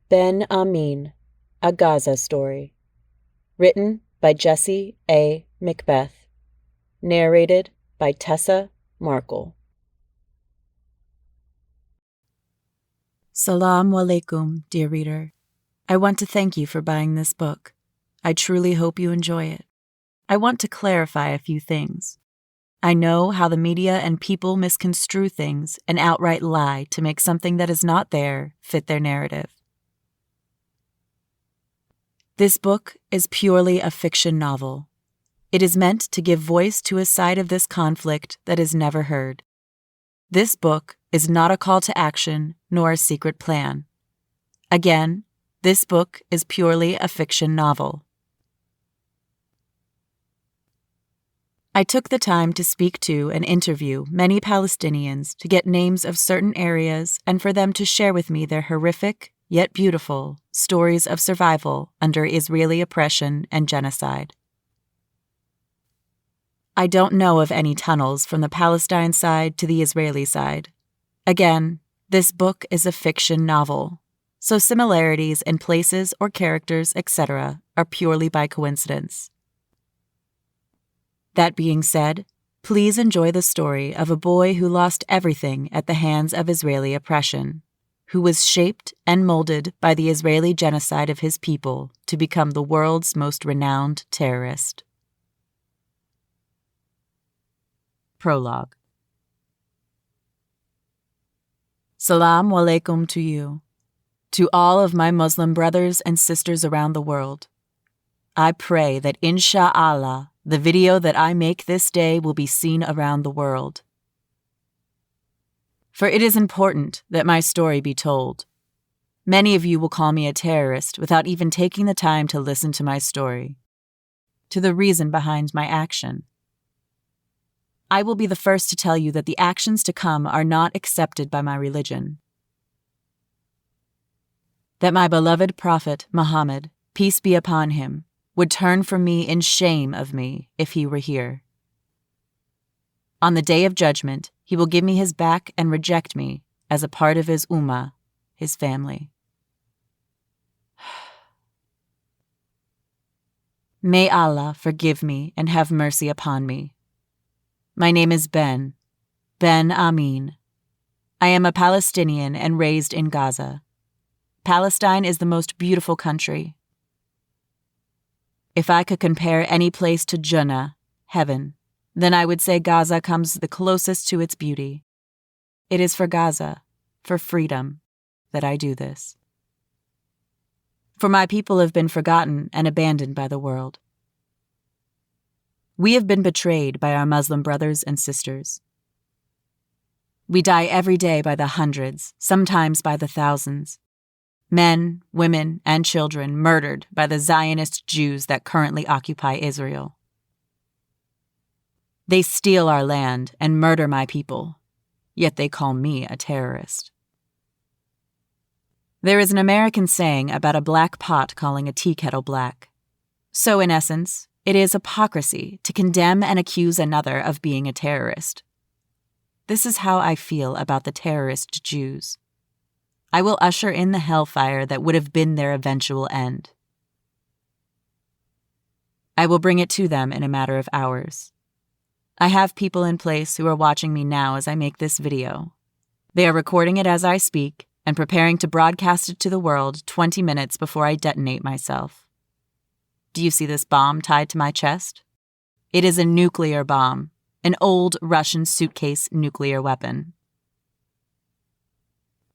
Ben Amin, A Gaza Story. Written by Jesse A. Macbeth. Narrated by Tessa Markle. Salam alaikum, dear reader. I want to thank you for buying this book. I truly hope you enjoy it. I want to clarify a few things. I know how the media and people misconstrue things and outright lie to make something that is not there fit their narrative. This book is purely a fiction novel. It is meant to give voice to a side of this conflict that is never heard. This book is not a call to action nor a secret plan. Again, this book is purely a fiction novel. I took the time to speak to and interview many Palestinians to get names of certain areas and for them to share with me their horrific, yet beautiful, stories of survival under Israeli oppression and genocide. I don't know of any tunnels from the Palestine side to the Israeli side. Again, this book is a fiction novel, so similarities in places or characters, etc., are purely by coincidence. That being said, please enjoy the story of a boy who lost everything at the hands of Israeli oppression, who was shaped and molded by the Israeli genocide of his people to become the world's most renowned terrorist. Prologue. Salam alaikum to you, to all of my Muslim brothers and sisters around the world. I pray that insha'Allah, the video that I make this day will be seen around the world. For it is important that my story be told. Many of you will call me a terrorist without even taking the time to listen to my story, to the reason behind my action. I will be the first to tell you that the actions to come are not accepted by my religion. That my beloved Prophet, Muhammad, peace be upon him, would turn from me in shame of me if he were here. On the day of judgment, he will give me his back and reject me as a part of his ummah, his family. May Allah forgive me and have mercy upon me. My name is Ben Amin. I am a Palestinian and raised in Gaza. Palestine is the most beautiful country. If I could compare any place to Jannah, heaven, then I would say Gaza comes the closest to its beauty. It is for Gaza, for freedom, that I do this. For my people have been forgotten and abandoned by the world. We have been betrayed by our Muslim brothers and sisters. We die every day by the hundreds, sometimes by the thousands. Men, women, and children murdered by the Zionist Jews that currently occupy Israel. They steal our land and murder my people, yet they call me a terrorist. There is an American saying about a black pot calling a tea kettle black. So in essence, it is hypocrisy to condemn and accuse another of being a terrorist. This is how I feel about the terrorist Jews. I will usher in the hellfire that would have been their eventual end. I will bring it to them in a matter of hours. I have people in place who are watching me now as I make this video. They are recording it as I speak and preparing to broadcast it to the world 20 minutes before I detonate myself. Do you see this bomb tied to my chest? It is a nuclear bomb, an old Russian suitcase nuclear weapon.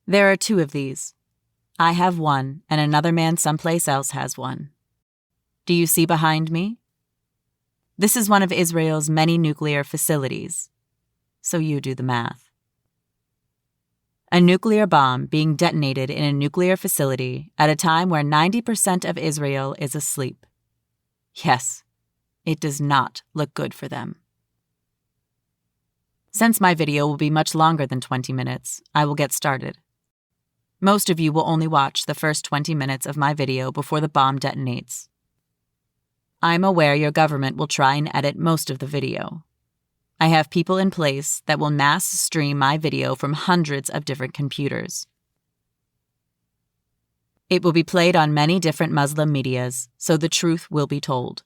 There are 2 of these. I have one, and another man someplace else has one. Do you see behind me? This is one of Israel's many nuclear facilities. So you do the math. A nuclear bomb being detonated in a nuclear facility at a time where 90% of Israel is asleep. Yes, it does not look good for them. Since my video will be much longer than 20 minutes, I will get started. Most of you will only watch the first 20 minutes of my video before the bomb detonates. I'm aware your government will try and edit most of the video. I have people in place that will mass stream my video from hundreds of different computers. It will be played on many different Muslim medias, so the truth will be told.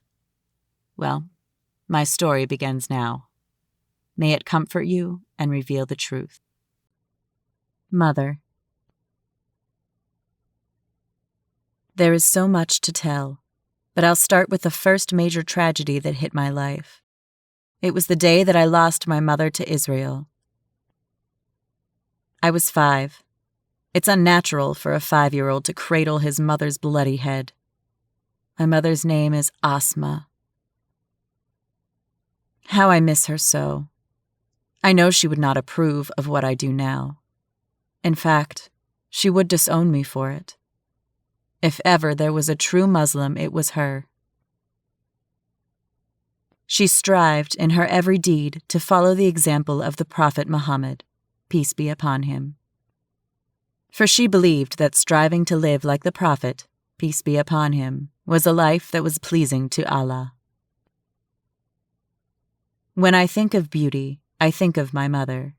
Well, my story begins now. May it comfort you and reveal the truth. Mother. There is so much to tell, but I'll start with the first major tragedy that hit my life. It was the day that I lost my mother to Israel. I was 5. It's unnatural for a 5-year-old to cradle his mother's bloody head. My mother's name is Asma. How I miss her so. I know she would not approve of what I do now. In fact, she would disown me for it. If ever there was a true Muslim, it was her. She strived in her every deed to follow the example of the Prophet Muhammad, peace be upon him. For she believed that striving to live like the Prophet, peace be upon him, was a life that was pleasing to Allah. When I think of beauty, I think of my mother.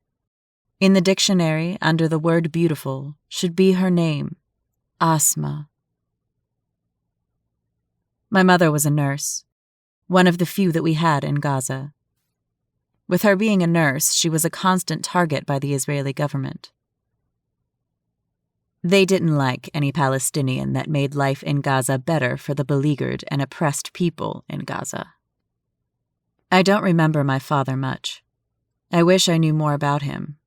In the dictionary, under the word beautiful, should be her name, Asma. My mother was a nurse, one of the few that we had in Gaza. With her being a nurse, she was a constant target by the Israeli government. They didn't like any Palestinian that made life in Gaza better for the beleaguered and oppressed people in Gaza. I don't remember my father much. I wish I knew more about him.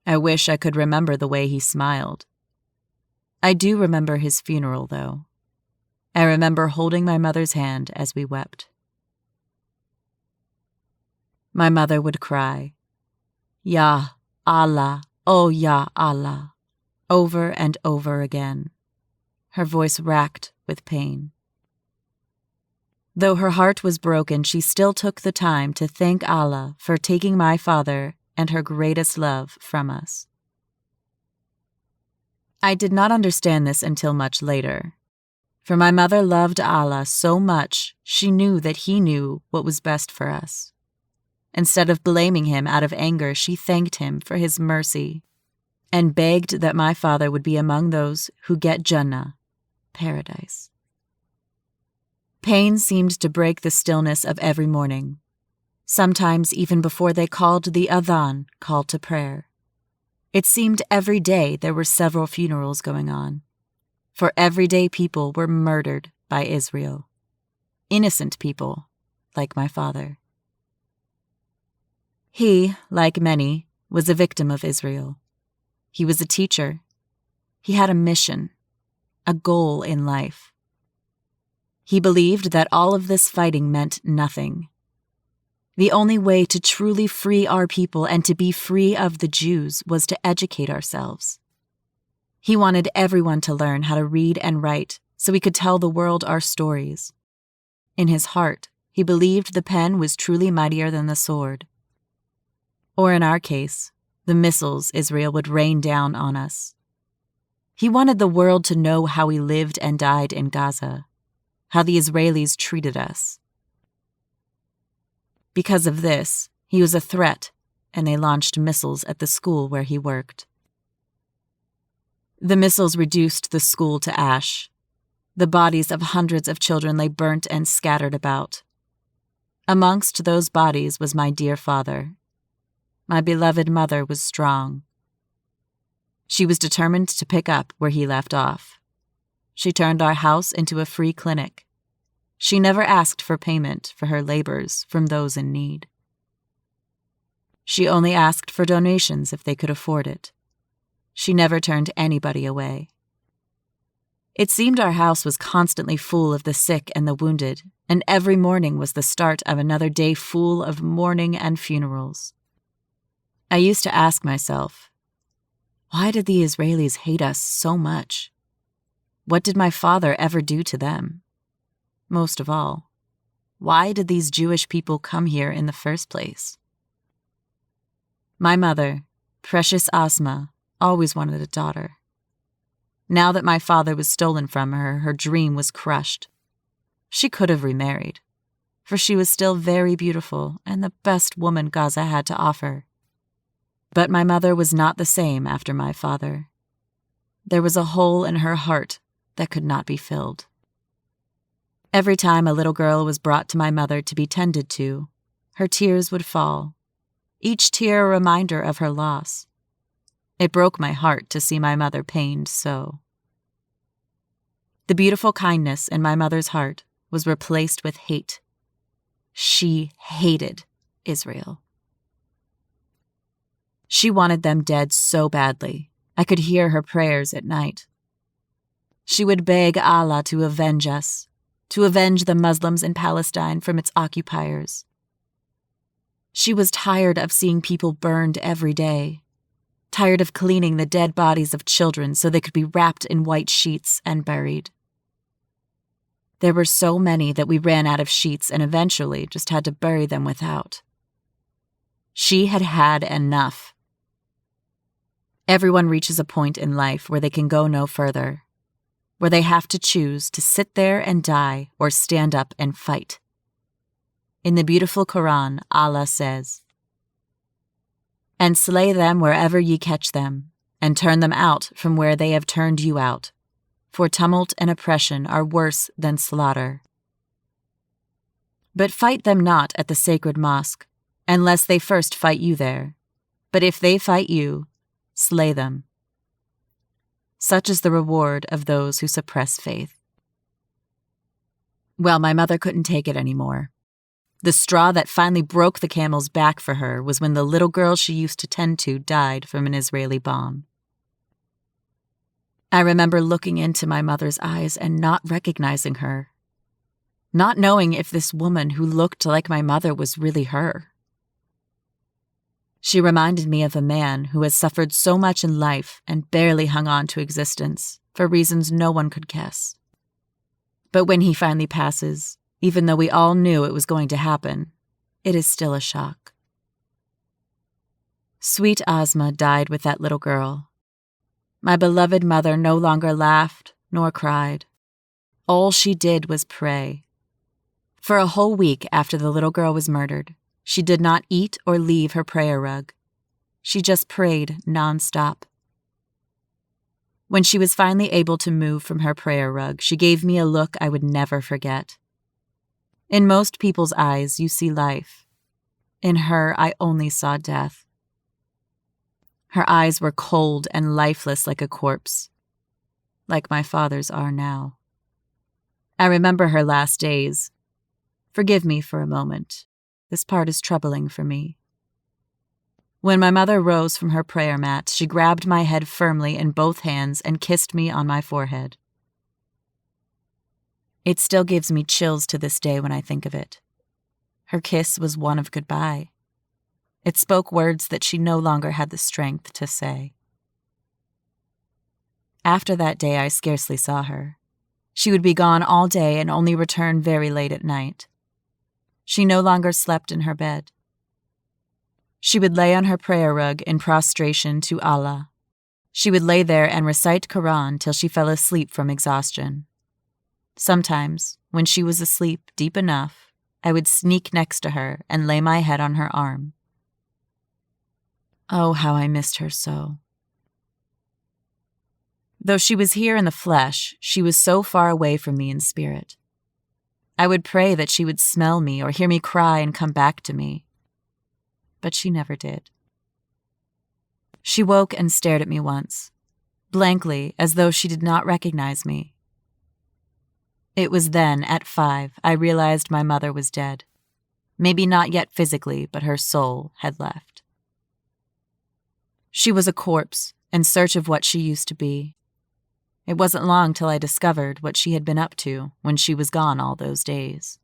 I wish I could remember the way he smiled. I do remember his funeral, though. I remember holding my mother's hand as we wept. My mother would cry, "Ya Allah, oh Ya Allah," over and over again, her voice racked with pain. Though her heart was broken, she still took the time to thank Allah for taking my father and her greatest love from us. I did not understand this until much later, for my mother loved Allah so much she knew that He knew what was best for us. Instead of blaming Him out of anger, she thanked Him for His mercy and begged that my father would be among those who get Jannah, paradise. Pain seemed to break the stillness of every morning, sometimes even before they called the adhan, call to prayer. It seemed every day there were several funerals going on, for everyday people were murdered by Israel. Innocent people, like my father. He, like many, was a victim of Israel. He was a teacher. He had a mission, a goal in life. He believed that all of this fighting meant nothing. The only way to truly free our people and to be free of the Jews was to educate ourselves. He wanted everyone to learn how to read and write so we could tell the world our stories. In his heart, he believed the pen was truly mightier than the sword. Or in our case, the missiles Israel would rain down on us. He wanted the world to know how we lived and died in Gaza, how the Israelis treated us. Because of this, he was a threat, and they launched missiles at the school where he worked. The missiles reduced the school to ash. The bodies of hundreds of children lay burnt and scattered about. Amongst those bodies was my dear father. My beloved mother was strong. She was determined to pick up where he left off. She turned our house into a free clinic. She never asked for payment for her labors from those in need. She only asked for donations if they could afford it. She never turned anybody away. It seemed our house was constantly full of the sick and the wounded, and every morning was the start of another day full of mourning and funerals. I used to ask myself, why did the Israelis hate us so much? What did my father ever do to them? Most of all, why did these Jewish people come here in the first place? My mother, precious Asma, always wanted a daughter. Now that my father was stolen from her, her dream was crushed. She could have remarried, for she was still very beautiful and the best woman Gaza had to offer. But my mother was not the same after my father. There was a hole in her heart that could not be filled. Every time a little girl was brought to my mother to be tended to, her tears would fall, each tear a reminder of her loss. It broke my heart to see my mother pained so. The beautiful kindness in my mother's heart was replaced with hate. She hated Israel. She wanted them dead so badly, I could hear her prayers at night. She would beg Allah to avenge us, to avenge the Muslims in Palestine from its occupiers. She was tired of seeing people burned every day, tired of cleaning the dead bodies of children so they could be wrapped in white sheets and buried. There were so many that we ran out of sheets and eventually just had to bury them without. She had had enough. Everyone reaches a point in life where they can go no further, where they have to choose to sit there and die or stand up and fight. In the beautiful Quran, Allah says, "And slay them wherever ye catch them, and turn them out from where they have turned you out, for tumult and oppression are worse than slaughter. But fight them not at the sacred mosque, unless they first fight you there. But if they fight you, slay them. Such is the reward of those who suppress faith." Well, my mother couldn't take it anymore. The straw that finally broke the camel's back for her was when the little girl she used to tend to died from an Israeli bomb. I remember looking into my mother's eyes and not recognizing her, not knowing if this woman who looked like my mother was really her. She reminded me of a man who has suffered so much in life and barely hung on to existence for reasons no one could guess. But when he finally passes, even though we all knew it was going to happen, it is still a shock. Sweet Asma died with that little girl. My beloved mother no longer laughed nor cried. All she did was pray. For a whole week after the little girl was murdered, she did not eat or leave her prayer rug. She just prayed nonstop. When she was finally able to move from her prayer rug, she gave me a look I would never forget. In most people's eyes, you see life. In her, I only saw death. Her eyes were cold and lifeless like a corpse, like my father's are now. I remember her last days. Forgive me for a moment. This part is troubling for me. When my mother rose from her prayer mat, she grabbed my head firmly in both hands and kissed me on my forehead. It still gives me chills to this day when I think of it. Her kiss was one of goodbye. It spoke words that she no longer had the strength to say. After that day, I scarcely saw her. She would be gone all day and only return very late at night. She no longer slept in her bed. She would lay on her prayer rug in prostration to Allah. She would lay there and recite Quran till she fell asleep from exhaustion. Sometimes, when she was asleep deep enough, I would sneak next to her and lay my head on her arm. Oh, how I missed her so. Though she was here in the flesh, she was so far away from me in spirit. I would pray that she would smell me or hear me cry and come back to me. But she never did. She woke and stared at me once, blankly, as though she did not recognize me. It was then, at 5, I realized my mother was dead. Maybe not yet physically, but her soul had left. She was a corpse, in search of what she used to be. It wasn't long till I discovered what she had been up to when she was gone all those days.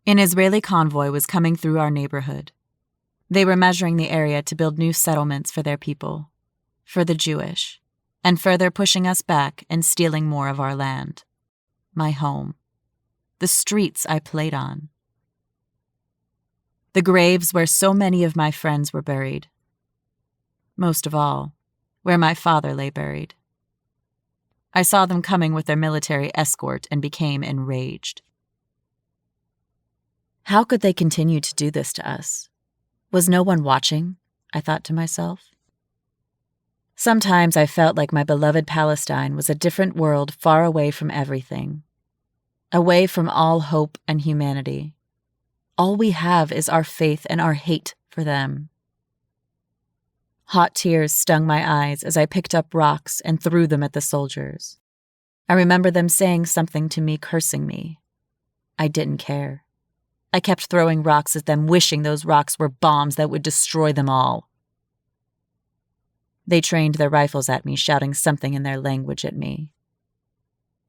An Israeli convoy was coming through our neighborhood. They were measuring the area to build new settlements for their people, for the Jewish, and further pushing us back and stealing more of our land. My home. The streets I played on. The graves where so many of my friends were buried. Most of all, where my father lay buried. I saw them coming with their military escort and became enraged. How could they continue to do this to us? Was no one watching? I thought to myself. Sometimes I felt like my beloved Palestine was a different world far away from everything, away from all hope and humanity. All we have is our faith and our hate for them. Hot tears stung my eyes as I picked up rocks and threw them at the soldiers. I remember them saying something to me, cursing me. I didn't care. I kept throwing rocks at them, wishing those rocks were bombs that would destroy them all. They trained their rifles at me, shouting something in their language at me.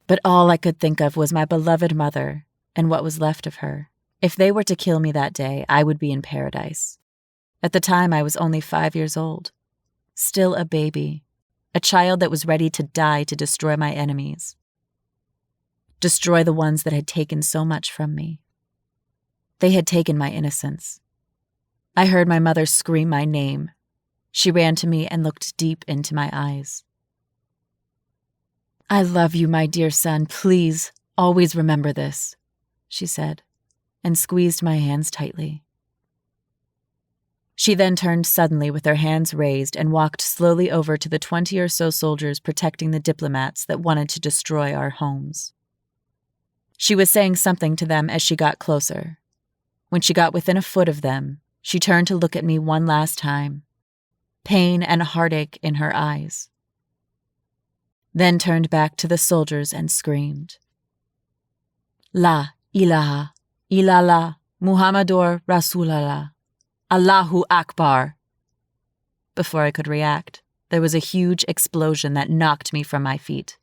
But all I could think of was my beloved mother and what was left of her. If they were to kill me that day, I would be in paradise. At the time, I was only 5 years old. Still a baby. A child that was ready to die to destroy my enemies. Destroy the ones that had taken so much from me. They had taken my innocence. I heard my mother scream my name. She ran to me and looked deep into my eyes. "I love you, my dear son. Please, always remember this," she said, and squeezed my hands tightly. She then turned suddenly with her hands raised and walked slowly over to the 20 or so soldiers protecting the diplomats that wanted to destroy our homes. She was saying something to them as she got closer. When she got within a foot of them, she turned to look at me one last time, pain and heartache in her eyes. Then turned back to the soldiers and screamed, "La ilaha illallah Muhammadur Rasulallah. Allahu Akbar." Before I could react, there was a huge explosion that knocked me from my feet.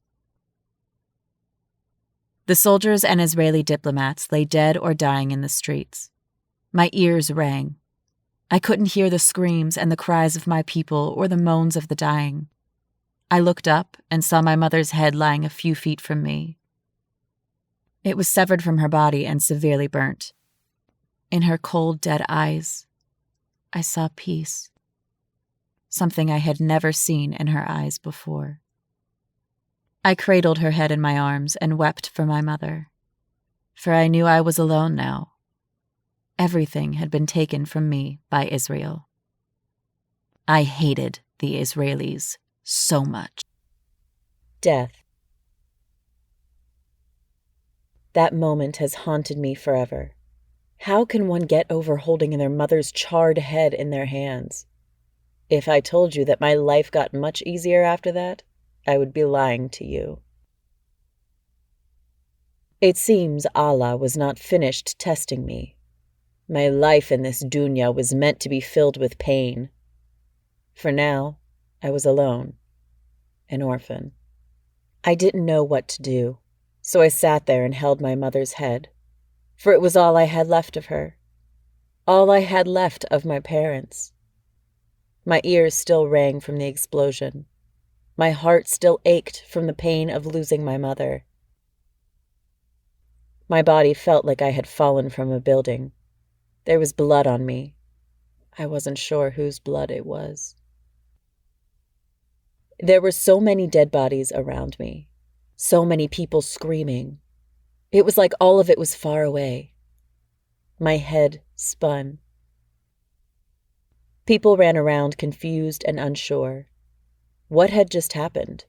The soldiers and Israeli diplomats lay dead or dying in the streets. My ears rang. I couldn't hear the screams and the cries of my people or the moans of the dying. I looked up and saw my mother's head lying a few feet from me. It was severed from her body and severely burnt. In her cold, dead eyes, I saw peace, something I had never seen in her eyes before. I cradled her head in my arms and wept for my mother, for I knew I was alone now. Everything had been taken from me by Israel. I hated the Israelis so much. Death. That moment has haunted me forever. How can one get over holding their mother's charred head in their hands? If I told you that my life got much easier after that, I would be lying to you. It seems Allah was not finished testing me. My life in this dunya was meant to be filled with pain. For now, I was alone, an orphan. I didn't know what to do, so I sat there and held my mother's head, for it was all I had left of her, all I had left of my parents. My ears still rang from the explosion. My heart still ached from the pain of losing my mother. My body felt like I had fallen from a building. There was blood on me. I wasn't sure whose blood it was. There were so many dead bodies around me, so many people screaming. It was like all of it was far away. My head spun. People ran around confused and unsure. What had just happened?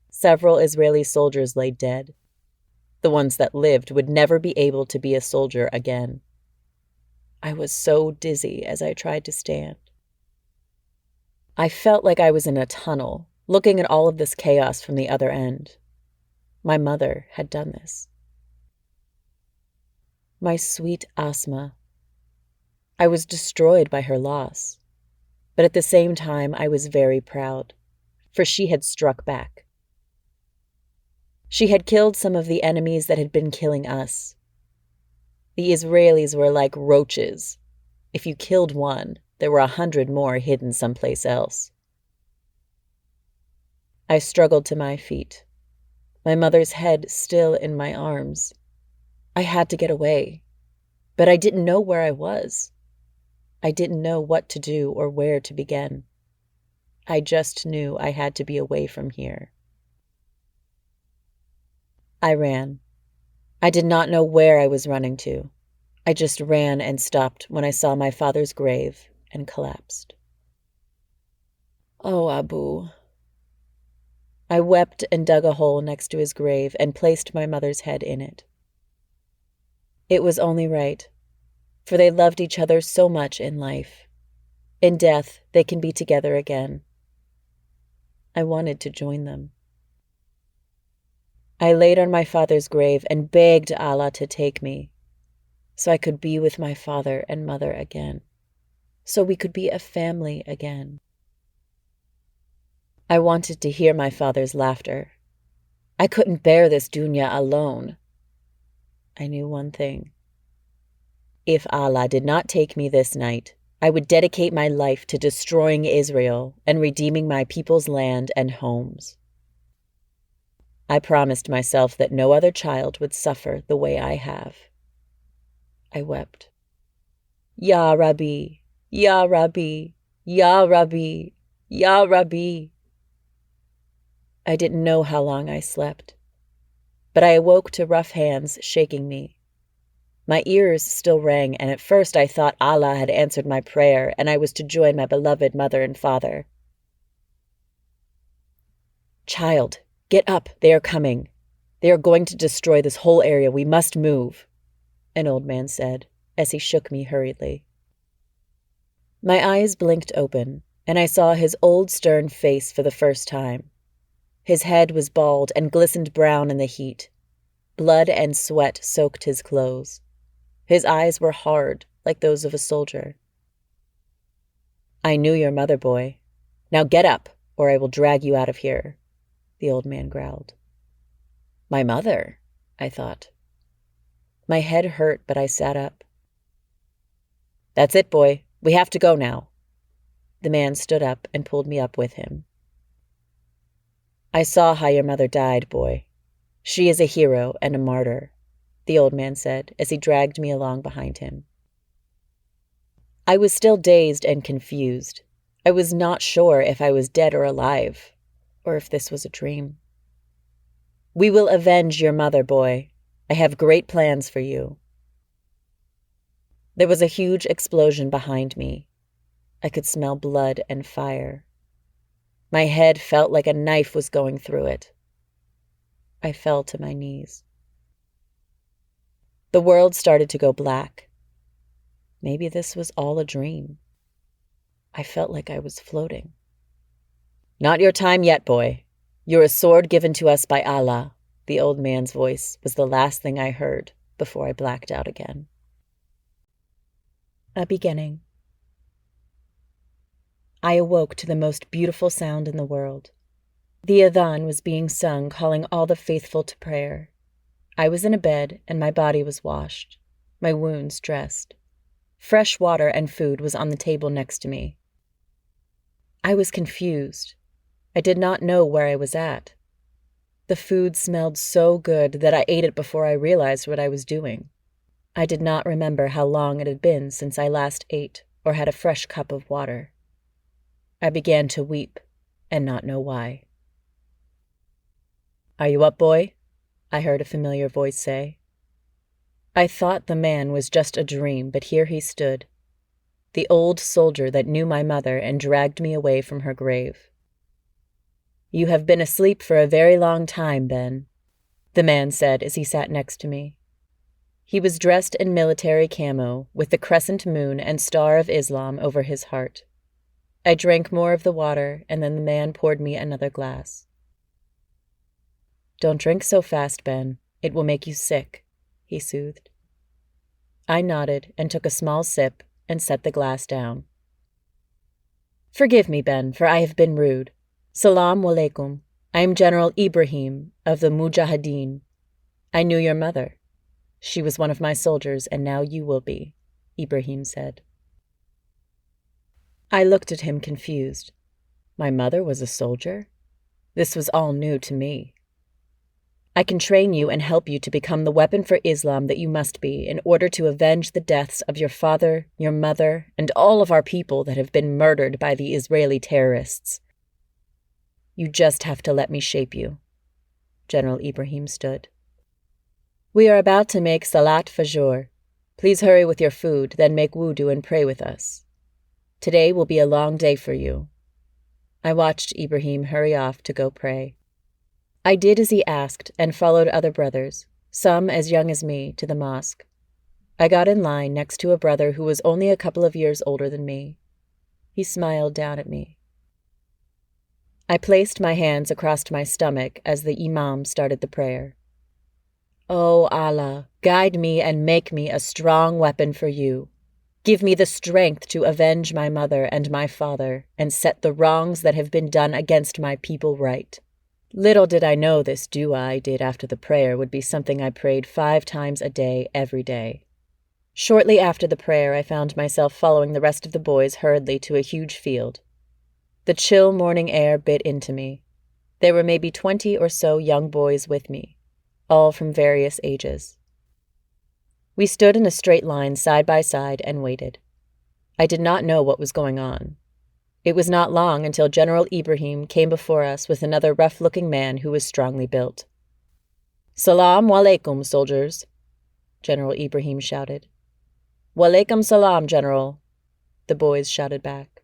Several Israeli soldiers lay dead. The ones that lived would never be able to be a soldier again. I was so dizzy as I tried to stand. I felt like I was in a tunnel, looking at all of this chaos from the other end. My mother had done this. My sweet Asma. I was destroyed by her loss, but at the same time I was very proud, for she had struck back. She had killed some of the enemies that had been killing us. The Israelis were like roaches. If you killed one, there were 100 more hidden someplace else. I struggled to my feet, my mother's head still in my arms. I had to get away, but I didn't know where I was. I didn't know what to do or where to begin. I just knew I had to be away from here. I ran. I did not know where I was running to. I just ran and stopped when I saw my father's grave and collapsed. Oh, Abu. I wept and dug a hole next to his grave and placed my mother's head in it. It was only right, for they loved each other so much in life. In death, they can be together again. I wanted to join them. I laid on my father's grave and begged Allah to take me, so I could be with my father and mother again, so we could be a family again. I wanted to hear my father's laughter. I couldn't bear this dunya alone. I knew one thing. If Allah did not take me this night, I would dedicate my life to destroying Israel and redeeming my people's land and homes. I promised myself that no other child would suffer the way I have. I wept. Ya Rabbi, Ya Rabbi, Ya Rabbi, Ya Rabbi. I didn't know how long I slept, but I awoke to rough hands shaking me. My ears still rang, and at first I thought Allah had answered my prayer and I was to join my beloved mother and father. Child, get up, they are coming. They are going to destroy this whole area. We must move, an old man said as he shook me hurriedly. My eyes blinked open, and I saw his old stern face for the first time. His head was bald and glistened brown in the heat. Blood and sweat soaked his clothes. His eyes were hard, like those of a soldier. I knew your mother, boy. Now get up, or I will drag you out of here, the old man growled. My mother, I thought. My head hurt, but I sat up. That's it, boy. We have to go now. The man stood up and pulled me up with him. I saw how your mother died, boy. She is a hero and a martyr, the old man said as he dragged me along behind him. I was still dazed and confused. I was not sure if I was dead or alive, or if this was a dream. We will avenge your mother, boy. I have great plans for you. There was a huge explosion behind me. I could smell blood and fire. My head felt like a knife was going through it. I fell to my knees. The world started to go black. Maybe this was all a dream. I felt like I was floating. Not your time yet, boy. You're a sword given to us by Allah. The old man's voice was the last thing I heard before I blacked out again. A beginning. I awoke to the most beautiful sound in the world. The adhan was being sung, calling all the faithful to prayer. I was in a bed, and my body was washed, my wounds dressed. Fresh water and food was on the table next to me. I was confused. I did not know where I was at. The food smelled so good that I ate it before I realized what I was doing. I did not remember how long it had been since I last ate or had a fresh cup of water. I began to weep and not know why. Are you up, boy? I heard a familiar voice say. I thought the man was just a dream, but here he stood, the old soldier that knew my mother and dragged me away from her grave. You have been asleep for a very long time, Ben, the man said as he sat next to me. He was dressed in military camo, with the crescent moon and star of Islam over his heart. I drank more of the water, and then the man poured me another glass. Don't drink so fast, Ben. It will make you sick, he soothed. I nodded and took a small sip and set the glass down. Forgive me, Ben, for I have been rude. Salam alaikum. I am General Ibrahim of the Mujahideen. I knew your mother. She was one of my soldiers, and now you will be, Ibrahim said. I looked at him confused. My mother was a soldier? This was all new to me. I can train you and help you to become the weapon for Islam that you must be in order to avenge the deaths of your father, your mother, and all of our people that have been murdered by the Israeli terrorists. You just have to let me shape you. General Ibrahim stood. We are about to make Salat Fajr. Please hurry with your food, then make wudu and pray with us. Today will be a long day for you. I watched Ibrahim hurry off to go pray. I did as he asked and followed other brothers, some as young as me, to the mosque. I got in line next to a brother who was only a couple of years older than me. He smiled down at me. I placed my hands across my stomach as the imam started the prayer. "O Allah, guide me and make me a strong weapon for you. Give me the strength to avenge my mother and my father and set the wrongs that have been done against my people right." Little did I know this dua I did after the prayer would be something I prayed 5 times a day, every day. Shortly after the prayer, I found myself following the rest of the boys hurriedly to a huge field. The chill morning air bit into me. There were maybe 20 or so young boys with me, all from various ages. We stood in a straight line side by side and waited. I did not know what was going on. It was not long until General Ibrahim came before us with another rough-looking man who was strongly built. "Salam walaikum, soldiers," General Ibrahim shouted. "Walaikum salam, General," the boys shouted back.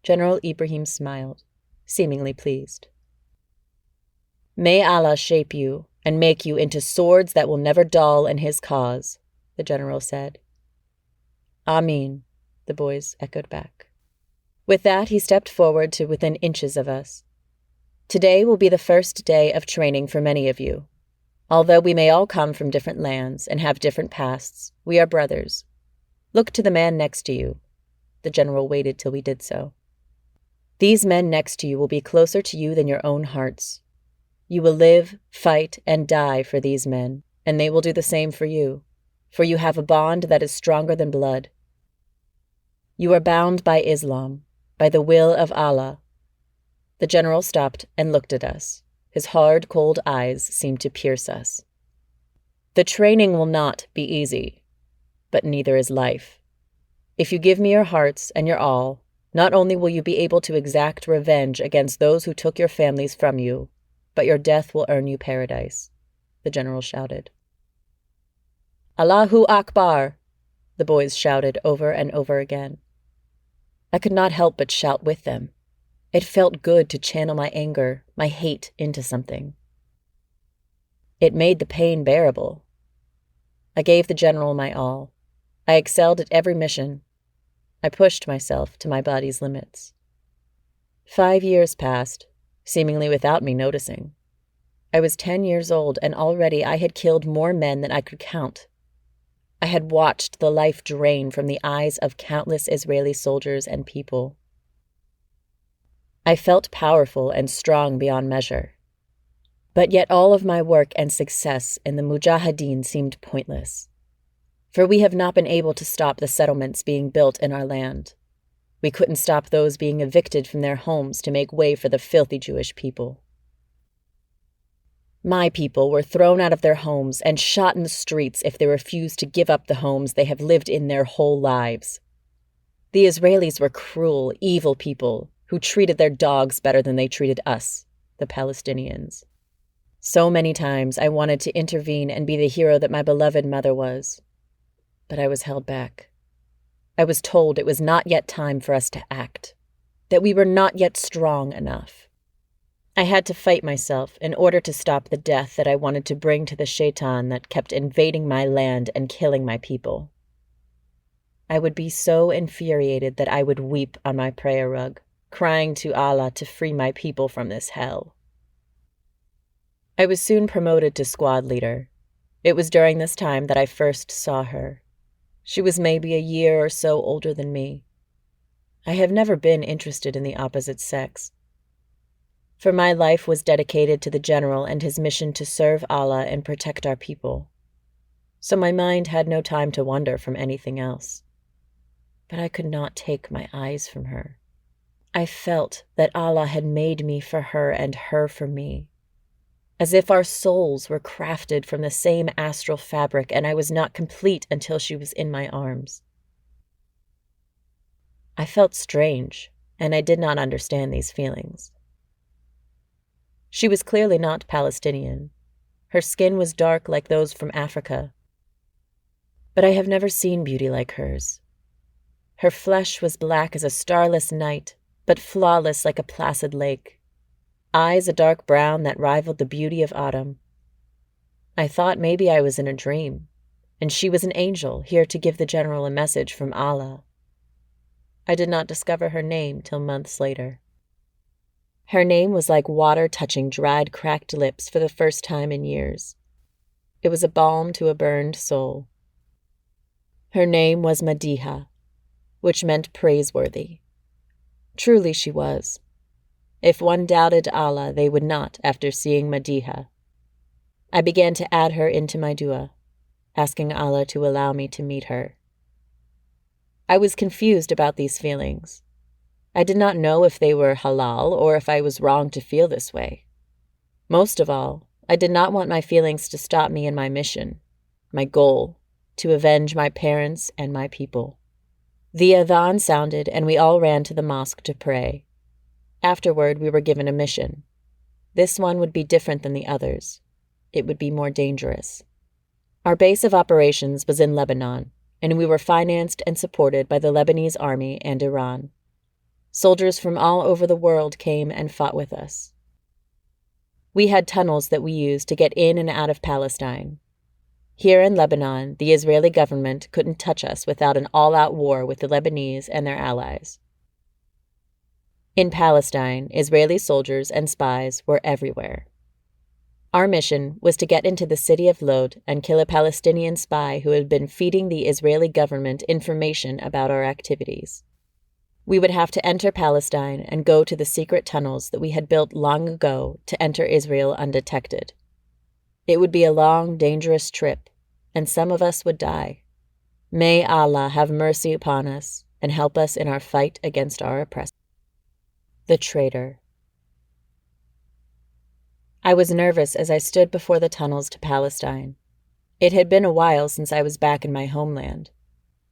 General Ibrahim smiled, seemingly pleased. "May Allah shape you and make you into swords that will never dull in his cause," the general said. "Amin," the boys echoed back. With that, he stepped forward to within inches of us. "Today will be the first day of training for many of you. Although we may all come from different lands and have different pasts, we are brothers. Look to the man next to you." The general waited till we did so. "These men next to you will be closer to you than your own hearts. You will live, fight, and die for these men, and they will do the same for you have a bond that is stronger than blood. You are bound by Islam, by the will of Allah." The general stopped and looked at us. His hard, cold eyes seemed to pierce us. "The training will not be easy, but neither is life. If you give me your hearts and your all, not only will you be able to exact revenge against those who took your families from you, but your death will earn you paradise," the general shouted. "Allahu Akbar," the boys shouted over and over again. I could not help but shout with them. It felt good to channel my anger, my hate into something. It made the pain bearable. I gave the general my all. I excelled at every mission. I pushed myself to my body's limits. 5 years passed, seemingly without me noticing. I was 10 years old, and already I had killed more men than I could count. I had watched the life drain from the eyes of countless Israeli soldiers and people. I felt powerful and strong beyond measure. But yet all of my work and success in the Mujahideen seemed pointless. For we have not been able to stop the settlements being built in our land. We couldn't stop those being evicted from their homes to make way for the filthy Jewish people. My people were thrown out of their homes and shot in the streets if they refused to give up the homes they have lived in their whole lives. The Israelis were cruel, evil people who treated their dogs better than they treated us, the Palestinians. So many times I wanted to intervene and be the hero that my beloved mother was. But I was held back. I was told it was not yet time for us to act, that we were not yet strong enough. I had to fight myself in order to stop the death that I wanted to bring to the shaitan that kept invading my land and killing my people. I would be so infuriated that I would weep on my prayer rug, crying to Allah to free my people from this hell. I was soon promoted to squad leader. It was during this time that I first saw her. She was maybe a year or so older than me. I have never been interested in the opposite sex, for my life was dedicated to the general and his mission to serve Allah and protect our people. So my mind had no time to wander from anything else. But I could not take my eyes from her. I felt that Allah had made me for her and her for me, as if our souls were crafted from the same astral fabric and I was not complete until she was in my arms. I felt strange, and I did not understand these feelings. She was clearly not Palestinian. Her skin was dark like those from Africa. But I have never seen beauty like hers. Her flesh was black as a starless night, but flawless like a placid lake, eyes a dark brown that rivaled the beauty of autumn. I thought maybe I was in a dream, and she was an angel here to give the general a message from Allah. I did not discover her name till months later. Her name was like water touching dried, cracked lips for the first time in years. It was a balm to a burned soul. Her name was Madiha, which meant praiseworthy. Truly she was. If one doubted Allah, they would not after seeing Madiha. I began to add her into my dua, asking Allah to allow me to meet her. I was confused about these feelings. I did not know if they were halal or if I was wrong to feel this way. Most of all, I did not want my feelings to stop me in my mission, my goal, to avenge my parents and my people. The adhan sounded and we all ran to the mosque to pray. Afterward, we were given a mission. This one would be different than the others. It would be more dangerous. Our base of operations was in Lebanon, and we were financed and supported by the Lebanese army and Iran. Soldiers from all over the world came and fought with us. We had tunnels that we used to get in and out of Palestine. Here in Lebanon, the Israeli government couldn't touch us without an all-out war with the Lebanese and their allies. In Palestine, Israeli soldiers and spies were everywhere. Our mission was to get into the city of Lod and kill a Palestinian spy who had been feeding the Israeli government information about our activities. We would have to enter Palestine and go to the secret tunnels that we had built long ago to enter Israel undetected. It would be a long, dangerous trip, and some of us would die. May Allah have mercy upon us and help us in our fight against our oppressors. The Traitor. I was nervous as I stood before the tunnels to Palestine. It had been a while since I was back in my homeland.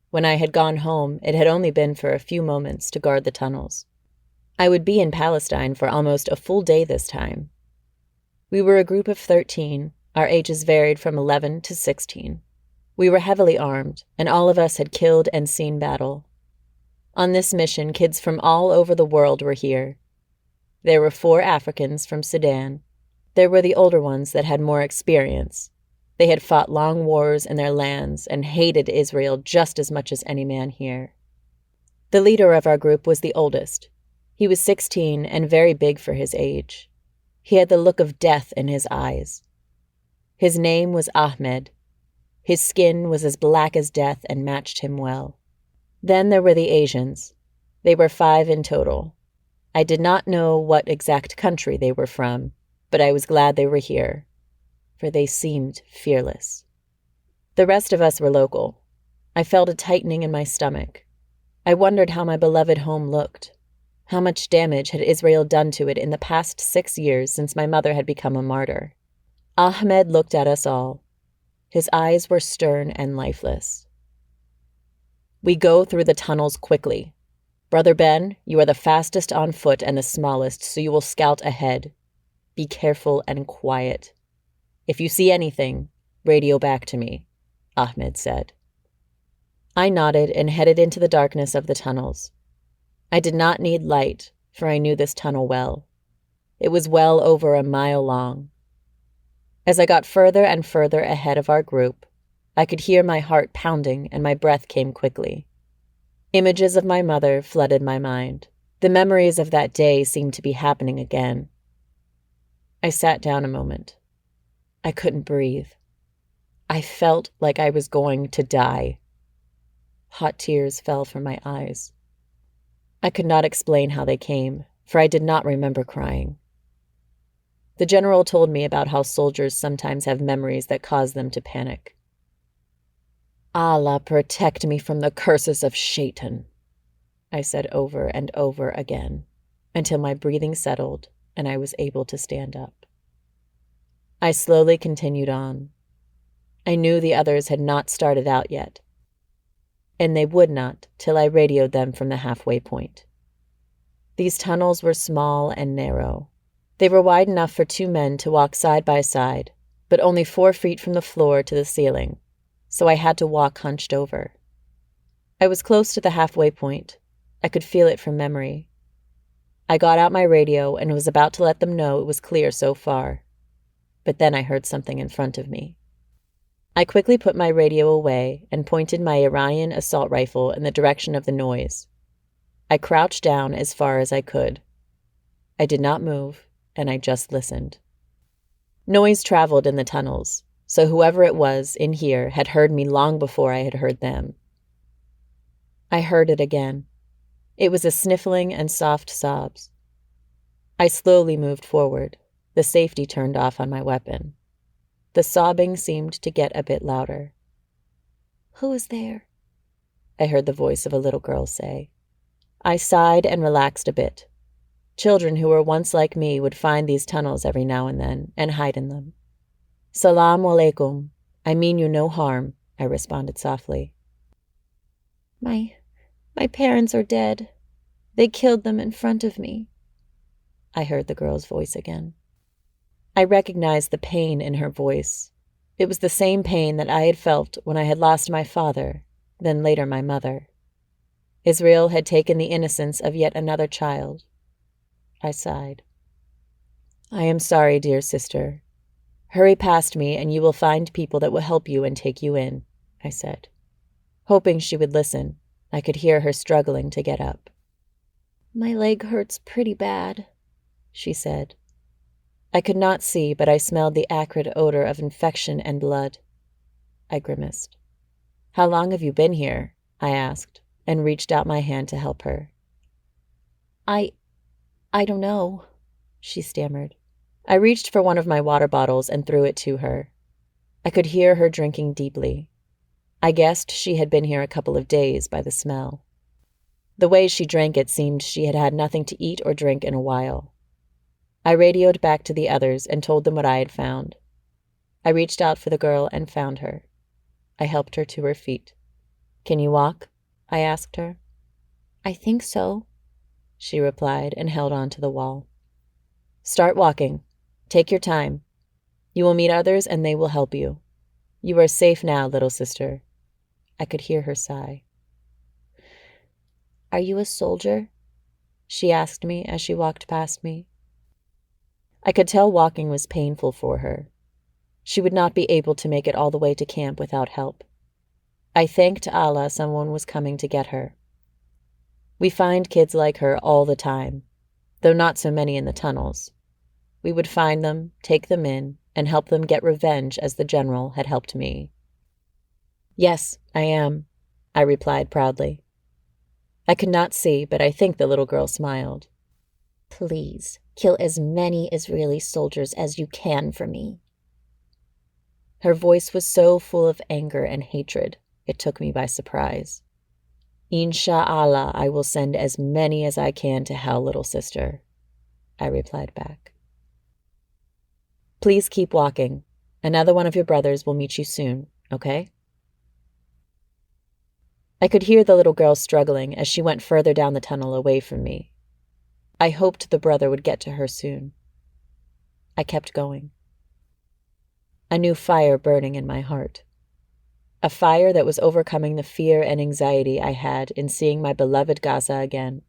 When I had gone home, it had only been for a few moments to guard the tunnels. I would be in Palestine for almost a full day this time. We were a group of 13. Our ages varied from 11 to 16. We were heavily armed, and all of us had killed and seen battle. On this mission, kids from all over the world were here. There were 4 Africans from Sudan. There were the older ones that had more experience. They had fought long wars in their lands and hated Israel just as much as any man here. The leader of our group was the oldest. He was 16 and very big for his age. He had the look of death in his eyes. His name was Ahmed. His skin was as black as death and matched him well. Then there were the Asians. They were 5 in total. I did not know what exact country they were from, but I was glad they were here, for they seemed fearless. The rest of us were local. I felt a tightening in my stomach. I wondered how my beloved home looked. How much damage had Israel done to it in the past 6 years since my mother had become a martyr? Ahmed looked at us all. His eyes were stern and lifeless. We go through the tunnels quickly. Brother Ben, you are the fastest on foot and the smallest, so you will scout ahead. Be careful and quiet. If you see anything, radio back to me, Ahmed said. I nodded and headed into the darkness of the tunnels. I did not need light, for I knew this tunnel well. It was well over a mile long. As I got further and further ahead of our group, I could hear my heart pounding and my breath came quickly. Images of my mother flooded my mind. The memories of that day seemed to be happening again. I sat down a moment. I couldn't breathe. I felt like I was going to die. Hot tears fell from my eyes. I could not explain how they came, for I did not remember crying. The general told me about how soldiers sometimes have memories that cause them to panic. Allah protect me from the curses of Shaitan, I said over and over again, until my breathing settled and I was able to stand up. I slowly continued on. I knew the others had not started out yet, and they would not till I radioed them from the halfway point. These tunnels were small and narrow. They were wide enough for 2 men to walk side by side, but only 4 feet from the floor to the ceiling, so I had to walk hunched over. I was close to the halfway point. I could feel it from memory. I got out my radio and was about to let them know it was clear so far. But then I heard something in front of me. I quickly put my radio away and pointed my Iranian assault rifle in the direction of the noise. I crouched down as far as I could. I did not move, and I just listened. Noise traveled in the tunnels, so whoever it was in here had heard me long before I had heard them. I heard it again. It was a sniffling and soft sobs. I slowly moved forward, the safety turned off on my weapon. The sobbing seemed to get a bit louder. "Who is there?" I heard the voice of a little girl say. I sighed and relaxed a bit. Children who were once like me would find these tunnels every now and then and hide in them. "Salaam alaikum. I mean you no harm," I responded softly. My parents are dead. They killed them in front of me," I heard the girl's voice again. I recognized the pain in her voice. It was the same pain that I had felt when I had lost my father, then later my mother. Israel had taken the innocence of yet another child. I sighed. "I am sorry, dear sister. Hurry past me and you will find people that will help you and take you in," I said. Hoping she would listen, I could hear her struggling to get up. "My leg hurts pretty bad," she said. I could not see, but I smelled the acrid odor of infection and blood. I grimaced. "How long have you been here?" I asked, and reached out my hand to help her. I don't know," she stammered. I reached for one of my water bottles and threw it to her. I could hear her drinking deeply. I guessed she had been here a couple of days by the smell. The way she drank it seemed she had had nothing to eat or drink in a while. I radioed back to the others and told them what I had found. I reached out for the girl and found her. I helped her to her feet. "Can you walk?" I asked her. "I think so," she replied and held on to the wall. "Start walking. Take your time. You will meet others and they will help you. You are safe now, little sister." I could hear her sigh. "Are you a soldier?" she asked me as she walked past me. I could tell walking was painful for her. She would not be able to make it all the way to camp without help. I thanked Allah someone was coming to get her. We find kids like her all the time, though not so many in the tunnels. We would find them, take them in, and help them get revenge as the general had helped me. "Yes, I am," I replied proudly. I could not see, but I think the little girl smiled. "Please, kill as many Israeli soldiers as you can for me." Her voice was so full of anger and hatred, it took me by surprise. "Insha'Allah, I will send as many as I can to hell, little sister," I replied back. "Please keep walking. Another one of your brothers will meet you soon, okay?" I could hear the little girl struggling as she went further down the tunnel away from me. I hoped the brother would get to her soon. I kept going. A new fire burning in my heart. A fire that was overcoming the fear and anxiety I had in seeing my beloved Gaza again.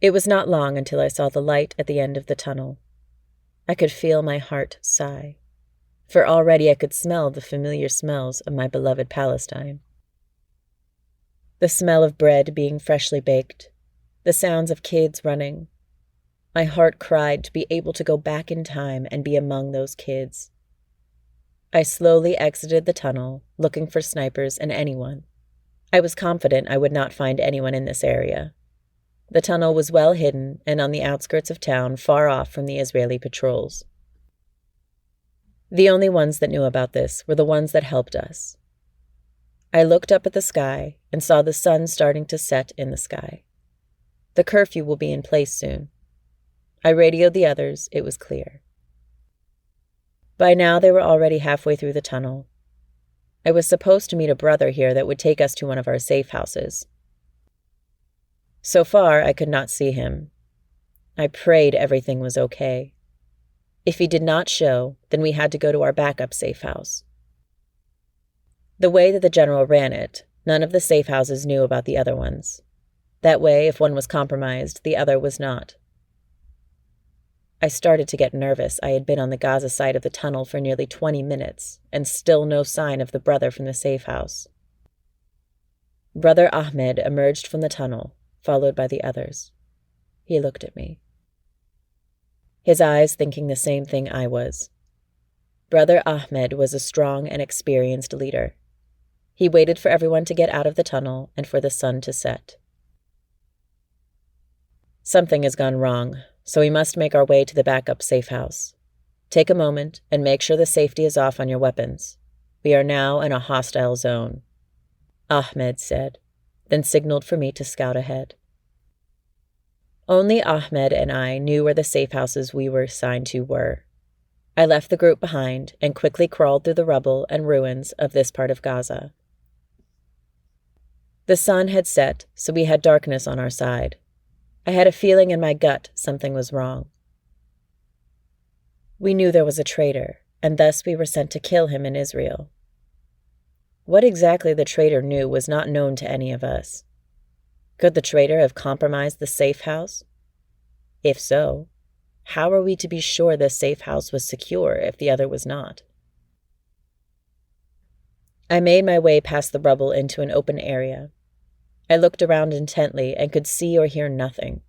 It was not long until I saw the light at the end of the tunnel. I could feel my heart sigh, for already I could smell the familiar smells of my beloved Palestine. The smell of bread being freshly baked, the sounds of kids running. My heart cried to be able to go back in time and be among those kids. I slowly exited the tunnel, looking for snipers and anyone. I was confident I would not find anyone in this area. The tunnel was well hidden and on the outskirts of town, far off from the Israeli patrols. The only ones that knew about this were the ones that helped us. I looked up at the sky and saw the sun starting to set in the sky. The curfew will be in place soon. I radioed the others, it was clear. By now they were already halfway through the tunnel. I was supposed to meet a brother here that would take us to one of our safe houses. So far, I could not see him. I prayed everything was okay. If he did not show, then we had to go to our backup safe house. The way that the general ran it, none of the safe houses knew about the other ones. That way, if one was compromised, the other was not. I started to get nervous. I had been on the Gaza side of the tunnel for nearly 20 minutes, and still no sign of the brother from the safe house. Brother Ahmed emerged from the tunnel, followed by the others. He looked at me, his eyes thinking the same thing I was. Brother Ahmed was a strong and experienced leader. He waited for everyone to get out of the tunnel and for the sun to set. Something has gone wrong, so we must make our way to the backup safe house. Take a moment and make sure the safety is off on your weapons. We are now in a hostile zone, Ahmed said, then signaled for me to scout ahead. Only Ahmed and I knew where the safe houses we were assigned to were. I left the group behind and quickly crawled through the rubble and ruins of this part of Gaza. The sun had set, so we had darkness on our side. I had a feeling in my gut something was wrong. We knew there was a traitor, and thus we were sent to kill him in Israel. What exactly the traitor knew was not known to any of us. Could the traitor have compromised the safe house? If so, how are we to be sure the safe house was secure if the other was not? I made my way past the rubble into an open area. I looked around intently and could see or hear nothing.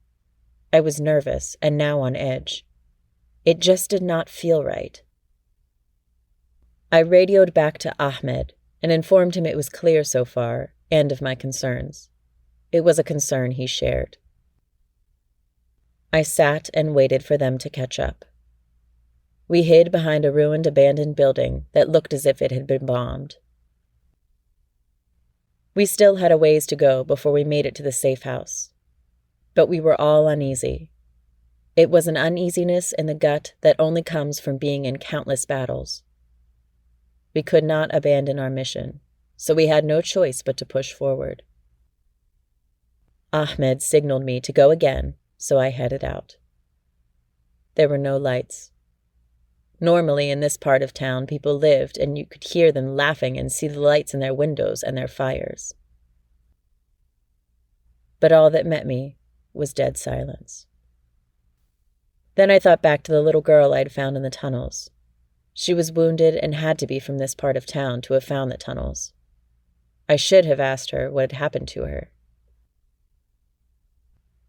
I was nervous and now on edge. It just did not feel right. I radioed back to Ahmed and informed him it was clear so far and of my concerns. It was a concern he shared. I sat and waited for them to catch up. We hid behind a ruined abandoned building that looked as if it had been bombed. We still had a ways to go before we made it to the safe house, but we were all uneasy. It was an uneasiness in the gut that only comes from being in countless battles. We could not abandon our mission, so we had no choice but to push forward. Ahmed signaled me to go again, so I headed out. There were no lights. Normally in this part of town, people lived and you could hear them laughing and see the lights in their windows and their fires. But all that met me was dead silence. Then I thought back to the little girl I'd found in the tunnels. She was wounded and had to be from this part of town to have found the tunnels. I should have asked her what had happened to her.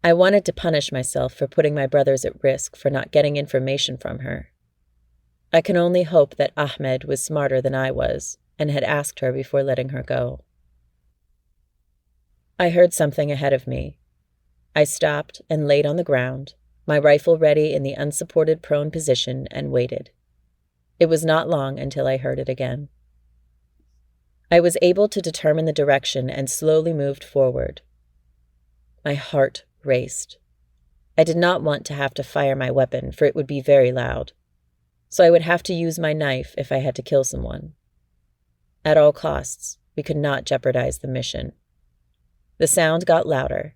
I wanted to punish myself for putting my brothers at risk for not getting information from her. I can only hope that Ahmed was smarter than I was and had asked her before letting her go. I heard something ahead of me. I stopped and laid on the ground, my rifle ready in the unsupported prone position, and waited. It was not long until I heard it again. I was able to determine the direction and slowly moved forward. My heart raced. I did not want to have to fire my weapon, for it would be very loud. So I would have to use my knife if I had to kill someone. At all costs, we could not jeopardize the mission. The sound got louder.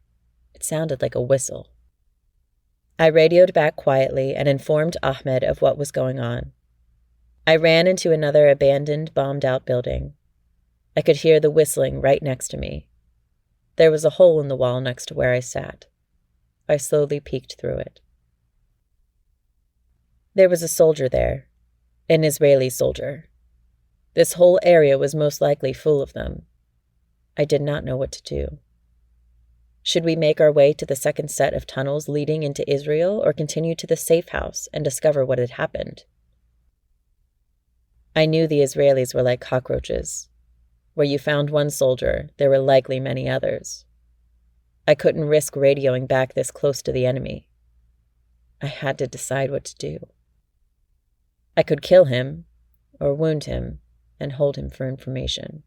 It sounded like a whistle. I radioed back quietly and informed Ahmed of what was going on. I ran into another abandoned, bombed-out building. I could hear the whistling right next to me. There was a hole in the wall next to where I sat. I slowly peeked through it. There was a soldier there, an Israeli soldier. This whole area was most likely full of them. I did not know what to do. Should we make our way to the second set of tunnels leading into Israel or continue to the safe house and discover what had happened? I knew the Israelis were like cockroaches. Where you found one soldier, there were likely many others. I couldn't risk radioing back this close to the enemy. I had to decide what to do. I could kill him, or wound him, and hold him for information.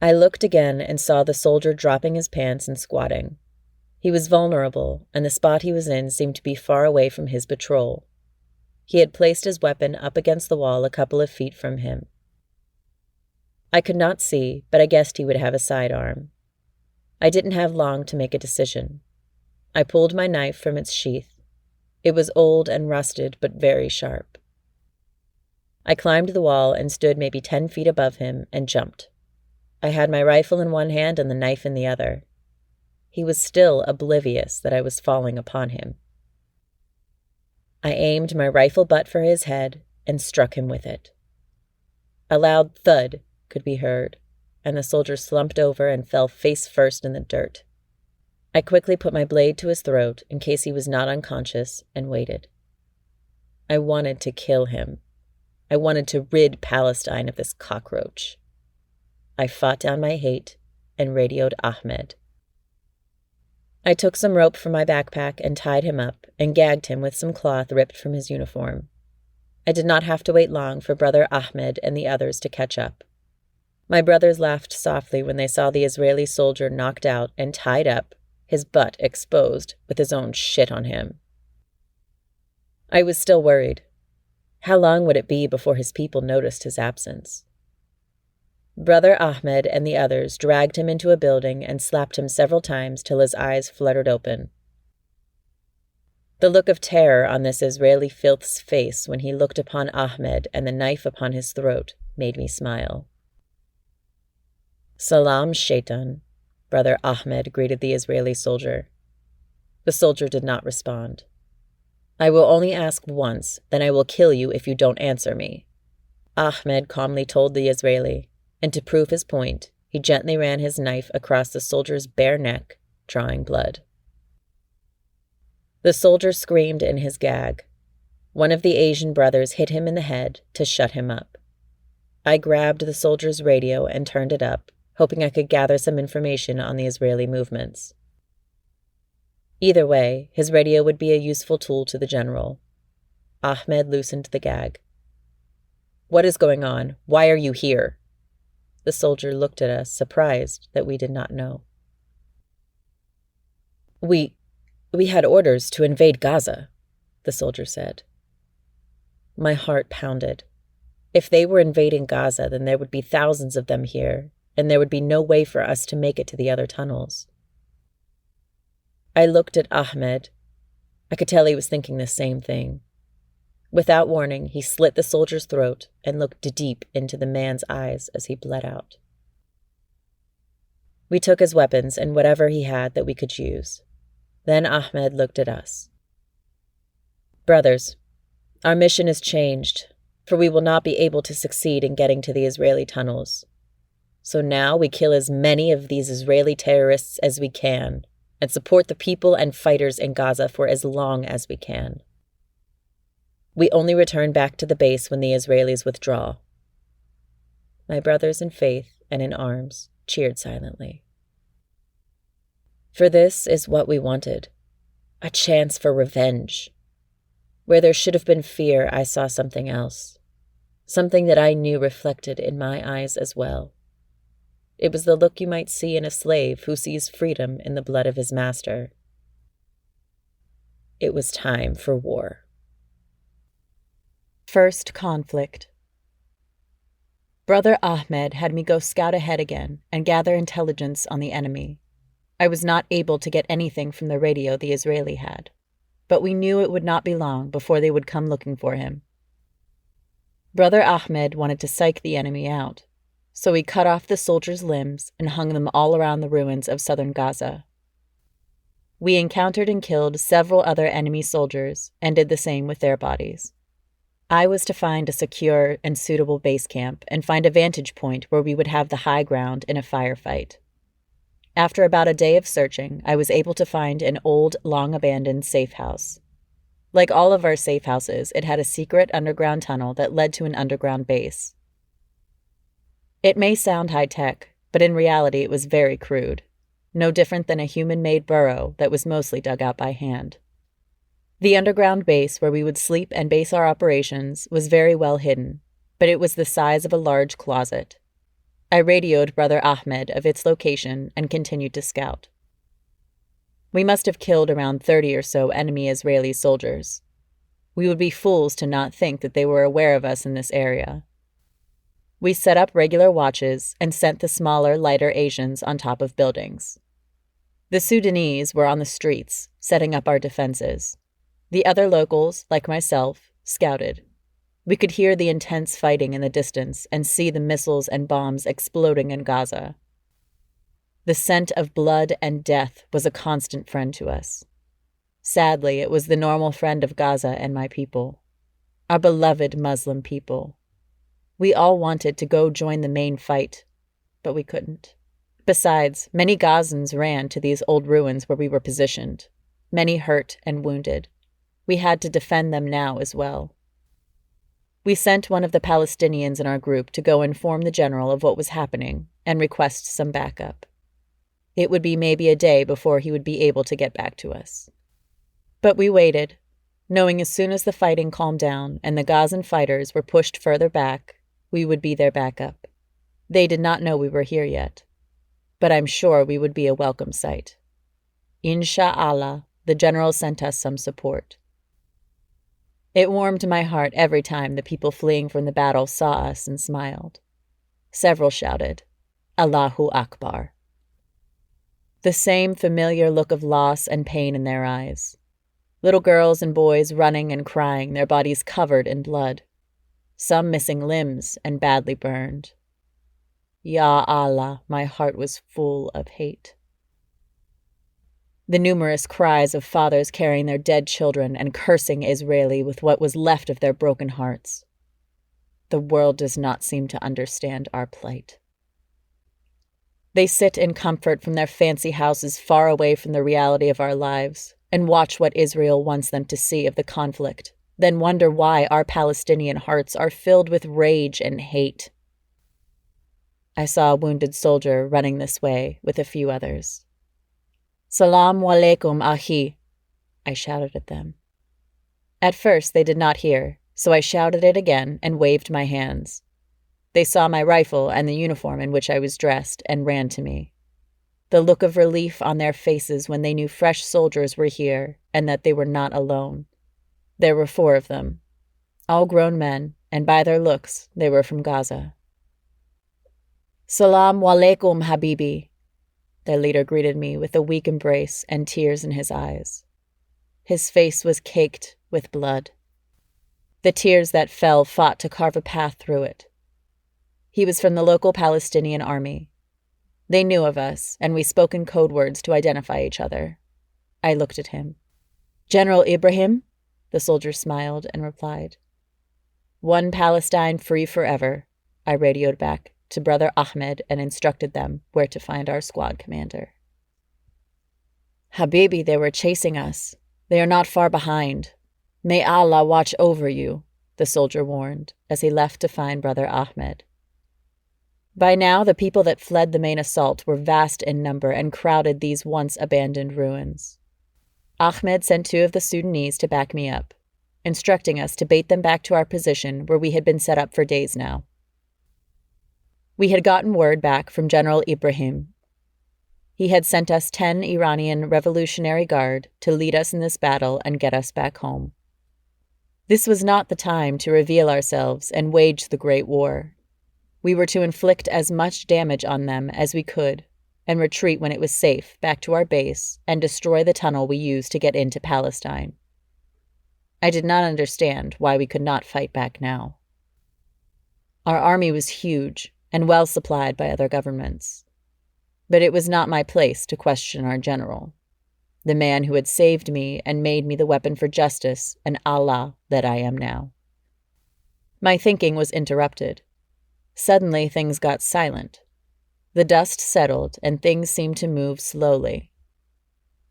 I looked again and saw the soldier dropping his pants and squatting. He was vulnerable, and the spot he was in seemed to be far away from his patrol. He had placed his weapon up against the wall a couple of feet from him. I could not see, but I guessed he would have a sidearm. I didn't have long to make a decision. I pulled my knife from its sheath. It was old and rusted, but very sharp. I climbed the wall and stood maybe 10 feet above him and jumped, I had my rifle in one hand and the knife in the other. He was still oblivious that I was falling upon him. I aimed my rifle butt for his head and struck him with it. A loud thud could be heard, and the soldier slumped over and fell face first in the dirt. I quickly put my blade to his throat in case he was not unconscious and waited. I wanted to kill him. I wanted to rid Palestine of this cockroach. I fought down my hate and radioed Ahmed. I took some rope from my backpack and tied him up and gagged him with some cloth ripped from his uniform. I did not have to wait long for Brother Ahmed and the others to catch up. My brothers laughed softly when they saw the Israeli soldier knocked out and tied up, his butt exposed, with his own shit on him. I was still worried. How long would it be before his people noticed his absence? Brother Ahmed and the others dragged him into a building and slapped him several times till his eyes fluttered open. The look of terror on this Israeli filth's face when he looked upon Ahmed and the knife upon his throat made me smile. "Salam, Shaitan," Brother Ahmed greeted the Israeli soldier. The soldier did not respond. "I will only ask once, then I will kill you if you don't answer me," Ahmed calmly told the Israeli, and to prove his point, he gently ran his knife across the soldier's bare neck, drawing blood. The soldier screamed in his gag. One of the Asian brothers hit him in the head to shut him up. I grabbed the soldier's radio and turned it up, hoping I could gather some information on the Israeli movements. Either way, his radio would be a useful tool to the general. Ahmed loosened the gag. "What is going on? Why are you here?" The soldier looked at us, surprised that we did not know. We had orders to invade Gaza," the soldier said. My heart pounded. If they were invading Gaza, then there would be thousands of them here, and there would be no way for us to make it to the other tunnels. I looked at Ahmed. I could tell he was thinking the same thing. Without warning, he slit the soldier's throat and looked deep into the man's eyes as he bled out. We took his weapons and whatever he had that we could use. Then Ahmed looked at us. "Brothers, our mission is changed, for we will not be able to succeed in getting to the Israeli tunnels. So now we kill as many of these Israeli terrorists as we can, and support the people and fighters in Gaza for as long as we can. We only return back to the base when the Israelis withdraw." My brothers in faith and in arms cheered silently. For this is what we wanted, a chance for revenge. Where there should have been fear, I saw something else, something that I knew reflected in my eyes as well. It was the look you might see in a slave who sees freedom in the blood of his master. It was time for war. First conflict. Brother Ahmed had me go scout ahead again and gather intelligence on the enemy. I was not able to get anything from the radio the Israeli had, but we knew it would not be long before they would come looking for him. Brother Ahmed wanted to psych the enemy out, so he cut off the soldiers' limbs and hung them all around the ruins of southern Gaza. We encountered and killed several other enemy soldiers and did the same with their bodies. I was to find a secure and suitable base camp and find a vantage point where we would have the high ground in a firefight. After about a day of searching, I was able to find an old, long-abandoned safe house. Like all of our safe houses, it had a secret underground tunnel that led to an underground base. It may sound high-tech, but in reality it was very crude, no different than a human-made burrow that was mostly dug out by hand. The underground base where we would sleep and base our operations was very well hidden, but it was the size of a large closet. I radioed Brother Ahmed of its location and continued to scout. We must have killed around 30 or so enemy Israeli soldiers. We would be fools to not think that they were aware of us in this area. We set up regular watches and sent the smaller, lighter Asians on top of buildings. The Sudanese were on the streets, setting up our defenses. The other locals, like myself, scouted. We could hear the intense fighting in the distance and see the missiles and bombs exploding in Gaza. The scent of blood and death was a constant friend to us. Sadly, it was the normal friend of Gaza and my people, our beloved Muslim people. We all wanted to go join the main fight, but we couldn't. Besides, many Gazans ran to these old ruins where we were positioned, many hurt and wounded. We had to defend them now as well. We sent one of the Palestinians in our group to go inform the general of what was happening and request some backup. It would be maybe a day before he would be able to get back to us. But we waited, knowing as soon as the fighting calmed down and the Gazan fighters were pushed further back, we would be their backup. They did not know we were here yet, but I'm sure we would be a welcome sight. Insha'Allah, the general sent us some support. It warmed my heart every time the people fleeing from the battle saw us and smiled. Several shouted, Allahu Akbar. The same familiar look of loss and pain in their eyes. Little girls and boys running and crying, their bodies covered in blood. Some missing limbs and badly burned. Ya Allah, my heart was full of hate. The numerous cries of fathers carrying their dead children and cursing Israeli with what was left of their broken hearts. The world does not seem to understand our plight. They sit in comfort from their fancy houses far away from the reality of our lives and watch what Israel wants them to see of the conflict, then wonder why our Palestinian hearts are filled with rage and hate. I saw a wounded soldier running this way with a few others. Salaam alaikum, ahi, I shouted at them. At first they did not hear, so I shouted it again and waved my hands. They saw my rifle and the uniform in which I was dressed and ran to me. The look of relief on their faces when they knew fresh soldiers were here and that they were not alone. There were 4 of them, all grown men, and by their looks, they were from Gaza. Salaam alaikum, Habibi. Their leader greeted me with a weak embrace and tears in his eyes. His face was caked with blood. The tears that fell fought to carve a path through it. He was from the local Palestinian army. They knew of us, and we spoke in code words to identify each other. I looked at him. General Ibrahim? The soldier smiled and replied. One Palestine free forever, I radioed back to Brother Ahmed and instructed them where to find our squad commander. Habibi, they were chasing us. They are not far behind. May Allah watch over you, the soldier warned as he left to find Brother Ahmed. By now, the people that fled the main assault were vast in number and crowded these once abandoned ruins. Ahmed sent 2 of the Sudanese to back me up, instructing us to bait them back to our position where we had been set up for days now. We had gotten word back from General Ibrahim. He had sent us 10 Iranian Revolutionary Guard to lead us in this battle and get us back home. This was not the time to reveal ourselves and wage the Great War. We were to inflict as much damage on them as we could and retreat when it was safe back to our base and destroy the tunnel we used to get into Palestine. I did not understand why we could not fight back now. Our army was huge and well supplied by other governments. But it was not my place to question our general, the man who had saved me and made me the weapon for justice and Allah that I am now. My thinking was interrupted. Suddenly, things got silent. The dust settled, and things seemed to move slowly.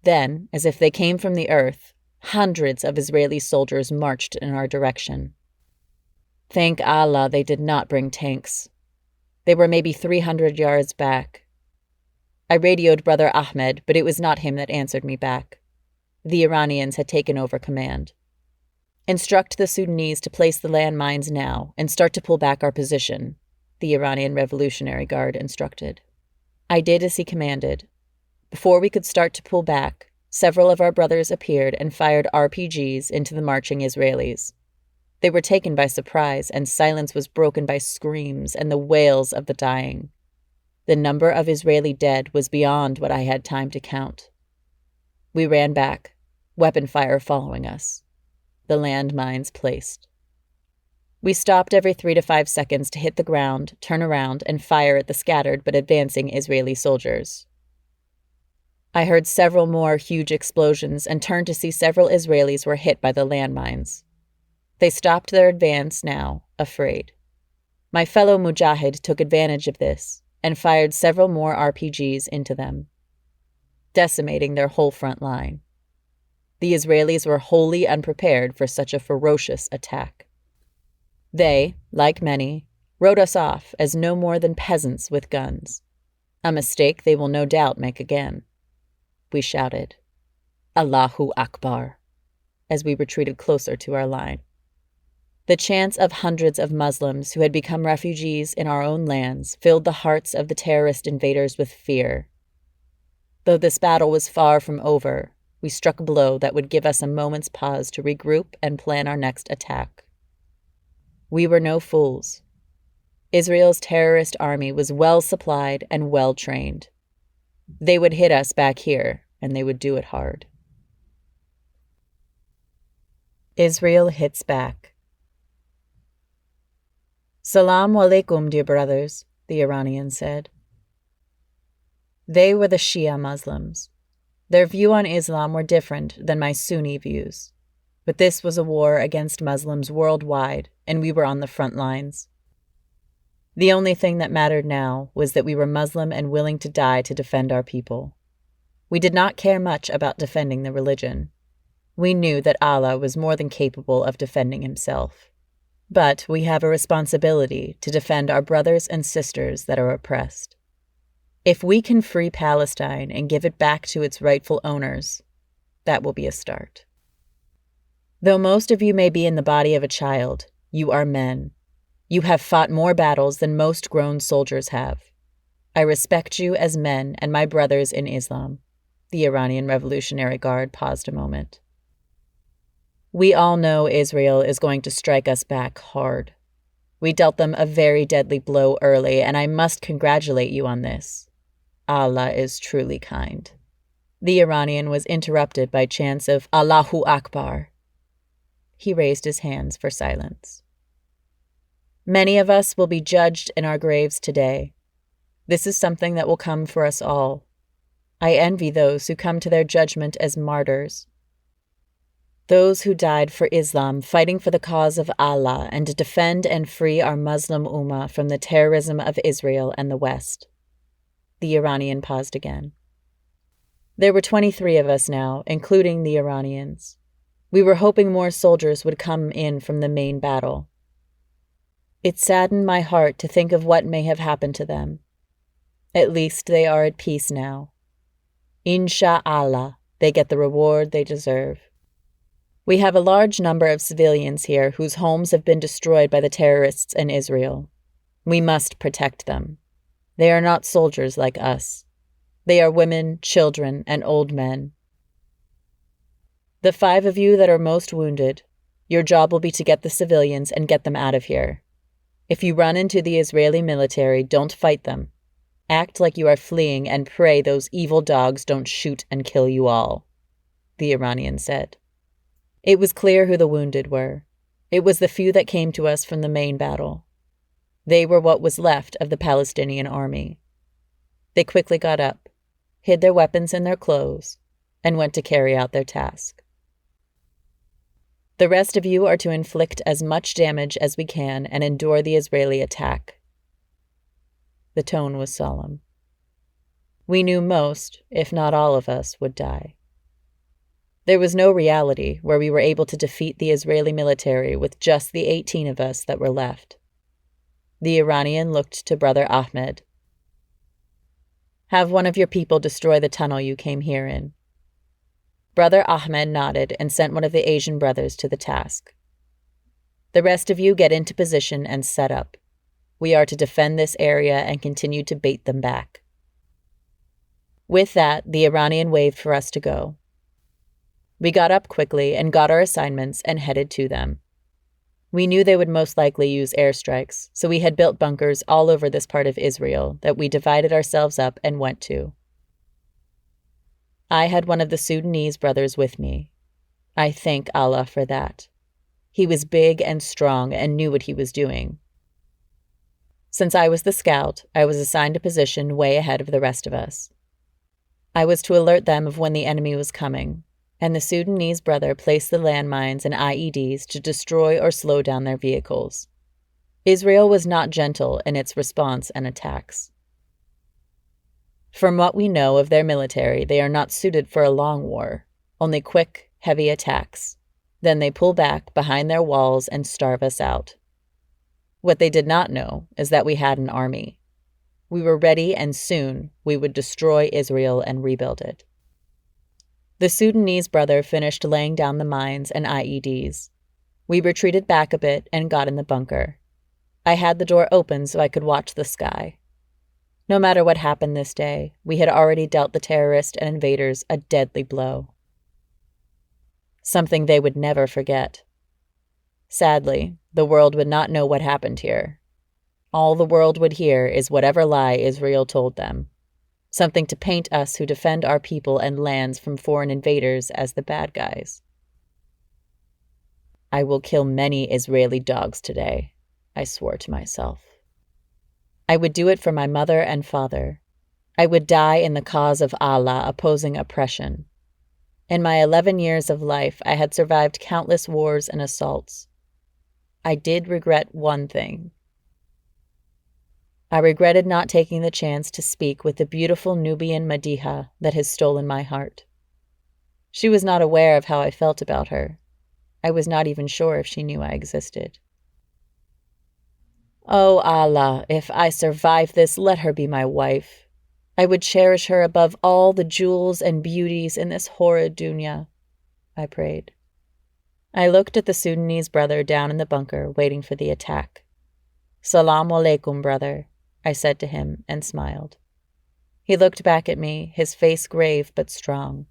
Then, as if they came from the earth, hundreds of Israeli soldiers marched in our direction. Thank Allah they did not bring tanks. They were maybe 300 yards back. I radioed Brother Ahmed, but it was not him that answered me back. The Iranians had taken over command. Instruct the Sudanese to place the landmines now and start to pull back our position, the Iranian Revolutionary Guard instructed. I did as he commanded. Before we could start to pull back, several of our brothers appeared and fired RPGs into the marching Israelis. They were taken by surprise, and silence was broken by screams and the wails of the dying. The number of Israeli dead was beyond what I had time to count. We ran back, weapon fire following us. The landmines placed. We stopped every 3 to 5 seconds to hit the ground, turn around, and fire at the scattered but advancing Israeli soldiers. I heard several more huge explosions and turned to see several Israelis were hit by the landmines. They stopped their advance now, afraid. My fellow Mujahid took advantage of this and fired several more RPGs into them, decimating their whole front line. The Israelis were wholly unprepared for such a ferocious attack. They, like many, wrote us off as no more than peasants with guns, a mistake they will no doubt make again. We shouted, "Allahu Akbar," as we retreated closer to our line. The chants of hundreds of Muslims who had become refugees in our own lands filled the hearts of the terrorist invaders with fear. Though this battle was far from over, we struck a blow that would give us a moment's pause to regroup and plan our next attack. We were no fools. Israel's terrorist army was well supplied and well trained. They would hit us back here, and they would do it hard. Israel hits back. "Salam alaikum, dear brothers," the Iranian said. They were the Shia Muslims. Their view on Islam were different than my Sunni views. But this was a war against Muslims worldwide, and we were on the front lines. The only thing that mattered now was that we were Muslim and willing to die to defend our people. We did not care much about defending the religion. We knew that Allah was more than capable of defending himself. But we have a responsibility to defend our brothers and sisters that are oppressed. If we can free Palestine and give it back to its rightful owners, that will be a start. Though most of you may be in the body of a child, you are men. You have fought more battles than most grown soldiers have. I respect you as men and my brothers in Islam. The Iranian Revolutionary Guard paused a moment. We all know Israel is going to strike us back hard. We dealt them a very deadly blow early, and I must congratulate you on this. Allah is truly kind. The Iranian was interrupted by chants of Allahu Akbar. He raised his hands for silence. Many of us will be judged in our graves today. This is something that will come for us all. I envy those who come to their judgment as martyrs. Those who died for Islam, fighting for the cause of Allah and to defend and free our Muslim Ummah from the terrorism of Israel and the West. The Iranian paused again. There were 23 of us now, including the Iranians. We were hoping more soldiers would come in from the main battle. It saddened my heart to think of what may have happened to them. At least they are at peace now. Insha'Allah, they get the reward they deserve. We have a large number of civilians here whose homes have been destroyed by the terrorists in Israel. We must protect them. They are not soldiers like us. They are women, children, and old men. The 5 of you that are most wounded, your job will be to get the civilians and get them out of here. If you run into the Israeli military, don't fight them. Act like you are fleeing and pray those evil dogs don't shoot and kill you all, the Iranian said. It was clear who the wounded were. It was the few that came to us from the main battle. They were what was left of the Palestinian army. They quickly got up, hid their weapons in their clothes, and went to carry out their task. The rest of you are to inflict as much damage as we can and endure the Israeli attack. The tone was solemn. We knew most, if not all of us, would die. There was no reality where we were able to defeat the Israeli military with just the 18 of us that were left. The Iranian looked to Brother Ahmed. Have one of your people destroy the tunnel you came here in. Brother Ahmed nodded and sent one of the Asian brothers to the task. The rest of you get into position and set up. We are to defend this area and continue to bait them back. With that, the Iranian waved for us to go. We got up quickly and got our assignments and headed to them. We knew they would most likely use airstrikes, so we had built bunkers all over this part of Israel that we divided ourselves up and went to. I had one of the Sudanese brothers with me. I thank Allah for that. He was big and strong and knew what he was doing. Since I was the scout, I was assigned a position way ahead of the rest of us. I was to alert them of when the enemy was coming, and the Sudanese brother placed the landmines and IEDs to destroy or slow down their vehicles. Israel was not gentle in its response and attacks. From what we know of their military, they are not suited for a long war, only quick, heavy attacks. Then they pull back behind their walls and starve us out. What they did not know is that we had an army. We were ready, and soon we would destroy Israel and rebuild it. The Sudanese brother finished laying down the mines and IEDs. We retreated back a bit and got in the bunker. I had the door open so I could watch the sky. No matter what happened this day, we had already dealt the terrorists and invaders a deadly blow. Something they would never forget. Sadly, the world would not know what happened here. All the world would hear is whatever lie Israel told them. Something to paint us who defend our people and lands from foreign invaders as the bad guys. I will kill many Israeli dogs today, I swore to myself. I would do it for my mother and father. I would die in the cause of Allah opposing oppression. In my 11 years of life, I had survived countless wars and assaults. I did regret one thing. I regretted not taking the chance to speak with the beautiful Nubian Madiha that has stolen my heart. She was not aware of how I felt about her. I was not even sure if she knew I existed. Oh Allah, if I survive this, let her be my wife. I would cherish her above all the jewels and beauties in this horrid dunya, I prayed. I looked at the Sudanese brother down in the bunker, waiting for the attack. Salaam alaikum, brother, I said to him and smiled. He looked back at me, his face grave but strong.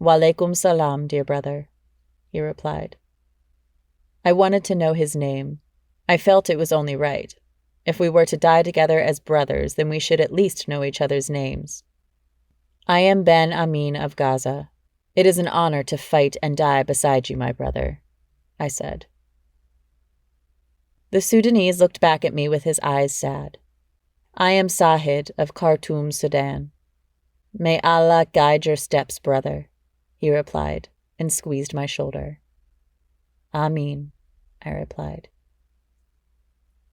Walaikum salam, dear brother, he replied. I wanted to know his name. I felt it was only right. If we were to die together as brothers, then we should at least know each other's names. I am Ben Amin of Gaza. It is an honor to fight and die beside you, my brother, I said. The Sudanese looked back at me with his eyes sad. I am Sahid of Khartoum, Sudan. May Allah guide your steps, brother, he replied and squeezed my shoulder. Amin, I replied.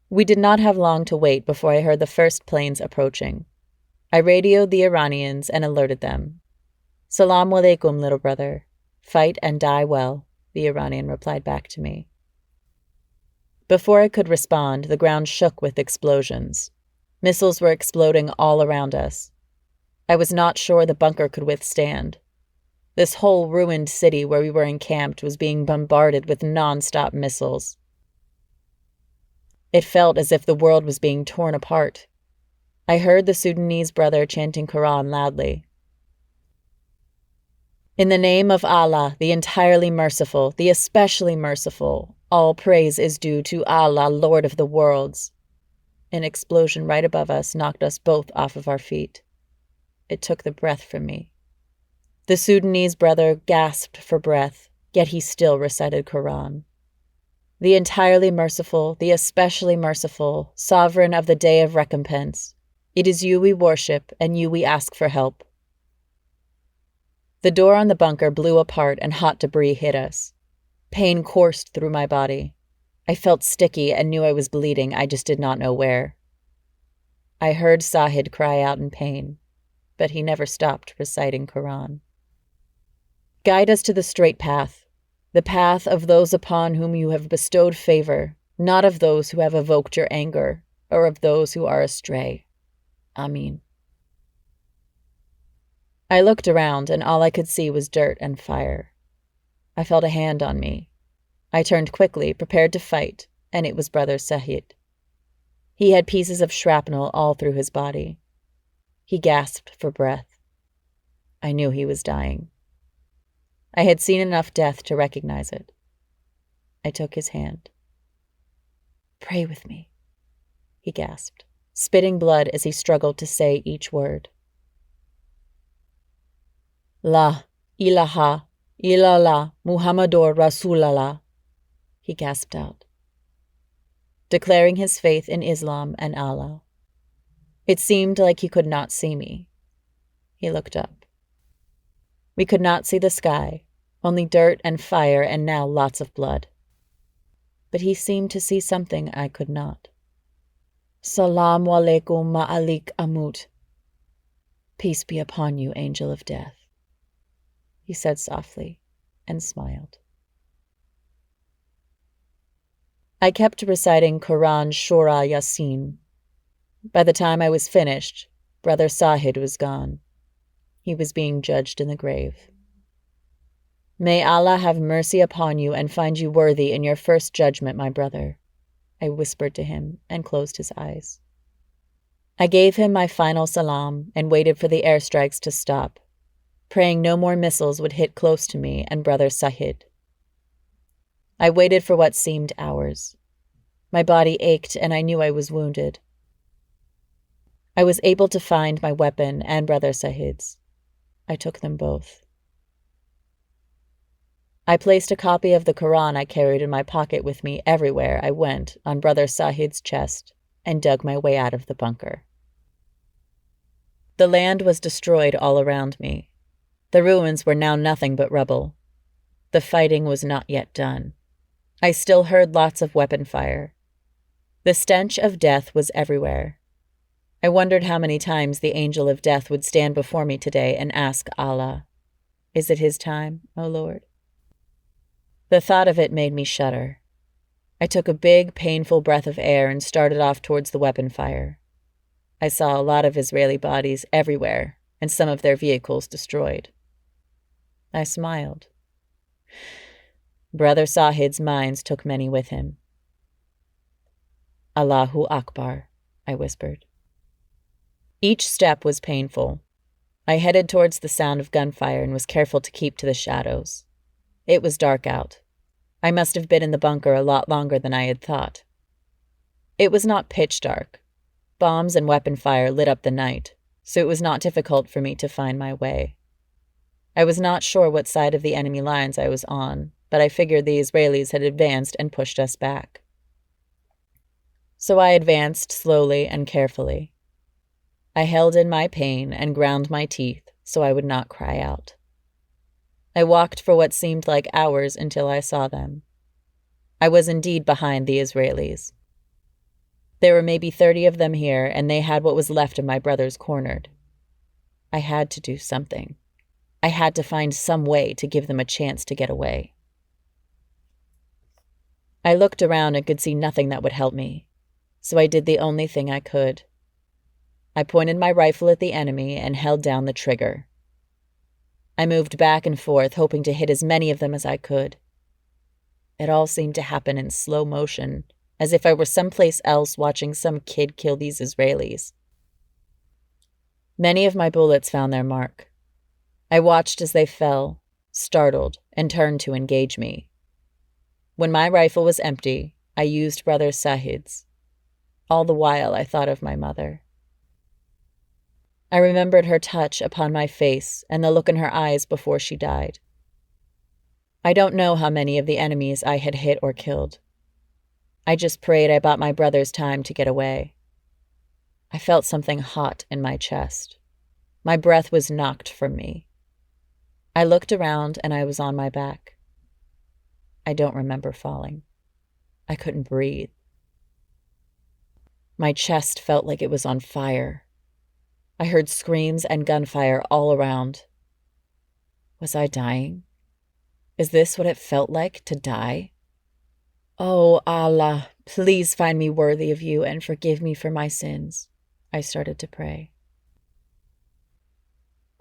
We did not have long to wait before I heard the first planes approaching. I radioed the Iranians and alerted them. Salam alaikum, little brother. Fight and die well, the Iranian replied back to me. Before I could respond, the ground shook with explosions. Missiles were exploding all around us. I was not sure the bunker could withstand. This whole ruined city where we were encamped was being bombarded with non-stop missiles. It felt as if the world was being torn apart. I heard the Sudanese brother chanting Quran loudly. In the name of Allah, the entirely merciful, the especially merciful, all praise is due to Allah, Lord of the worlds. An explosion right above us knocked us both off of our feet. It took the breath from me. The Sudanese brother gasped for breath, yet he still recited Quran. The entirely merciful, the especially merciful, sovereign of the day of recompense. It is you we worship, and you we ask for help. The door on the bunker blew apart and hot debris hit us. Pain coursed through my body. I felt sticky and knew I was bleeding, I just did not know where. I heard Sahid cry out in pain, but he never stopped reciting Quran. Guide us to the straight path, the path of those upon whom you have bestowed favor, not of those who have evoked your anger, or of those who are astray. Amin. I looked around, and all I could see was dirt and fire. I felt a hand on me. I turned quickly, prepared to fight, and it was Brother Sahid. He had pieces of shrapnel all through his body. He gasped for breath. I knew he was dying. I had seen enough death to recognize it. I took his hand. Pray with me, he gasped, spitting blood as he struggled to say each word. La ilaha illallah Muhammadur Rasulallah. he gasped out, declaring his faith in Islam and Allah. It seemed like he could not see me. He looked up. We could not see the sky, only dirt and fire and now lots of blood. But he seemed to see something I could not. Salaam alaikum ma'alik amut. Peace be upon you, angel of death, he said softly and smiled. I kept reciting Quran Shura Yasin. By the time I was finished, Brother Sahid was gone. He was being judged in the grave. May Allah have mercy upon you and find you worthy in your first judgment, my brother, I whispered to him and closed his eyes. I gave him my final salam and waited for the airstrikes to stop, praying no more missiles would hit close to me and Brother Sahid. I waited for what seemed hours. My body ached and I knew I was wounded. I was able to find my weapon and Brother Sahid's. I took them both. I placed a copy of the Quran I carried in my pocket with me everywhere I went on Brother Sahid's chest and dug my way out of the bunker. The land was destroyed all around me. The ruins were now nothing but rubble. The fighting was not yet done. I still heard lots of weapon fire. The stench of death was everywhere. I wondered how many times the angel of death would stand before me today and ask Allah, "Is it his time, O Lord?" The thought of it made me shudder. I took a big, painful breath of air and started off towards the weapon fire. I saw a lot of Israeli bodies everywhere and some of their vehicles destroyed. I smiled. Brother Sahid's mines took many with him. Allahu Akbar, I whispered. Each step was painful. I headed towards the sound of gunfire and was careful to keep to the shadows. It was dark out. I must have been in the bunker a lot longer than I had thought. It was not pitch dark. Bombs and weapon fire lit up the night, so it was not difficult for me to find my way. I was not sure what side of the enemy lines I was on, but I figured the Israelis had advanced and pushed us back. So I advanced slowly and carefully. I held in my pain and ground my teeth so I would not cry out. I walked for what seemed like hours until I saw them. I was indeed behind the Israelis. There were maybe 30 of them here, and they had what was left of my brothers cornered. I had to do something. I had to find some way to give them a chance to get away. I looked around and could see nothing that would help me, so I did the only thing I could. I pointed my rifle at the enemy and held down the trigger. I moved back and forth, hoping to hit as many of them as I could. It all seemed to happen in slow motion, as if I were someplace else watching some kid kill these Israelis. Many of my bullets found their mark. I watched as they fell, startled, and turned to engage me. When my rifle was empty, I used Brother Sahid's. All the while I thought of my mother. I remembered her touch upon my face and the look in her eyes before she died. I don't know how many of the enemies I had hit or killed. I just prayed I bought my brothers time to get away. I felt something hot in my chest. My breath was knocked from me. I looked around and I was on my back. I don't remember falling. I couldn't breathe. My chest felt like it was on fire. I heard screams and gunfire all around. Was I dying? Is this what it felt like to die? Oh, Allah, please find me worthy of you and forgive me for my sins, I started to pray.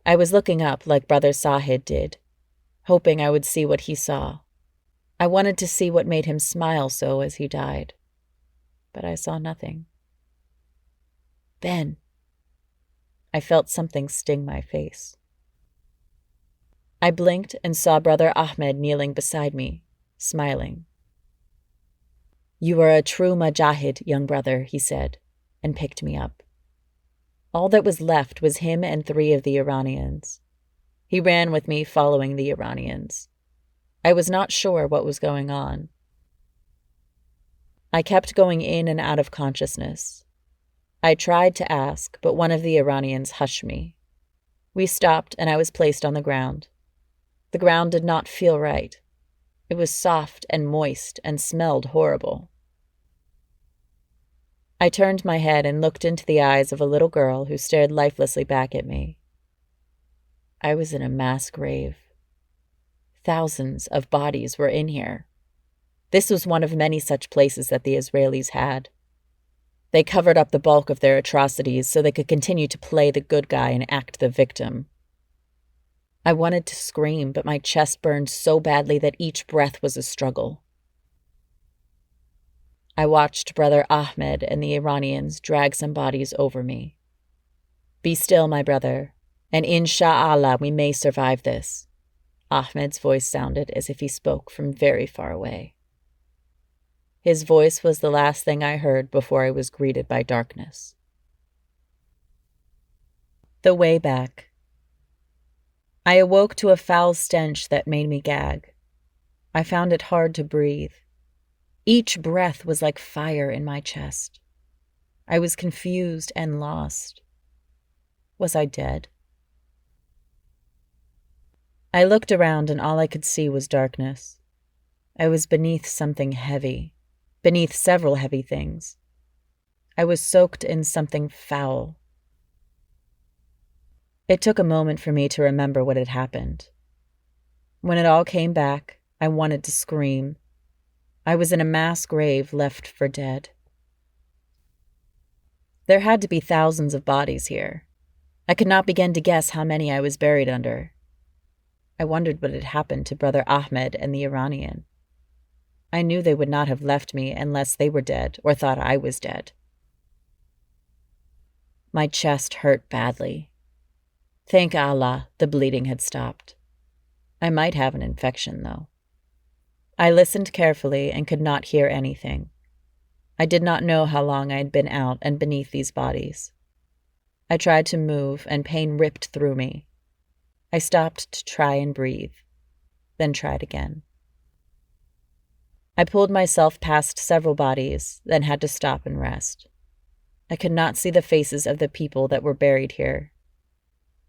I was looking up like Brother Sahid did, hoping I would see what he saw. I wanted to see what made him smile so as he died, but I saw nothing. Then I felt something sting my face. I blinked and saw Brother Ahmed kneeling beside me, smiling. You are a true mujahid, young brother, he said, and picked me up. All that was left was him and 3 of the Iranians. He ran with me following the Iranians. I was not sure what was going on. I kept going in and out of consciousness. I tried to ask, but one of the Iranians hushed me. We stopped, and I was placed on the ground. The ground did not feel right. It was soft and moist and smelled horrible. I turned my head and looked into the eyes of a little girl who stared lifelessly back at me. I was in a mass grave. Thousands of bodies were in here. This was one of many such places that the Israelis had. They covered up the bulk of their atrocities so they could continue to play the good guy and act the victim. I wanted to scream, but my chest burned so badly that each breath was a struggle. I watched Brother Ahmed and the Iranians drag some bodies over me. Be still, my brother, and insha'Allah we may survive this. Ahmed's voice sounded as if he spoke from very far away. His voice was the last thing I heard before I was greeted by darkness. The way back. I awoke to a foul stench that made me gag. I found it hard to breathe. Each breath was like fire in my chest. I was confused and lost. Was I dead? I looked around and all I could see was darkness. I was beneath something heavy, beneath several heavy things. I was soaked in something foul. It took a moment for me to remember what had happened. When it all came back, I wanted to scream. I was in a mass grave left for dead. There had to be thousands of bodies here. I could not begin to guess how many I was buried under. I wondered what had happened to Brother Ahmed and the Iranian. I knew they would not have left me unless they were dead or thought I was dead. My chest hurt badly. Thank Allah, the bleeding had stopped. I might have an infection, though. I listened carefully and could not hear anything. I did not know how long I had been out and beneath these bodies. I tried to move, and pain ripped through me. I stopped to try and breathe, then tried again. I pulled myself past several bodies, then had to stop and rest. I could not see the faces of the people that were buried here.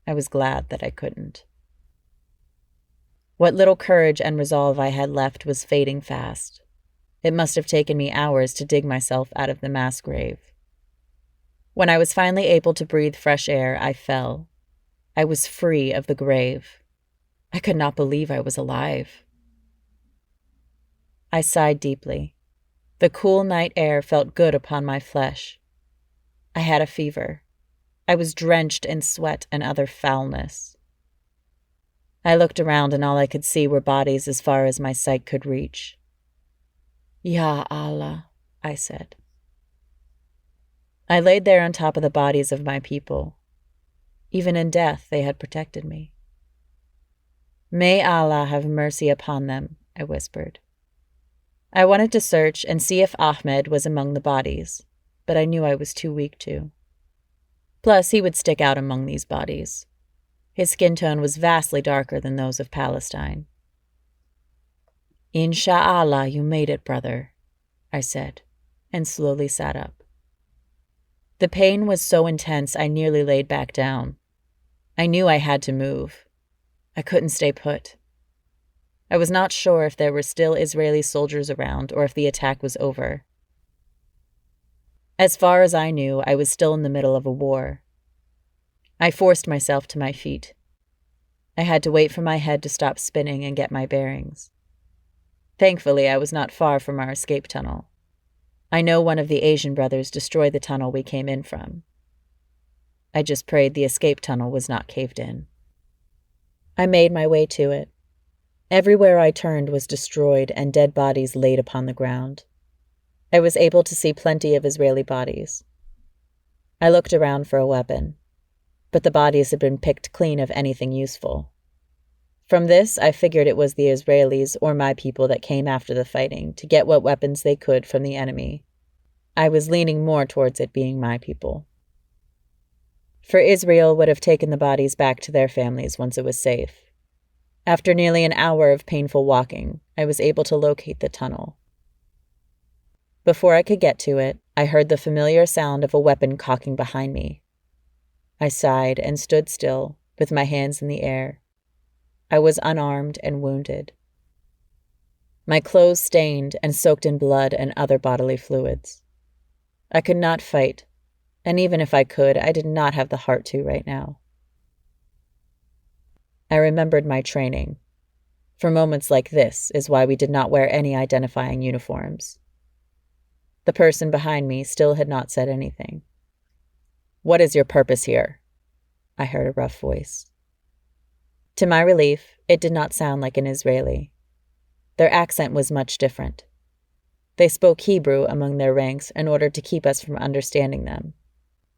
I was glad that I couldn't. What little courage and resolve I had left was fading fast. It must have taken me hours to dig myself out of the mass grave. When I was finally able to breathe fresh air, I fell. I was free of the grave. I could not believe I was alive. I sighed deeply. The cool night air felt good upon my flesh. I had a fever. I was drenched in sweat and other foulness. I looked around and all I could see were bodies as far as my sight could reach. Ya Allah, I said. I laid there on top of the bodies of my people. Even in death, they had protected me. May Allah have mercy upon them, I whispered. I wanted to search and see if Ahmed was among the bodies, but I knew I was too weak to. Plus, he would stick out among these bodies. His skin tone was vastly darker than those of Palestine. Insha'Allah, you made it, brother, I said, and slowly sat up. The pain was so intense I nearly laid back down. I knew I had to move. I couldn't stay put. I was not sure if there were still Israeli soldiers around or if the attack was over. As far as I knew, I was still in the middle of a war. I forced myself to my feet. I had to wait for my head to stop spinning and get my bearings. Thankfully, I was not far from our escape tunnel. I know one of the Asian brothers destroyed the tunnel we came in from. I just prayed the escape tunnel was not caved in. I made my way to it. Everywhere I turned was destroyed and dead bodies laid upon the ground. I was able to see plenty of Israeli bodies. I looked around for a weapon, but the bodies had been picked clean of anything useful. From this, I figured it was the Israelis or my people that came after the fighting to get what weapons they could from the enemy. I was leaning more towards it being my people. For Israel would have taken the bodies back to their families once it was safe. After nearly an hour of painful walking, I was able to locate the tunnel. Before I could get to it, I heard the familiar sound of a weapon cocking behind me. I sighed and stood still, with my hands in the air. I was unarmed and wounded. My clothes stained and soaked in blood and other bodily fluids. I could not fight, and even if I could, I did not have the heart to right now. I remembered my training. For moments like this is why we did not wear any identifying uniforms. The person behind me still had not said anything. "What is your purpose here?" I heard a rough voice. To my relief, it did not sound like an Israeli. Their accent was much different. They spoke Hebrew among their ranks in order to keep us from understanding them.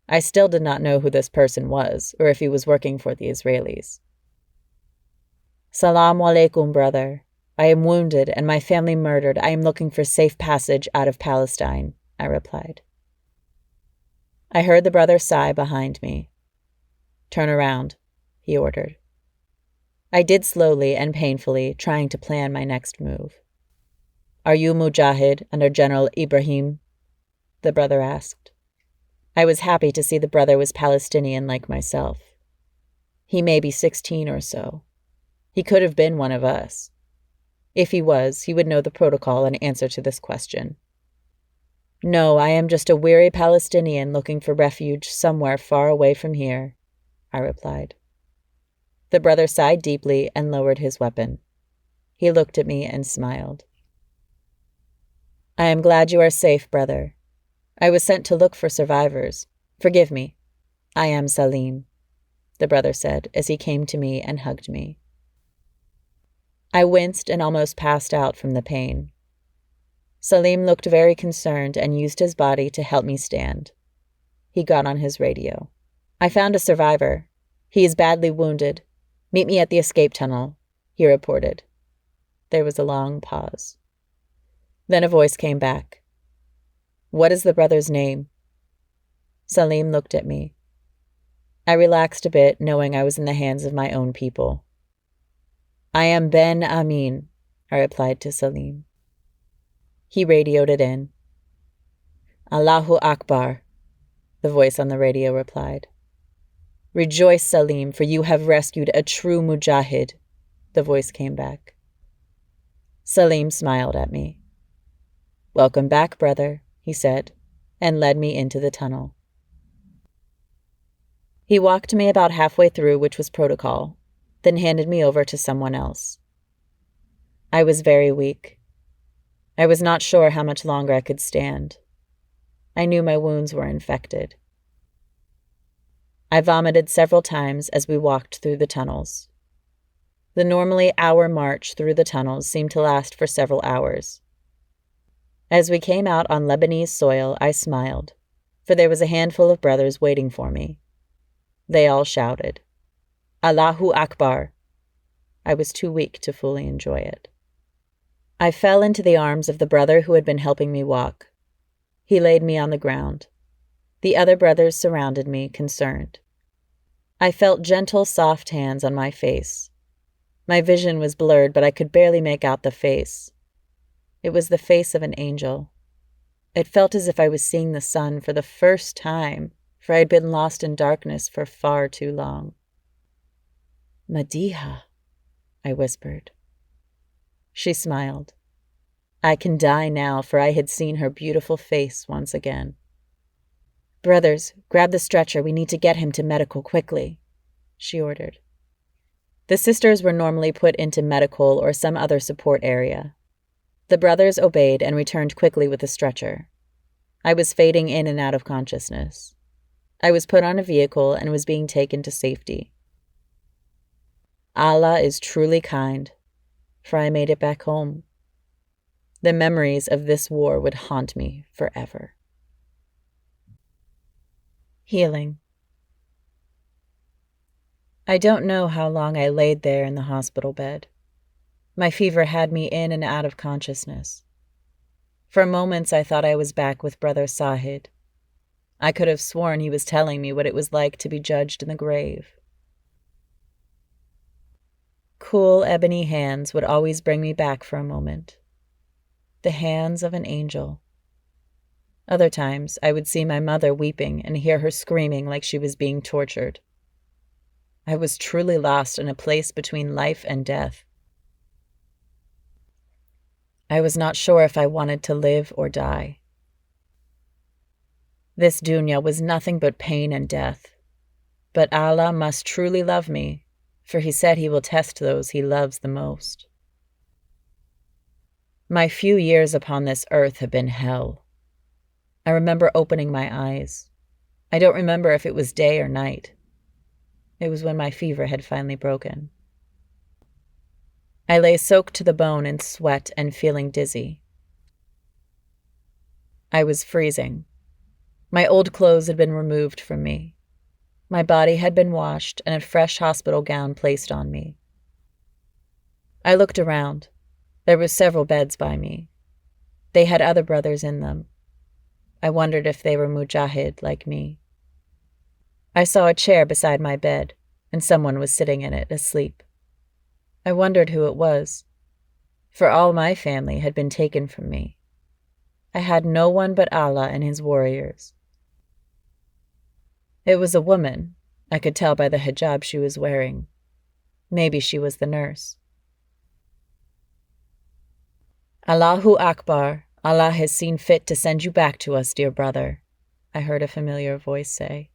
I still did not know who this person was, or if he was working for the Israelis. "Salaam alaikum, brother. I am wounded and my family murdered. I am looking for safe passage out of Palestine," I replied. I heard the brother sigh behind me. "Turn around," he ordered. I did slowly and painfully, trying to plan my next move. "Are you Mujahid under General Ibrahim?" the brother asked. I was happy to see the brother was Palestinian like myself. He may be 16 or so. He could have been one of us. If he was, he would know the protocol and answer to this question. "No, I am just a weary Palestinian looking for refuge somewhere far away from here," I replied. The brother sighed deeply and lowered his weapon. He looked at me and smiled. "I am glad you are safe, brother. I was sent to look for survivors. Forgive me. I am Salim," the brother said as he came to me and hugged me. I winced and almost passed out from the pain. Salim looked very concerned and used his body to help me stand. He got on his radio. "I found a survivor. He is badly wounded. Meet me at the escape tunnel," he reported. There was a long pause. Then a voice came back. "What is the brother's name?" Salim looked at me. I relaxed a bit, knowing I was in the hands of my own people. "I am Ben Amin," I replied to Salim. He radioed it in. "Allahu Akbar," the voice on the radio replied. "Rejoice, Salim, for you have rescued a true mujahid," the voice came back. Salim smiled at me. "Welcome back, brother," he said, and led me into the tunnel. He walked me about halfway through, which was protocol, then handed me over to someone else. I was very weak. I was not sure how much longer I could stand. I knew my wounds were infected. I vomited several times as we walked through the tunnels. The normally hour march through the tunnels seemed to last for several hours. As we came out on Lebanese soil, I smiled, for there was a handful of brothers waiting for me. They all shouted, "Allahu Akbar." I was too weak to fully enjoy it. I fell into the arms of the brother who had been helping me walk. He laid me on the ground. The other brothers surrounded me, concerned. I felt gentle, soft hands on my face. My vision was blurred, but I could barely make out the face. It was the face of an angel. It felt as if I was seeing the sun for the first time, for I had been lost in darkness for far too long. "Madiha," I whispered. She smiled. I can die now, for I had seen her beautiful face once again. "Brothers, grab the stretcher. We need to get him to medical quickly," she ordered. The sisters were normally put into medical or some other support area. The brothers obeyed and returned quickly with the stretcher. I was fading in and out of consciousness. I was put on a vehicle and was being taken to safety. Allah is truly kind, for I made it back home. The memories of this war would haunt me forever. Healing. I don't know how long I laid there in the hospital bed. My fever had me in and out of consciousness. For moments I thought I was back with Brother Sahid. I could have sworn he was telling me what it was like to be judged in the grave. Cool ebony hands would always bring me back for a moment. The hands of an angel. Other times, I would see my mother weeping and hear her screaming like she was being tortured. I was truly lost in a place between life and death. I was not sure if I wanted to live or die. This dunya was nothing but pain and death. But Allah must truly love me, for He said He will test those He loves the most. My few years upon this earth have been hell. I remember opening my eyes. I don't remember if it was day or night. It was when my fever had finally broken. I lay soaked to the bone in sweat and feeling dizzy. I was freezing. My old clothes had been removed from me. My body had been washed and a fresh hospital gown placed on me. I looked around. There were several beds by me. They had other brothers in them. I wondered if they were mujahid like me. I saw a chair beside my bed, and someone was sitting in it, asleep. I wondered who it was, for all my family had been taken from me. I had no one but Allah and His warriors. It was a woman. I could tell by the hijab she was wearing. Maybe she was the nurse. Allahu Akbar, Allah has seen fit to send you back to us, dear brother, I heard a familiar voice say.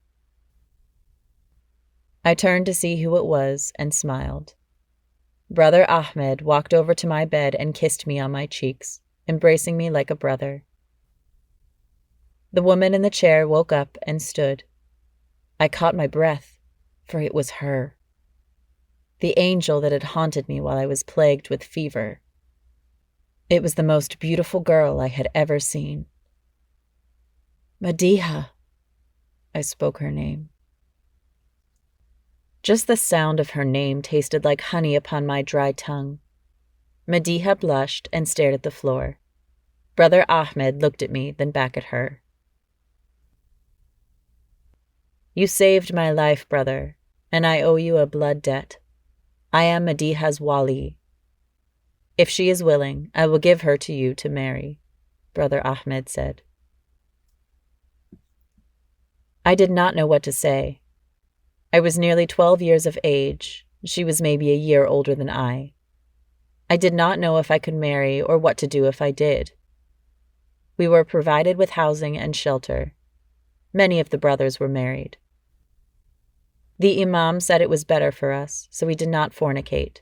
I turned to see who it was and smiled. Brother Ahmed walked over to my bed and kissed me on my cheeks, embracing me like a brother. The woman in the chair woke up and stood. I caught my breath, for it was her. The angel that had haunted me while I was plagued with fever. It was the most beautiful girl I had ever seen. Madiha, I spoke her name. Just the sound of her name tasted like honey upon my dry tongue. Madiha blushed and stared at the floor. Brother Ahmed looked at me, then back at her. You saved my life, brother, and I owe you a blood debt. I am Madiha's wali. If she is willing, I will give her to you to marry, Brother Ahmed said. I did not know what to say. I was nearly 12 years of age. She was maybe a year older than I. I did not know if I could marry or what to do if I did. We were provided with housing and shelter. Many of the brothers were married. The imam said it was better for us, so we did not fornicate.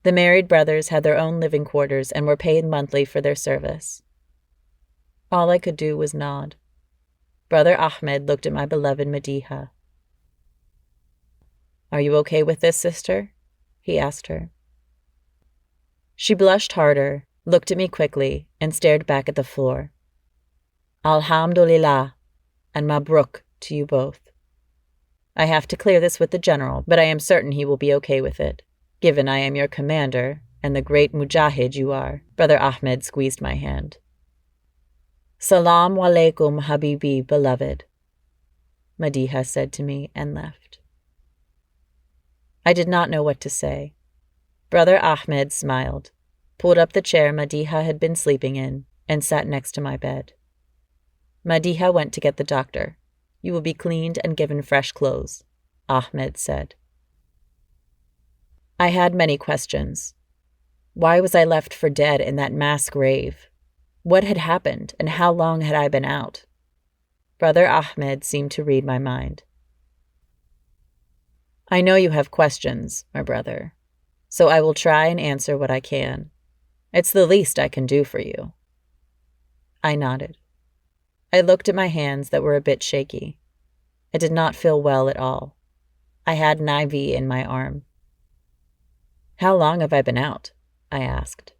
The married brothers had their own living quarters and were paid monthly for their service. All I could do was nod. Brother Ahmed looked at my beloved Madiha. Are you okay with this, sister? He asked her. She blushed harder, looked at me quickly, and stared back at the floor. Alhamdulillah, and Mabruk to you both. I have to clear this with the general, but I am certain he will be okay with it, given I am your commander and the great mujahid you are. Brother Ahmed squeezed my hand. Salam alaikum, Habibi, beloved, Madiha said to me and left. I did not know what to say. Brother Ahmed smiled, pulled up the chair Madiha had been sleeping in, and sat next to my bed. Madiha went to get the doctor. You will be cleaned and given fresh clothes, Ahmed said. I had many questions. Why was I left for dead in that mass grave? What had happened, and how long had I been out? Brother Ahmed seemed to read my mind. I know you have questions, my brother, so I will try and answer what I can. It's the least I can do for you. I nodded. I looked at my hands that were a bit shaky. I did not feel well at all. I had an IV in my arm. How long have I been out? I asked.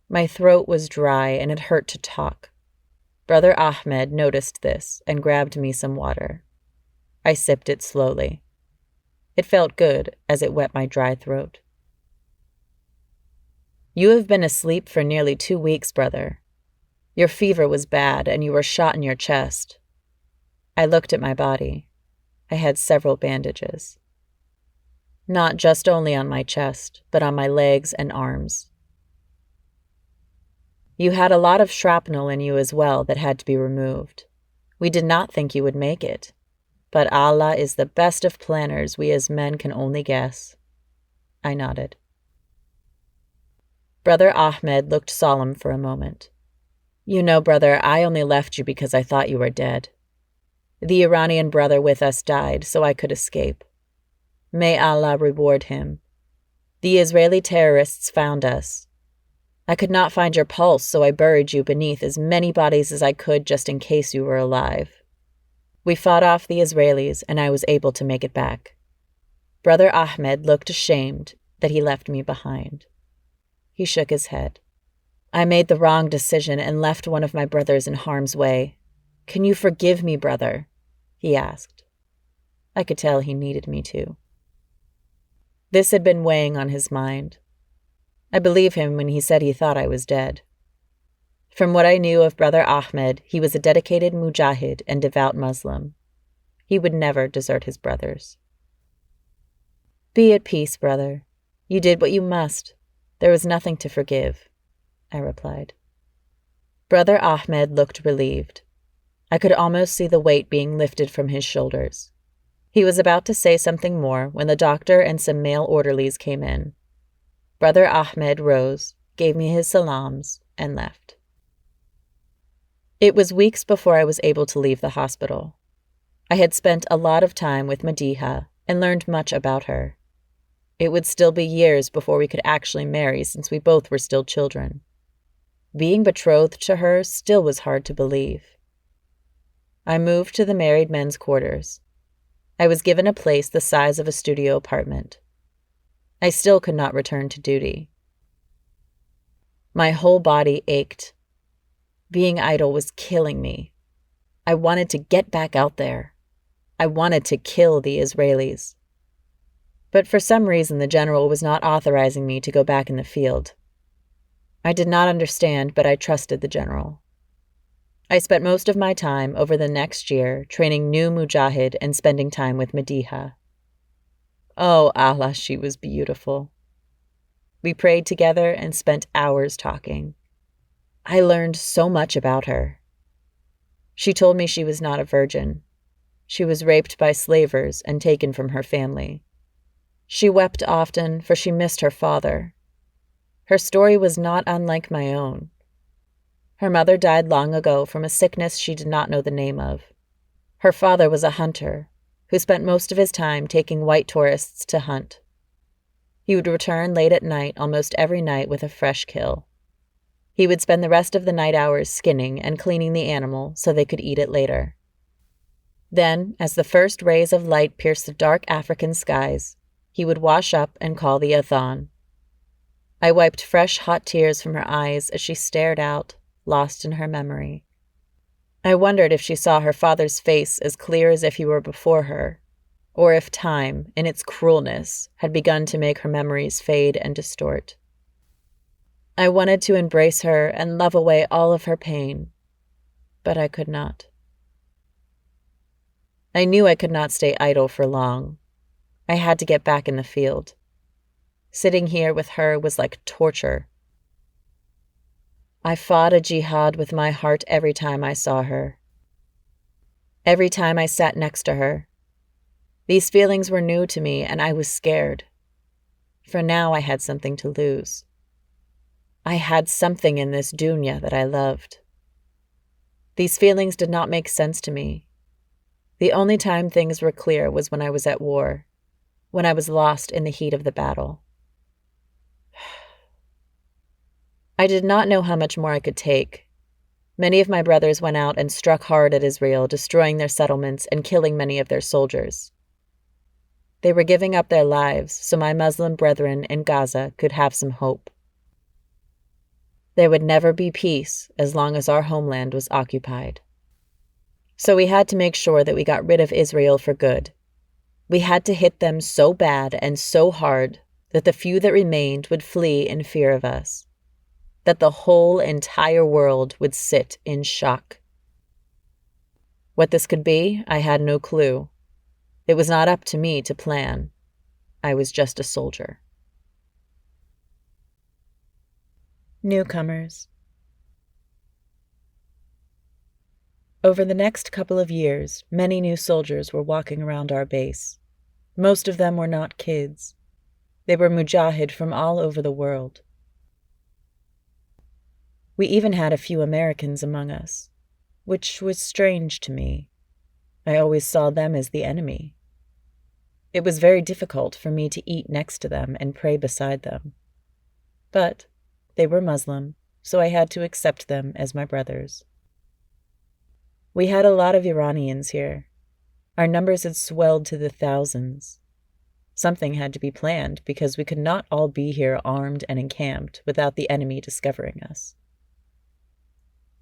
My throat was dry and it hurt to talk. Brother Ahmed noticed this and grabbed me some water. I sipped it slowly. It felt good as it wet my dry throat. You have been asleep for nearly 2 weeks, brother. Your fever was bad and you were shot in your chest. I looked at my body. I had several bandages. Not just only on my chest, but on my legs and arms. You had a lot of shrapnel in you as well that had to be removed. We did not think you would make it, but Allah is the best of planners. We as men can only guess." I nodded. Brother Ahmed looked solemn for a moment. "You know, brother, I only left you because I thought you were dead. The Iranian brother with us died, so I could escape. May Allah reward him. The Israeli terrorists found us. I could not find your pulse, so I buried you beneath as many bodies as I could just in case you were alive. We fought off the Israelis, and I was able to make it back." Brother Ahmed looked ashamed that he left me behind. He shook his head. "I made the wrong decision and left one of my brothers in harm's way. Can you forgive me, brother?" he asked. I could tell he needed me to. This had been weighing on his mind. I believe him when he said he thought I was dead. From what I knew of Brother Ahmed, he was a dedicated mujahid and devout Muslim. He would never desert his brothers. "Be at peace, brother. You did what you must. There was nothing to forgive," I replied. Brother Ahmed looked relieved. I could almost see the weight being lifted from his shoulders. He was about to say something more when the doctor and some male orderlies came in. Brother Ahmed rose, gave me his salams, and left. It was weeks before I was able to leave the hospital. I had spent a lot of time with Madiha and learned much about her. It would still be years before we could actually marry since we both were still children. Being betrothed to her still was hard to believe. I moved to the married men's quarters. I was given a place the size of a studio apartment. I still could not return to duty. My whole body ached. Being idle was killing me. I wanted to get back out there. I wanted to kill the Israelis. But for some reason, the general was not authorizing me to go back in the field. I did not understand, but I trusted the general. I spent most of my time over the next year training new mujahid and spending time with Madiha. Oh, Allah, she was beautiful. We prayed together and spent hours talking. I learned so much about her. She told me she was not a virgin. She was raped by slavers and taken from her family. She wept often, for she missed her father. Her story was not unlike my own. Her mother died long ago from a sickness she did not know the name of. Her father was a hunter who spent most of his time taking white tourists to hunt. He would return late at night almost every night with a fresh kill. He would spend the rest of the night hours skinning and cleaning the animal so they could eat it later. Then, as the first rays of light pierced the dark African skies, he would wash up and call the adhan. I wiped fresh, hot tears from her eyes as she stared out, lost in her memory. I wondered if she saw her father's face as clear as if he were before her, or if time, in its cruelness, had begun to make her memories fade and distort. I wanted to embrace her and love away all of her pain, but I could not. I knew I could not stay idle for long. I had to get back in the field. Sitting here with her was like torture. I fought a jihad with my heart every time I saw her. Every time I sat next to her. These feelings were new to me, and I was scared. For now I had something to lose. I had something in this dunya that I loved. These feelings did not make sense to me. The only time things were clear was when I was at war, when I was lost in the heat of the battle. I did not know how much more I could take. Many of my brothers went out and struck hard at Israel, destroying their settlements and killing many of their soldiers. They were giving up their lives so my Muslim brethren in Gaza could have some hope. There would never be peace as long as our homeland was occupied. So we had to make sure that we got rid of Israel for good. We had to hit them so bad and so hard that the few that remained would flee in fear of us, that the whole entire world would sit in shock. What this could be, I had no clue. It was not up to me to plan. I was just a soldier. Newcomers. Over the next couple of years, many new soldiers were walking around our base. Most of them were not kids. They were mujahid from all over the world. We even had a few Americans among us, which was strange to me. I always saw them as the enemy. It was very difficult for me to eat next to them and pray beside them. But they were Muslim, so I had to accept them as my brothers. We had a lot of Iranians here. Our numbers had swelled to the thousands. Something had to be planned because we could not all be here armed and encamped without the enemy discovering us.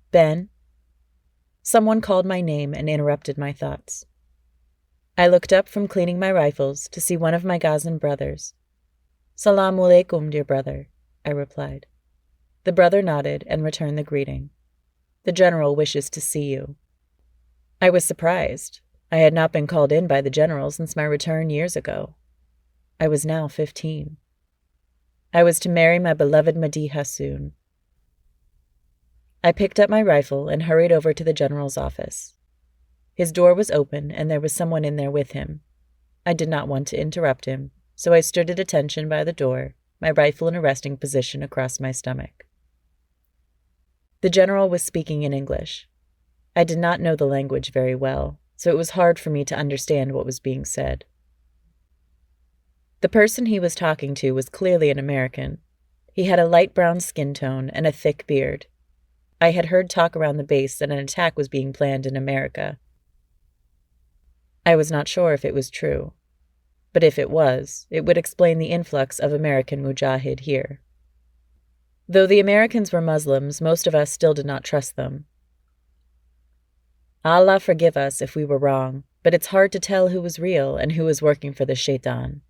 Ben? Someone called my name and interrupted my thoughts. I looked up from cleaning my rifles to see one of my Gazan brothers. Salaam alaikum, dear brother, I replied. The brother nodded and returned the greeting. The general wishes to see you. I was surprised. I had not been called in by the general since my return years ago. I was now 15. I was to marry my beloved Madiha soon. I picked up my rifle and hurried over to the general's office. His door was open and there was someone in there with him. I did not want to interrupt him, so I stood at attention by the door, my rifle in a resting position across my stomach. The general was speaking in English. I did not know the language very well, so it was hard for me to understand what was being said. The person he was talking to was clearly an American. He had a light brown skin tone and a thick beard. I had heard talk around the base that an attack was being planned in America. I was not sure if it was true, but if it was, it would explain the influx of American mujahid here. Though the Americans were Muslims, most of us still did not trust them. Allah forgive us if we were wrong, but it's hard to tell who was real and who was working for the shaitan.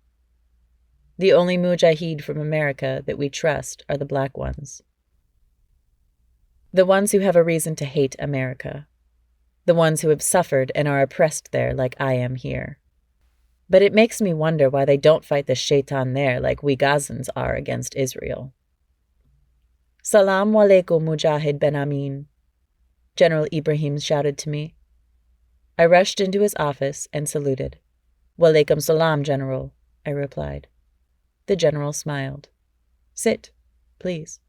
The only mujahid from America that we trust are the black ones. The ones who have a reason to hate America. The ones who have suffered and are oppressed there like I am here. But it makes me wonder why they don't fight the shaitan there like we Gazans are against Israel. Salam alaikum, Mujahid Ben Amin, General Ibrahim shouted to me. I rushed into his office and saluted. Walaikum salam, General, I replied. The general smiled. Sit, please,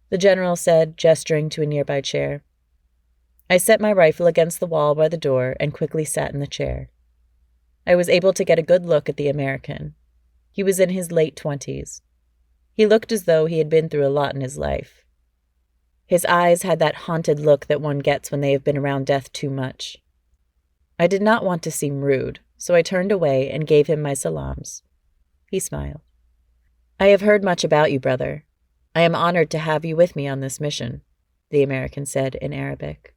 the general said, gesturing to a nearby chair. I set my rifle against the wall by the door and quickly sat in the chair. I was able to get a good look at the American. He was in his late 20s. He looked as though he had been through a lot in his life. His eyes had that haunted look that one gets when they have been around death too much. I did not want to seem rude, so I turned away and gave him my salams. He smiled. I have heard much about you, brother. I am honored to have you with me on this mission, the American said in Arabic.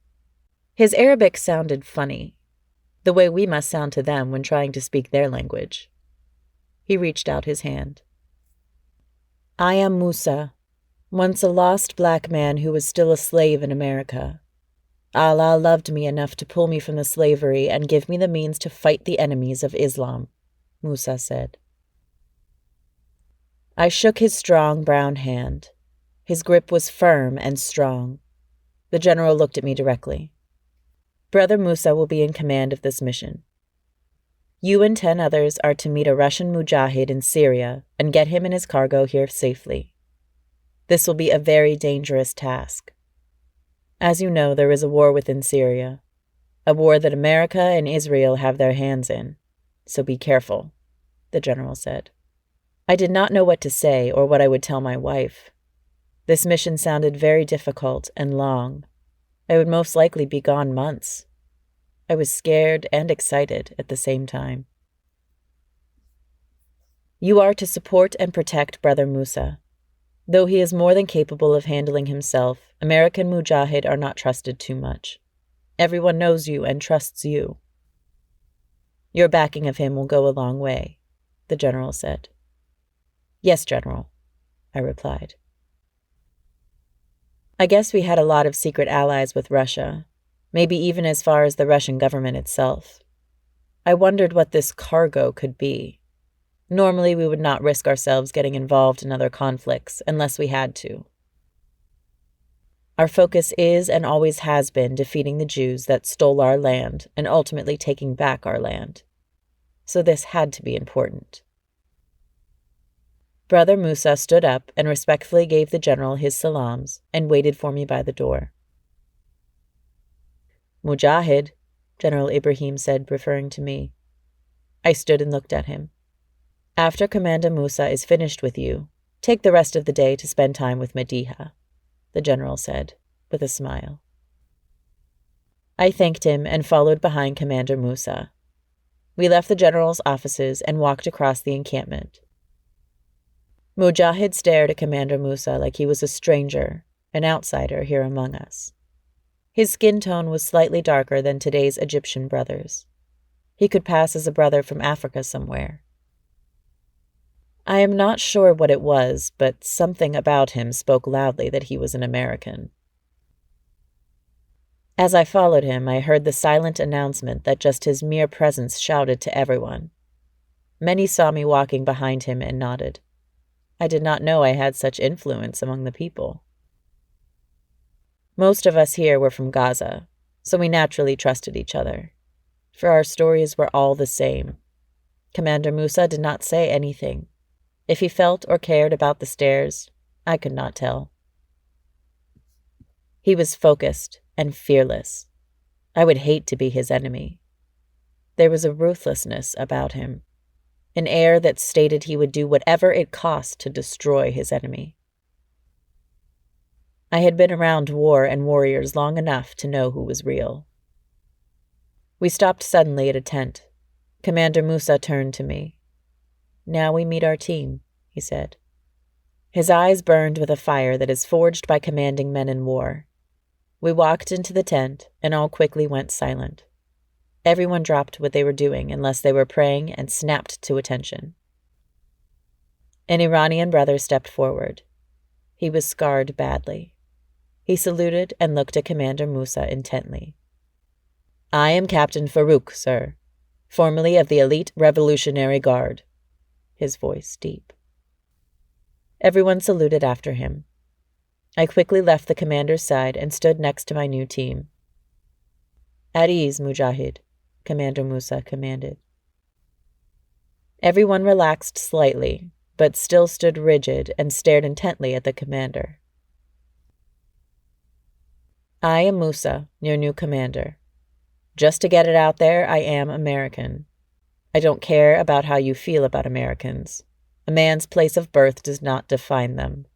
His Arabic sounded funny, the way we must sound to them when trying to speak their language. He reached out his hand. I am Musa, once a lost black man who was still a slave in America. Allah loved me enough to pull me from the slavery and give me the means to fight the enemies of Islam, Musa said. I shook his strong brown hand. His grip was firm and strong. The general looked at me directly. Brother Musa will be in command of this mission. You and 10 others are to meet a Russian mujahid in Syria and get him and his cargo here safely. This will be a very dangerous task. As you know, there is a war within Syria, a war that America and Israel have their hands in, so be careful, the general said. I did not know what to say or what I would tell my wife. This mission sounded very difficult and long. I would most likely be gone months. I was scared and excited at the same time. You are to support and protect Brother Musa. Though he is more than capable of handling himself, American mujahid are not trusted too much. Everyone knows you and trusts you. Your backing of him will go a long way, the general said. Yes, General, I replied. I guess we had a lot of secret allies with Russia, maybe even as far as the Russian government itself. I wondered what this cargo could be. Normally, we would not risk ourselves getting involved in other conflicts unless we had to. Our focus is and always has been defeating the Jews that stole our land and ultimately taking back our land. So this had to be important. Brother Musa stood up and respectfully gave the general his salams and waited for me by the door. Mujahid, General Ibrahim said, referring to me. I stood and looked at him. After Commander Musa is finished with you, take the rest of the day to spend time with Mediha, the general said, with a smile. I thanked him and followed behind Commander Musa. We left the general's offices and walked across the encampment. Mujahid stared at Commander Musa like he was a stranger, an outsider here among us. His skin tone was slightly darker than today's Egyptian brothers. He could pass as a brother from Africa somewhere. I am not sure what it was, but something about him spoke loudly that he was an American. As I followed him, I heard the silent announcement that just his mere presence shouted to everyone. Many saw me walking behind him and nodded. I did not know I had such influence among the people. Most of us here were from Gaza, so we naturally trusted each other, for our stories were all the same. Commander Musa did not say anything. If he felt or cared about the stairs, I could not tell. He was focused and fearless. I would hate to be his enemy. There was a ruthlessness about him, an air that stated he would do whatever it cost to destroy his enemy. I had been around war and warriors long enough to know who was real. We stopped suddenly at a tent. Commander Musa turned to me. "Now we meet our team," he said. His eyes burned with a fire that is forged by commanding men in war. We walked into the tent, and all quickly went silent. Everyone dropped what they were doing unless they were praying and snapped to attention. An Iranian brother stepped forward. He was scarred badly. He saluted and looked at Commander Musa intently. "I am Captain Farouk, sir, formerly of the elite Revolutionary Guard." His voice deep. Everyone saluted after him. I quickly left the commander's side and stood next to my new team. "At ease, Mujahid," Commander Musa commanded. Everyone relaxed slightly, but still stood rigid and stared intently at the commander. "I am Musa, your new commander. Just to get it out there, I am American. I don't care about how you feel about Americans. A man's place of birth does not define them.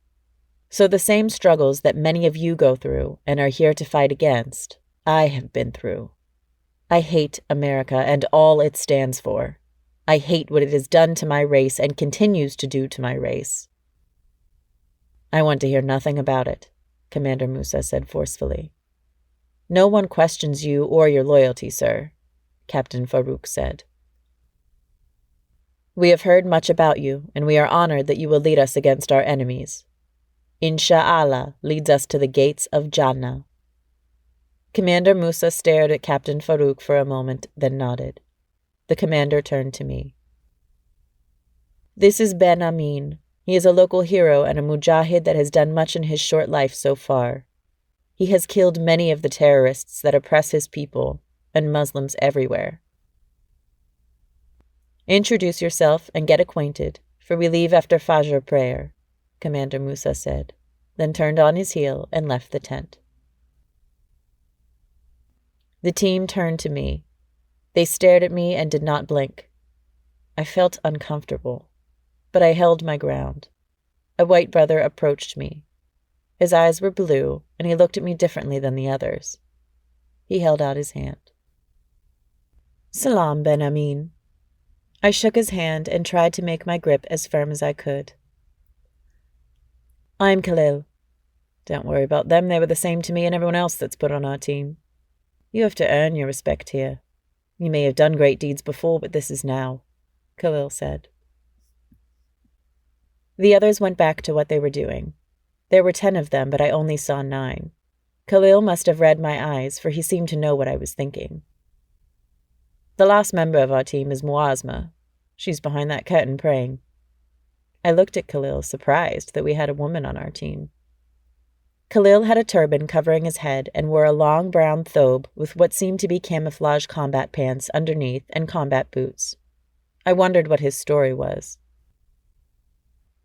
So the same struggles that many of you go through and are here to fight against, I have been through. I hate America and all it stands for. I hate what it has done to my race and continues to do to my race." "I want to hear nothing about it," Commander Musa said forcefully. "No one questions you or your loyalty, sir," Captain Farouk said. "We have heard much about you, and we are honored that you will lead us against our enemies. Insha'Allah leads us to the gates of Jannah." Commander Musa stared at Captain Farouk for a moment, then nodded. The commander turned to me. "This is Ben Amin. He is a local hero and a mujahid that has done much in his short life so far. He has killed many of the terrorists that oppress his people and Muslims everywhere. Introduce yourself and get acquainted, for we leave after Fajr prayer," Commander Musa said, then turned on his heel and left the tent. The team turned to me. They stared at me and did not blink. I felt uncomfortable, but I held my ground. A white brother approached me. His eyes were blue, and he looked at me differently than the others. He held out his hand. "Salam, Ben Amin." I shook his hand and tried to make my grip as firm as I could. "I'm Khalil." "Don't worry about them. They were the same to me and everyone else that's put on our team. You have to earn your respect here. You may have done great deeds before, but this is now," Khalil said. The others went back to what they were doing. There were 10 of them, but I only saw 9. Khalil must have read my eyes, for he seemed to know what I was thinking. "The last member of our team is Muazma. She's behind that curtain praying." I looked at Khalil, surprised that we had a woman on our team. Khalil had a turban covering his head and wore a long brown thobe with what seemed to be camouflage combat pants underneath and combat boots. I wondered what his story was.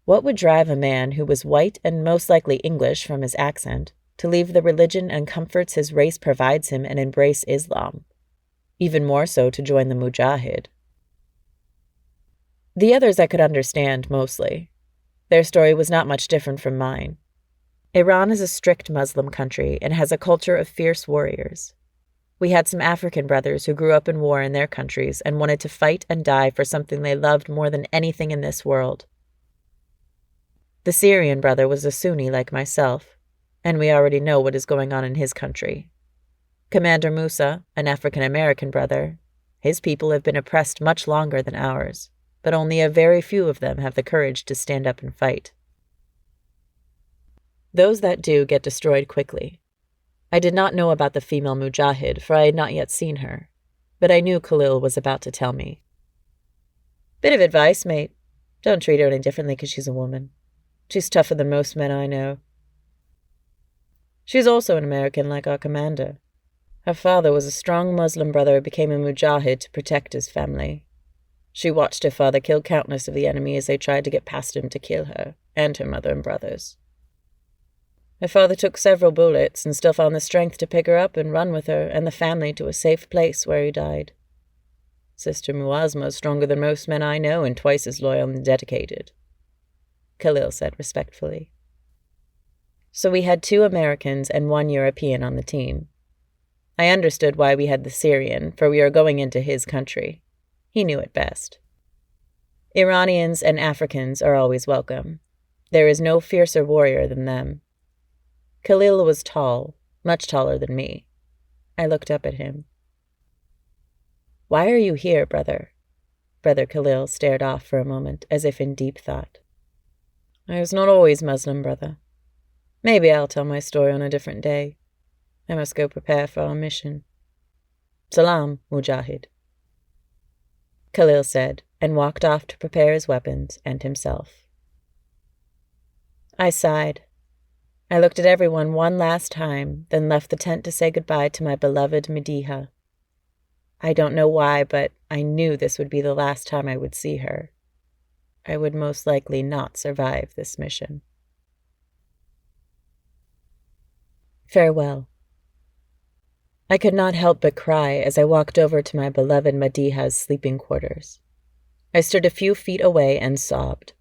What would drive a man who was white and most likely English from his accent to leave the religion and comforts his race provides him and embrace Islam? Even more so to join the Mujahid. The others I could understand mostly. Their story was not much different from mine. Iran is a strict Muslim country and has a culture of fierce warriors. We had some African brothers who grew up in war in their countries and wanted to fight and die for something they loved more than anything in this world. The Syrian brother was a Sunni like myself, and we already know what is going on in his country. Commander Musa, an African-American brother, his people have been oppressed much longer than ours, but only a very few of them have the courage to stand up and fight. Those that do get destroyed quickly. I did not know about the female Mujahid, for I had not yet seen her, but I knew Khalil was about to tell me. Bit of advice, mate. Don't treat her any differently because she's a woman. She's tougher than most men I know. She's also an American like our commander. Her father was a strong Muslim brother who became a Mujahid to protect his family. She watched her father kill countless of the enemy as they tried to get past him to kill her, and her mother and brothers. Her father took several bullets and still found the strength to pick her up and run with her and the family to a safe place where he died. Sister Muazma is stronger than most men I know and twice as loyal and dedicated, Khalil said respectfully. So we had 2 Americans and 1 European on the team. I understood why we had the Syrian, for we were going into his country. He knew it best. Iranians and Africans are always welcome. There is no fiercer warrior than them. Khalil was tall, much taller than me. I looked up at him. Why are you here, brother? Brother Khalil stared off for a moment, as if in deep thought. I was not always Muslim, brother. Maybe I'll tell my story on a different day. I must go prepare for our mission. Salam, Mujahid, Khalil said, and walked off to prepare his weapons and himself. I sighed. I looked at everyone one last time, then left the tent to say goodbye to my beloved Mediha. I don't know why, but I knew this would be the last time I would see her. I would most likely not survive this mission. Farewell. I could not help but cry as I walked over to my beloved Mediha's sleeping quarters. I stood a few feet away and sobbed.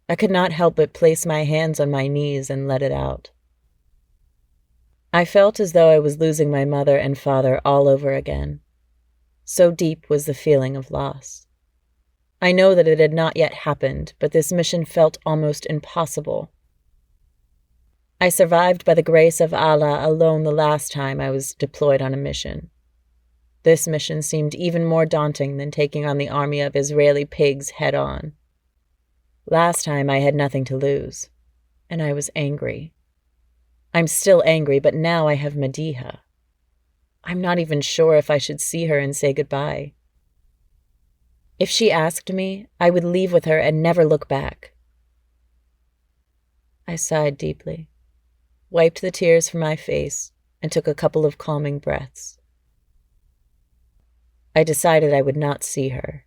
I could not help but place my hands on my knees and let it out. I felt as though I was losing my mother and father all over again. So deep was the feeling of loss. I know that it had not yet happened, but this mission felt almost impossible. I survived by the grace of Allah alone the last time I was deployed on a mission. This mission seemed even more daunting than taking on the army of Israeli pigs head-on. Last time I had nothing to lose, and I was angry. I'm still angry, but now I have Mediha. I'm not even sure if I should see her and say goodbye. If she asked me, I would leave with her and never look back. I sighed deeply, wiped the tears from my face, and took a couple of calming breaths. I decided I would not see her.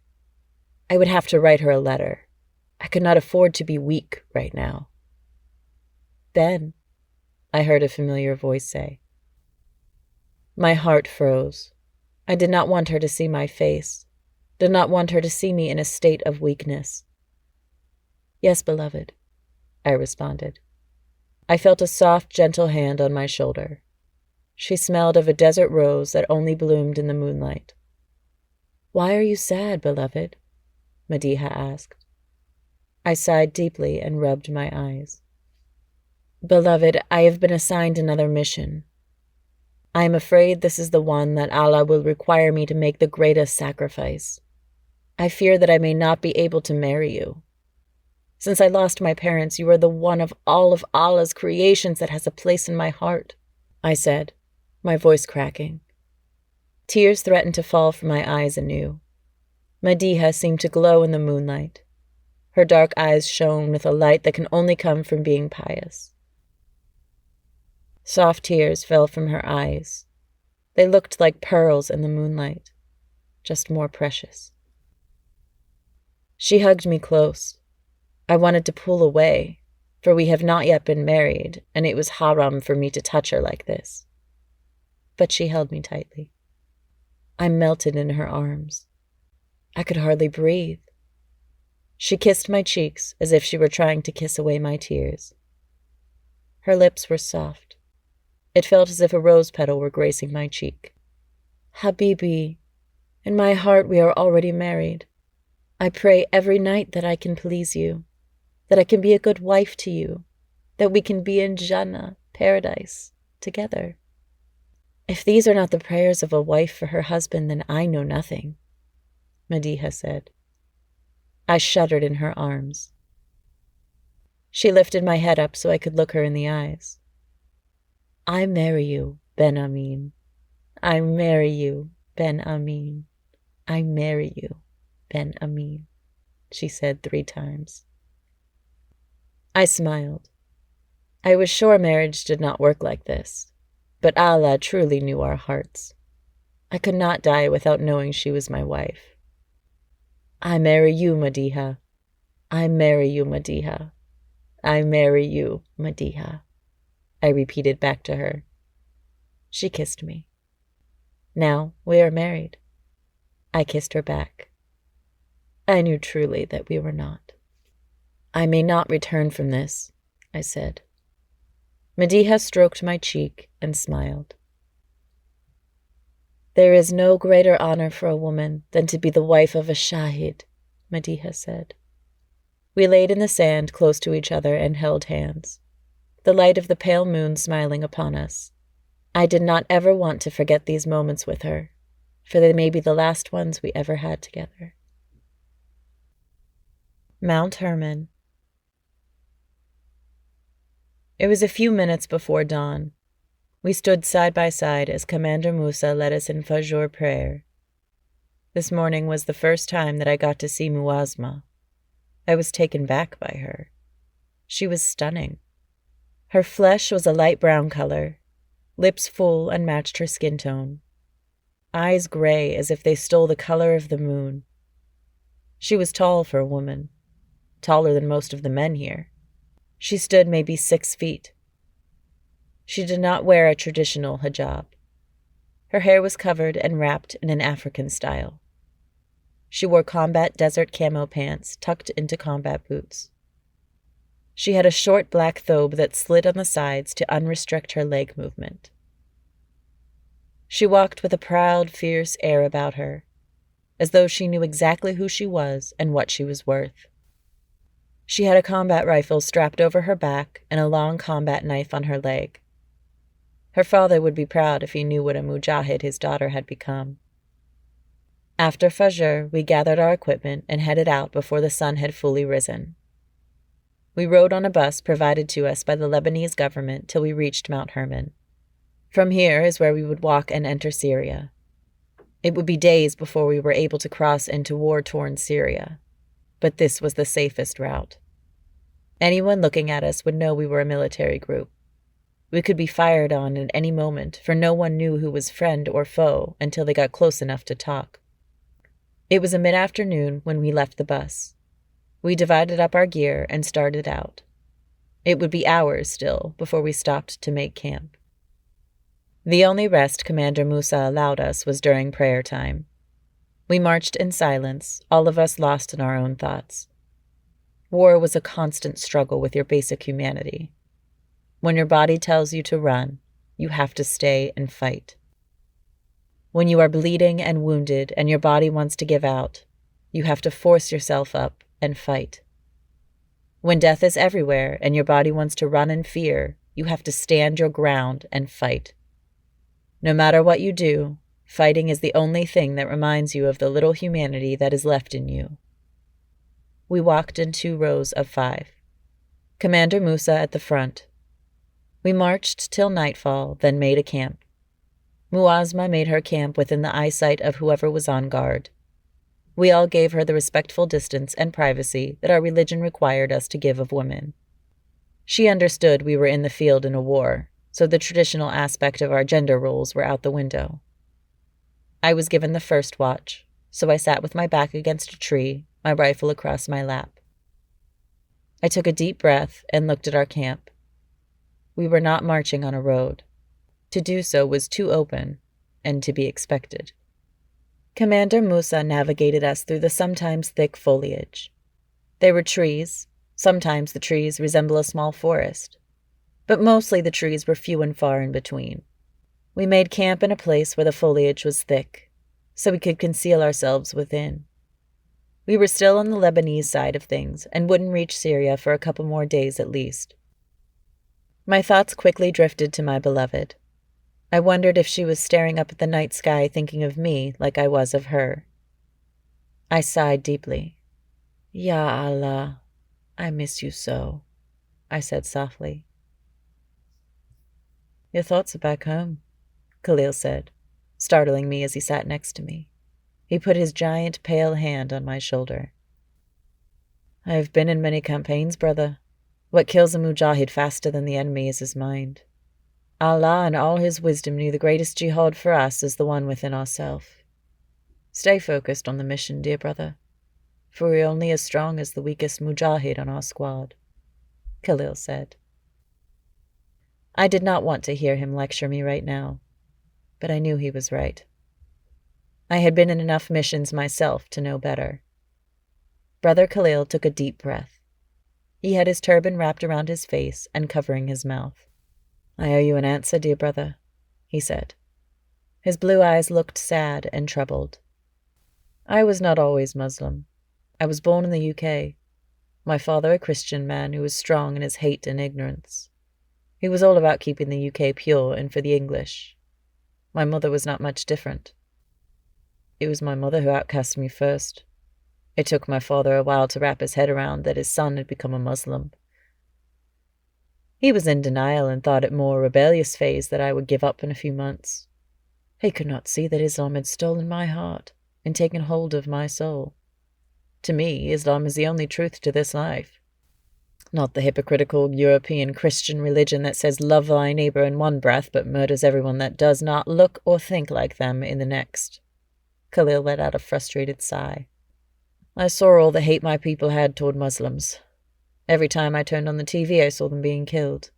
I would have to write her a letter. I could not afford to be weak right now. Ben, I heard a familiar voice say. My heart froze. I did not want her to see my face, did not want her to see me in a state of weakness. Yes, beloved, I responded. I felt a soft, gentle hand on my shoulder. She smelled of a desert rose that only bloomed in the moonlight. Why are you sad, beloved? Mediha asked. I sighed deeply and rubbed my eyes. Beloved, I have been assigned another mission. I am afraid this is the one that Allah will require me to make the greatest sacrifice. I fear that I may not be able to marry you. Since I lost my parents, you are the one of all of Allah's creations that has a place in my heart, I said, my voice cracking. Tears threatened to fall from my eyes anew. Mediha seemed to glow in the moonlight. Her dark eyes shone with a light that can only come from being pious. Soft tears fell from her eyes. They looked like pearls in the moonlight, just more precious. She hugged me close. I wanted to pull away, for we have not yet been married, and it was haram for me to touch her like this. But she held me tightly. I melted in her arms. I could hardly breathe. She kissed my cheeks as if she were trying to kiss away my tears. Her lips were soft. It felt as if a rose petal were gracing my cheek. Habibi, in my heart we are already married. I pray every night that I can please you, that I can be a good wife to you, that we can be in Jannah, paradise, together. If these are not the prayers of a wife for her husband, then I know nothing, Madiha said. I shuddered in her arms. She lifted my head up so I could look her in the eyes. I marry you, Ben Amin. I marry you, Ben Amin. I marry you, Ben Amin, she said 3 times. I smiled. I was sure marriage did not work like this, but Allah truly knew our hearts. I could not die without knowing she was my wife. I marry you, Madiha. I marry you, Madiha. I marry you, Madiha, I repeated back to her. She kissed me. Now we are married. I kissed her back. I knew truly that we were not. I may not return from this, I said. Madiha stroked my cheek and smiled. There is no greater honor for a woman than to be the wife of a shahid, Madiha said. We laid in the sand close to each other and held hands, the light of the pale moon smiling upon us. I did not ever want to forget these moments with her, for they may be the last ones we ever had together. Mount Hermon. It was a few minutes before dawn. We stood side by side as Commander Musa led us in Fajr prayer. This morning was the first time that I got to see Muazma. I was taken back by her. She was stunning. Her flesh was a light brown color, lips full and matched her skin tone, eyes gray as if they stole the color of the moon. She was tall for a woman, taller than most of the men here. She stood maybe 6 feet. She did not wear a traditional hijab. Her hair was covered and wrapped in an African style. She wore combat desert camo pants tucked into combat boots. She had a short black thobe that slid on the sides to unrestrict her leg movement. She walked with a proud, fierce air about her, as though she knew exactly who she was and what she was worth. She had a combat rifle strapped over her back and a long combat knife on her leg. Her father would be proud if he knew what a mujahid his daughter had become. After Fajr, we gathered our equipment and headed out before the sun had fully risen. We rode on a bus provided to us by the Lebanese government till we reached Mount Hermon. From here is where we would walk and enter Syria. It would be days before we were able to cross into war-torn Syria, but this was the safest route. Anyone looking at us would know we were a military group. We could be fired on at any moment, for no one knew who was friend or foe until they got close enough to talk. It was a mid-afternoon when we left the bus. We divided up our gear and started out. It would be hours still before we stopped to make camp. The only rest Commander Musa allowed us was during prayer time. We marched in silence, all of us lost in our own thoughts. War was a constant struggle with your basic humanity. When your body tells you to run, you have to stay and fight. When you are bleeding and wounded and your body wants to give out, you have to force yourself up and fight. When death is everywhere and your body wants to run in fear, you have to stand your ground and fight. No matter what you do, fighting is the only thing that reminds you of the little humanity that is left in you. We walked in 2 rows of 5. Commander Musa at the front. We marched till nightfall, then made a camp. Muazma made her camp within the eyesight of whoever was on guard. We all gave her the respectful distance and privacy that our religion required us to give of women. She understood we were in the field in a war, so the traditional aspect of our gender roles were out the window. I was given the first watch, so I sat with my back against a tree, my rifle across my lap. I took a deep breath and looked at our camp. We were not marching on a road. To do so was too open and to be expected. Commander Musa navigated us through the sometimes thick foliage. There were trees. Sometimes the trees resemble a small forest, but mostly the trees were few and far in between. We made camp in a place where the foliage was thick, so we could conceal ourselves within. We were still on the Lebanese side of things and wouldn't reach Syria for a couple more days at least. My thoughts quickly drifted to my beloved. I wondered if she was staring up at the night sky thinking of me like I was of her. I sighed deeply. Ya Allah, I miss you so, I said softly. Your thoughts are back home, Khalil said, startling me as he sat next to me. He put his giant pale hand on my shoulder. I have been in many campaigns, brother. What kills a mujahid faster than the enemy is his mind. Allah and all his wisdom knew the greatest jihad for us is the one within ourselves. Stay focused on the mission, dear brother, for we're only as strong as the weakest mujahid on our squad, Khalil said. I did not want to hear him lecture me right now, but I knew he was right. I had been in enough missions myself to know better. Brother Khalil took a deep breath. He had his turban wrapped around his face and covering his mouth. I owe you an answer, dear brother, he said. His blue eyes looked sad and troubled. I was not always Muslim. I was born in the UK. My father a Christian man who was strong in his hate and ignorance. He was all about keeping the UK pure and for the English. My mother was not much different. It was my mother who outcast me first. It took my father a while to wrap his head around that his son had become a Muslim. He was in denial and thought it more a rebellious phase that I would give up in a few months. He could not see that Islam had stolen my heart and taken hold of my soul. To me, Islam is the only truth to this life. Not the hypocritical European Christian religion that says love thy neighbor in one breath but murders everyone that does not look or think like them in the next. Khalil let out a frustrated sigh. I saw all the hate my people had toward Muslims. Every time I turned on the TV, I saw them being killed.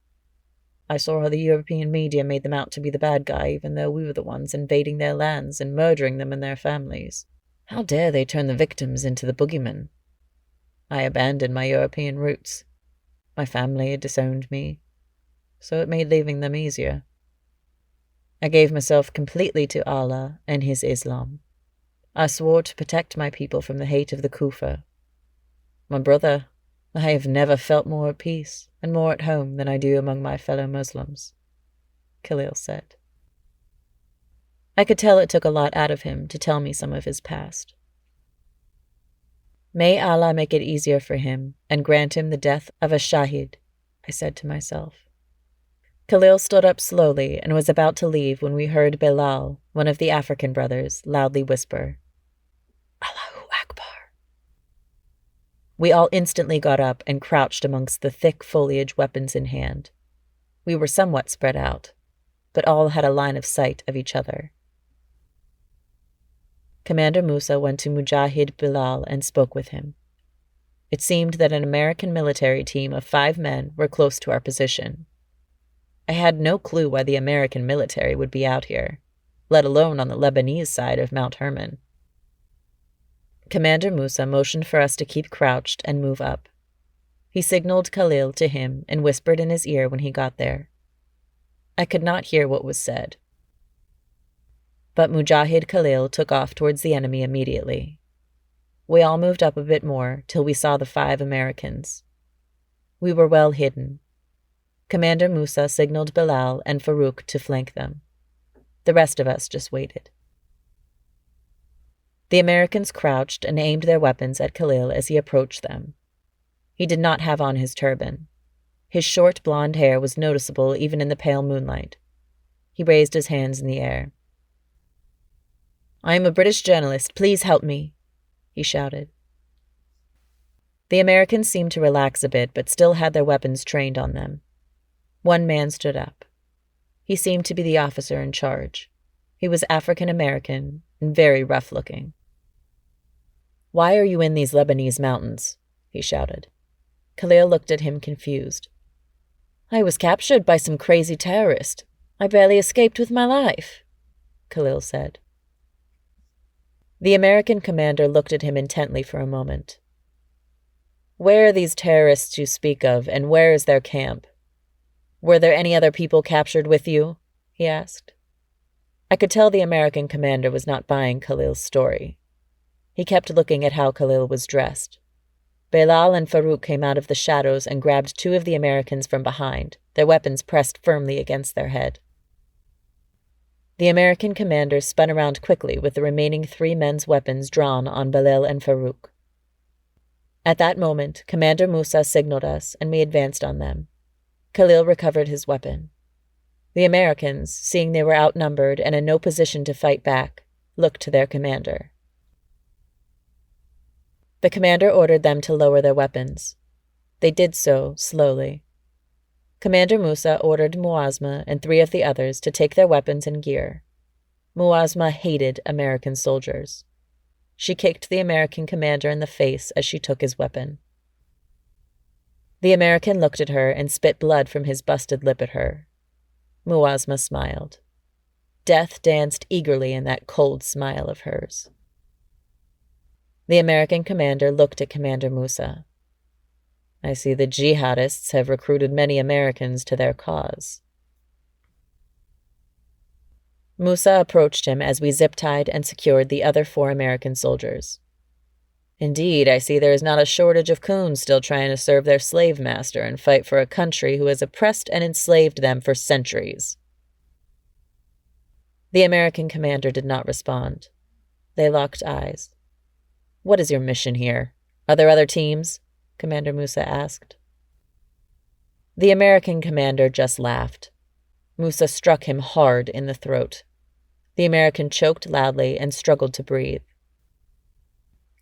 I saw how the European media made them out to be the bad guy, even though we were the ones invading their lands and murdering them and their families. How dare they turn the victims into the boogeymen? I abandoned my European roots. My family had disowned me, so it made leaving them easier. I gave myself completely to Allah and his Islam. I swore to protect my people from the hate of the Kufa. My brother, I have never felt more at peace and more at home than I do among my fellow Muslims, Khalil said. I could tell it took a lot out of him to tell me some of his past. May Allah make it easier for him and grant him the death of a shahid, I said to myself. Khalil stood up slowly and was about to leave when we heard Bilal, one of the African brothers, loudly whisper, Allahu Akbar. We all instantly got up and crouched amongst the thick foliage, weapons in hand. We were somewhat spread out, but all had a line of sight of each other. Commander Musa went to Mujahid Bilal and spoke with him. It seemed that an American military team of 5 men were close to our position. I had no clue why the American military would be out here, let alone on the Lebanese side of Mount Hermon. Commander Musa motioned for us to keep crouched and move up. He signaled Khalil to him and whispered in his ear when he got there. I could not hear what was said. But Mujahid Khalil took off towards the enemy immediately. We all moved up a bit more till we saw the 5 Americans. We were well hidden. Commander Musa signaled Bilal and Farouk to flank them. The rest of us just waited. The Americans crouched and aimed their weapons at Khalil as he approached them. He did not have on his turban. His short blonde hair was noticeable even in the pale moonlight. He raised his hands in the air. I am a British journalist. Please help me, he shouted. The Americans seemed to relax a bit, but still had their weapons trained on them. One man stood up. He seemed to be the officer in charge. He was African American and very rough-looking. "Why are you in these Lebanese mountains?" he shouted. Khalil looked at him confused. "I was captured by some crazy terrorist. I barely escaped with my life," Khalil said. The American commander looked at him intently for a moment. "Where are these terrorists you speak of, and where is their camp? Were there any other people captured with you?" he asked. I could tell the American commander was not buying Khalil's story. He kept looking at how Khalil was dressed. Belal and Farouk came out of the shadows and grabbed two of the Americans from behind, their weapons pressed firmly against their head. The American commander spun around quickly with the remaining 3 men's weapons drawn on Belal and Farouk. At that moment, Commander Musa signaled us, and we advanced on them. Khalil recovered his weapon. The Americans, seeing they were outnumbered and in no position to fight back, looked to their commander. The commander ordered them to lower their weapons. They did so, slowly. Commander Musa ordered Muazma and 3 of the others to take their weapons and gear. Muazma hated American soldiers. She kicked the American commander in the face as she took his weapon. The American looked at her and spit blood from his busted lip at her. Muazma smiled. Death danced eagerly in that cold smile of hers. The American commander looked at Commander Musa. "I see the jihadists have recruited many Americans to their cause." Musa approached him as we zip-tied and secured the other 4 American soldiers. "Indeed, I see there is not a shortage of coons still trying to serve their slave master and fight for a country who has oppressed and enslaved them for centuries." The American commander did not respond. They locked eyes. "What is your mission here? Are there other teams?" Commander Musa asked. The American commander just laughed. Musa struck him hard in the throat. The American choked loudly and struggled to breathe.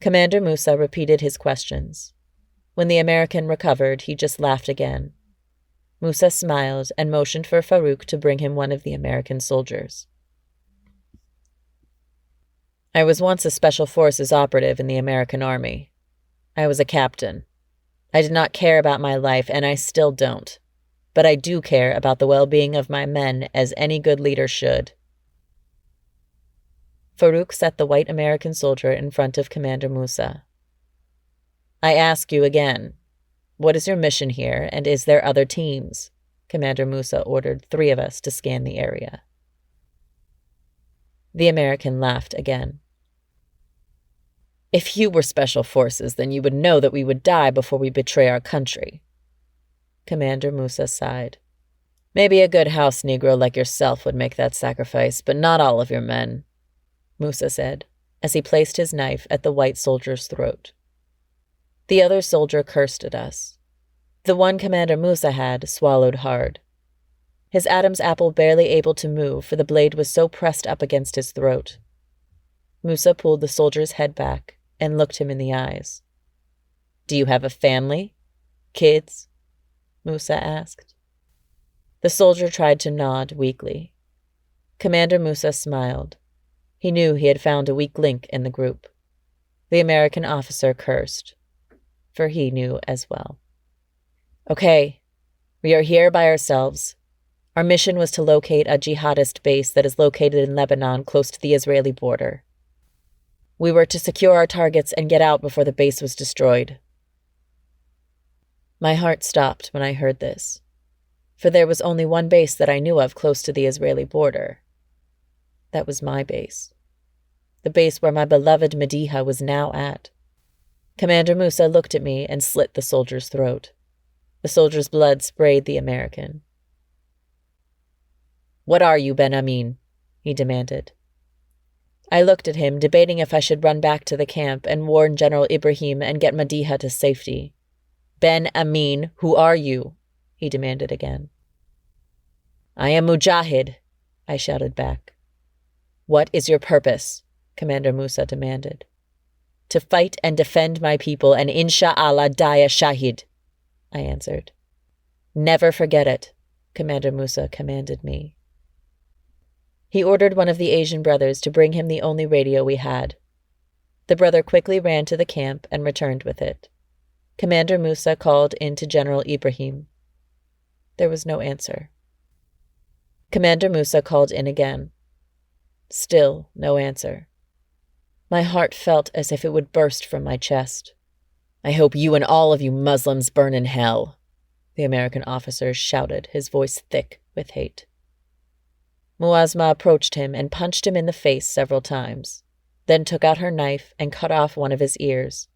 Commander Musa repeated his questions. When the American recovered, he just laughed again. Musa smiled and motioned for Farouk to bring him one of the American soldiers. "I was once a Special Forces operative in the American Army. I was a captain. I did not care about my life, and I still don't. But I do care about the well-being of my men, as any good leader should." Farouk set the white American soldier in front of Commander Musa. "I ask you again, what is your mission here, and is there other teams?" Commander Musa ordered 3 of us to scan the area. The American laughed again. "If you were Special Forces, then you would know that we would die before we betray our country." Commander Musa sighed. "Maybe a good house Negro like yourself would make that sacrifice, but not all of your men," Musa said, as he placed his knife at the white soldier's throat. The other soldier cursed at us. The one Commander Musa had swallowed hard. His Adam's apple barely able to move, for the blade was so pressed up against his throat. Musa pulled the soldier's head back and looked him in the eyes. "Do you have a family? Kids?" Musa asked. The soldier tried to nod weakly. Commander Musa smiled. He knew he had found a weak link in the group. The American officer cursed, for he knew as well. "Okay, we are here by ourselves. Our mission was to locate a jihadist base that is located in Lebanon close to the Israeli border. We were to secure our targets and get out before the base was destroyed." My heart stopped when I heard this, for there was only one base that I knew of close to the Israeli border. That was my base. The base where my beloved Mediha was now at. Commander Musa looked at me and slit the soldier's throat. The soldier's blood sprayed the American. "What are you, Ben Amin?" he demanded. I looked at him, debating if I should run back to the camp and warn General Ibrahim and get Mediha to safety. "Ben Amin, who are you?" he demanded again. "I am Mujahid," I shouted back. "What is your purpose?" Commander Musa demanded. "To fight and defend my people and insha'Allah die a shahid," I answered. "Never forget it," Commander Musa commanded me. He ordered one of the Asian brothers to bring him the only radio we had. The brother quickly ran to the camp and returned with it. Commander Musa called in to General Ibrahim. There was no answer. Commander Musa called in again. Still no answer. My heart felt as if it would burst from my chest. "I hope you and all of you Muslims burn in hell," the American officer shouted, his voice thick with hate. Muazma approached him and punched him in the face several times, then took out her knife and cut off one of his ears.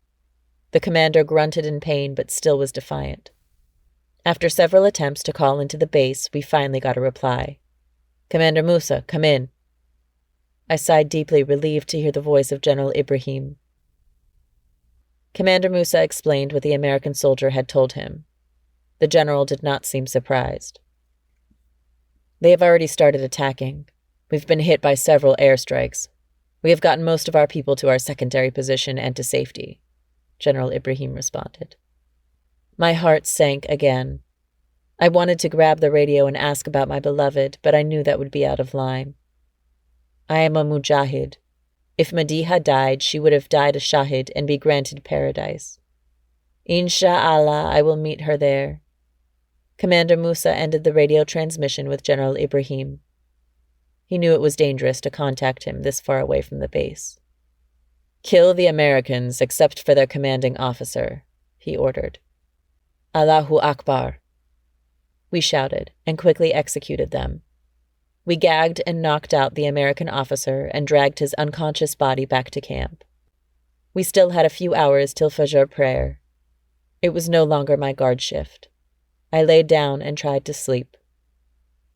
The commander grunted in pain but still was defiant. After several attempts to call into the base, we finally got a reply. "Commander Musa, come in." I sighed deeply, relieved to hear the voice of General Ibrahim. Commander Musa explained what the American soldier had told him. The general did not seem surprised. "They have already started attacking. We've been hit by several airstrikes. We have gotten most of our people to our secondary position and to safety," General Ibrahim responded. My heart sank again. I wanted to grab the radio and ask about my beloved, but I knew that would be out of line. I am a mujahid. If Madiha died, she would have died a shahid and be granted paradise. Insha'Allah, I will meet her there. Commander Musa ended the radio transmission with General Ibrahim. He knew it was dangerous to contact him this far away from the base. "Kill the Americans except for their commanding officer," he ordered. "Allahu Akbar." We shouted and quickly executed them. We gagged and knocked out the American officer and dragged his unconscious body back to camp. We still had a few hours till Fajr prayer. It was no longer my guard shift. I lay down and tried to sleep.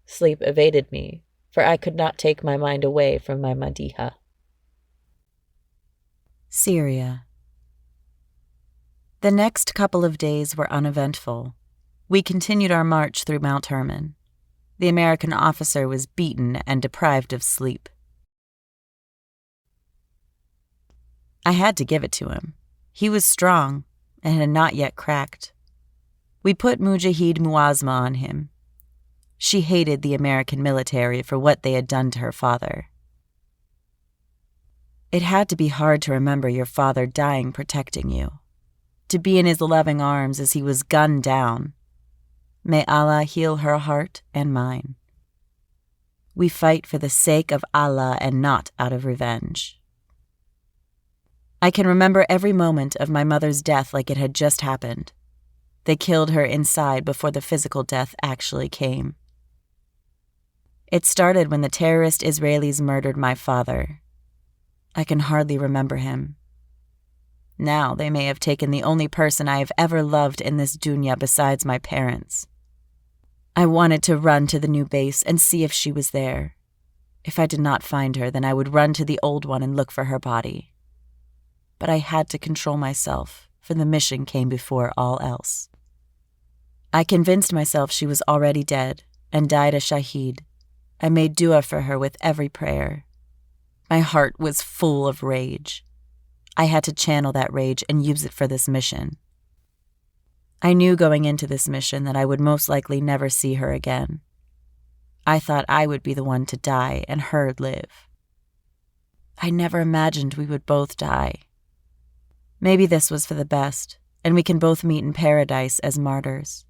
Sleep evaded me, for I could not take my mind away from my Madiha. Syria. The next couple of days were uneventful. We continued our march through Mount Hermon. The American officer was beaten and deprived of sleep. I had to give it to him. He was strong and had not yet cracked. We put Mujahid Muazma on him. She hated the American military for what they had done to her father. It had to be hard to remember your father dying protecting you, to be in his loving arms as he was gunned down. May Allah heal her heart and mine. We fight for the sake of Allah and not out of revenge. I can remember every moment of my mother's death like it had just happened. They killed her inside before the physical death actually came. It started when the terrorist Israelis murdered my father. I can hardly remember him. Now they may have taken the only person I have ever loved in this dunya besides my parents. I wanted to run to the new base and see if she was there. If I did not find her, then I would run to the old one and look for her body. But I had to control myself, for the mission came before all else. I convinced myself she was already dead and died a shaheed. I made dua for her with every prayer. My heart was full of rage. I had to channel that rage and use it for this mission. I knew going into this mission that I would most likely never see her again. I thought I would be the one to die and her live. I never imagined we would both die. Maybe this was for the best, and we can both meet in paradise as martyrs.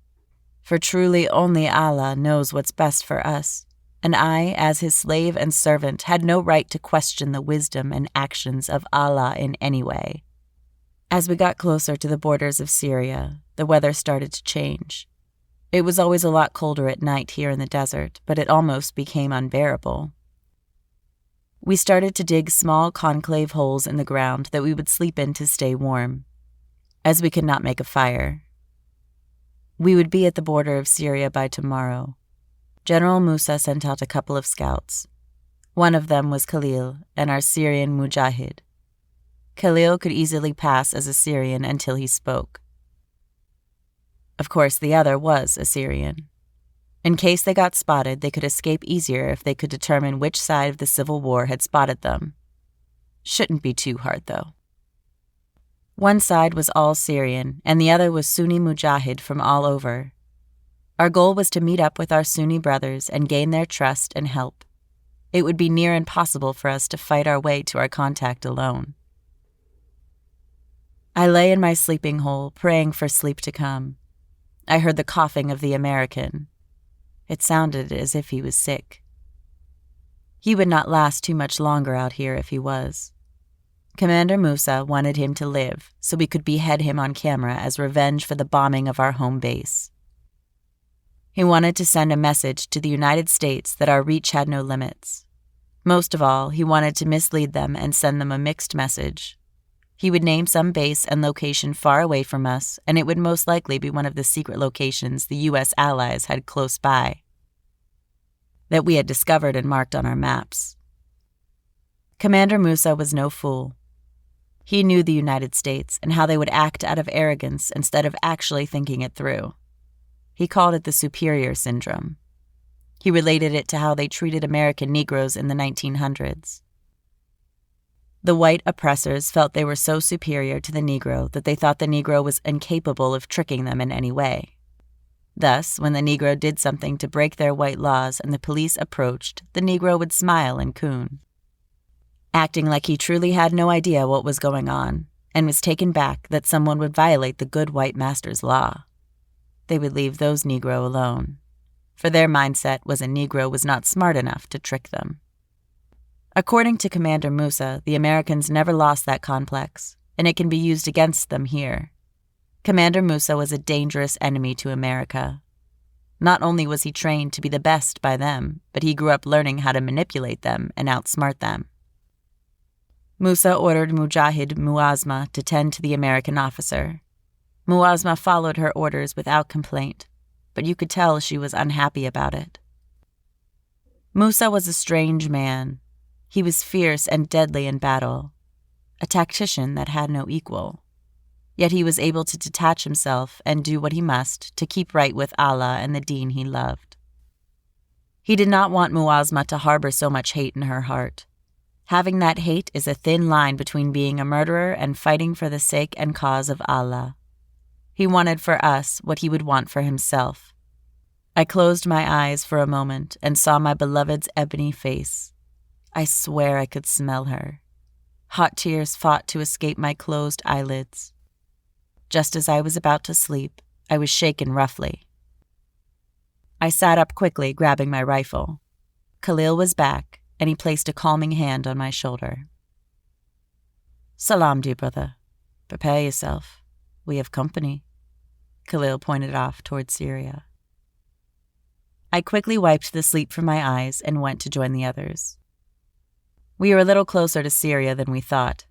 For truly only Allah knows what's best for us, and I, as his slave and servant, had no right to question the wisdom and actions of Allah in any way. As we got closer to the borders of Syria, the weather started to change. It was always a lot colder at night here in the desert, but it almost became unbearable. We started to dig small concave holes in the ground that we would sleep in to stay warm, as we could not make a fire. We would be at the border of Syria by tomorrow. General Musa sent out a couple of scouts. One of them was Khalil, and our Syrian mujahid. Khalil could easily pass as a Syrian until he spoke. Of course, the other was a Syrian. In case they got spotted, they could escape easier if they could determine which side of the civil war had spotted them. Shouldn't be too hard, though. One side was all Syrian, and the other was Sunni mujahid from all over. Our goal was to meet up with our Sunni brothers and gain their trust and help. It would be near impossible for us to fight our way to our contact alone. I lay in my sleeping hole, praying for sleep to come. I heard the coughing of the American. It sounded as if he was sick. He would not last too much longer out here if he was. Commander Musa wanted him to live so we could behead him on camera as revenge for the bombing of our home base. He wanted to send a message to the United States that our reach had no limits. Most of all, he wanted to mislead them and send them a mixed message. He would name some base and location far away from us, and it would most likely be one of the secret locations the U.S. allies had close by, that we had discovered and marked on our maps. Commander Musa was no fool. He knew the United States and how they would act out of arrogance instead of actually thinking it through. He called it the superior syndrome. He related it to how they treated American Negroes in the 1900s. The white oppressors felt they were so superior to the Negro that they thought the Negro was incapable of tricking them in any way. Thus, when the Negro did something to break their white laws and the police approached, the Negro would smile and coon, acting like he truly had no idea what was going on and was taken back that someone would violate the good white master's law. They would leave those Negro alone, for their mindset was a Negro was not smart enough to trick them. According to Commander Musa, the Americans never lost that complex, and it can be used against them here. Commander Musa was a dangerous enemy to America. Not only was he trained to be the best by them, but he grew up learning how to manipulate them and outsmart them. Musa ordered Mujahid Muazma to tend to the American officer. Muazma followed her orders without complaint, but you could tell she was unhappy about it. Musa was a strange man. He was fierce and deadly in battle, a tactician that had no equal. Yet he was able to detach himself and do what he must to keep right with Allah and the deen he loved. He did not want Muazma to harbor so much hate in her heart. Having that hate is a thin line between being a murderer and fighting for the sake and cause of Allah. He wanted for us what he would want for himself. I closed my eyes for a moment and saw my beloved's ebony face. I swear I could smell her. Hot tears fought to escape my closed eyelids. Just as I was about to sleep, I was shaken roughly. I sat up quickly, grabbing my rifle. Khalil was back, and he placed a calming hand on my shoulder. "Salam, dear brother. Prepare yourself. We have company." Khalil pointed off toward Syria. I quickly wiped the sleep from my eyes and went to join the others. We were a little closer to Syria than we thought.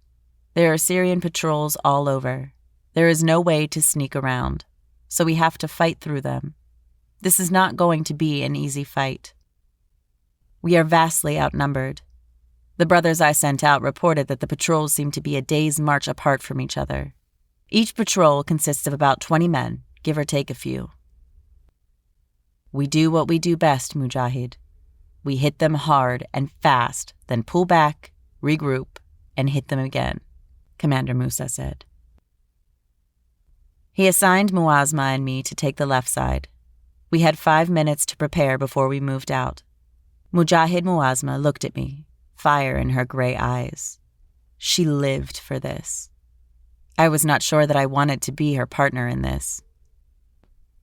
There are Syrian patrols all over. There is no way to sneak around, so we have to fight through them. This is not going to be an easy fight. We are vastly outnumbered. The brothers I sent out reported that the patrols seem to be a day's march apart from each other. Each patrol consists of about 20 men, give or take a few. We do what we do best, Mujahid. We hit them hard and fast, then pull back, regroup, and hit them again, Commander Musa said. He assigned Muazma and me to take the left side. We had 5 minutes to prepare before we moved out. Mujahid Muazma looked at me, fire in her gray eyes. She lived for this. I was not sure that I wanted to be her partner in this.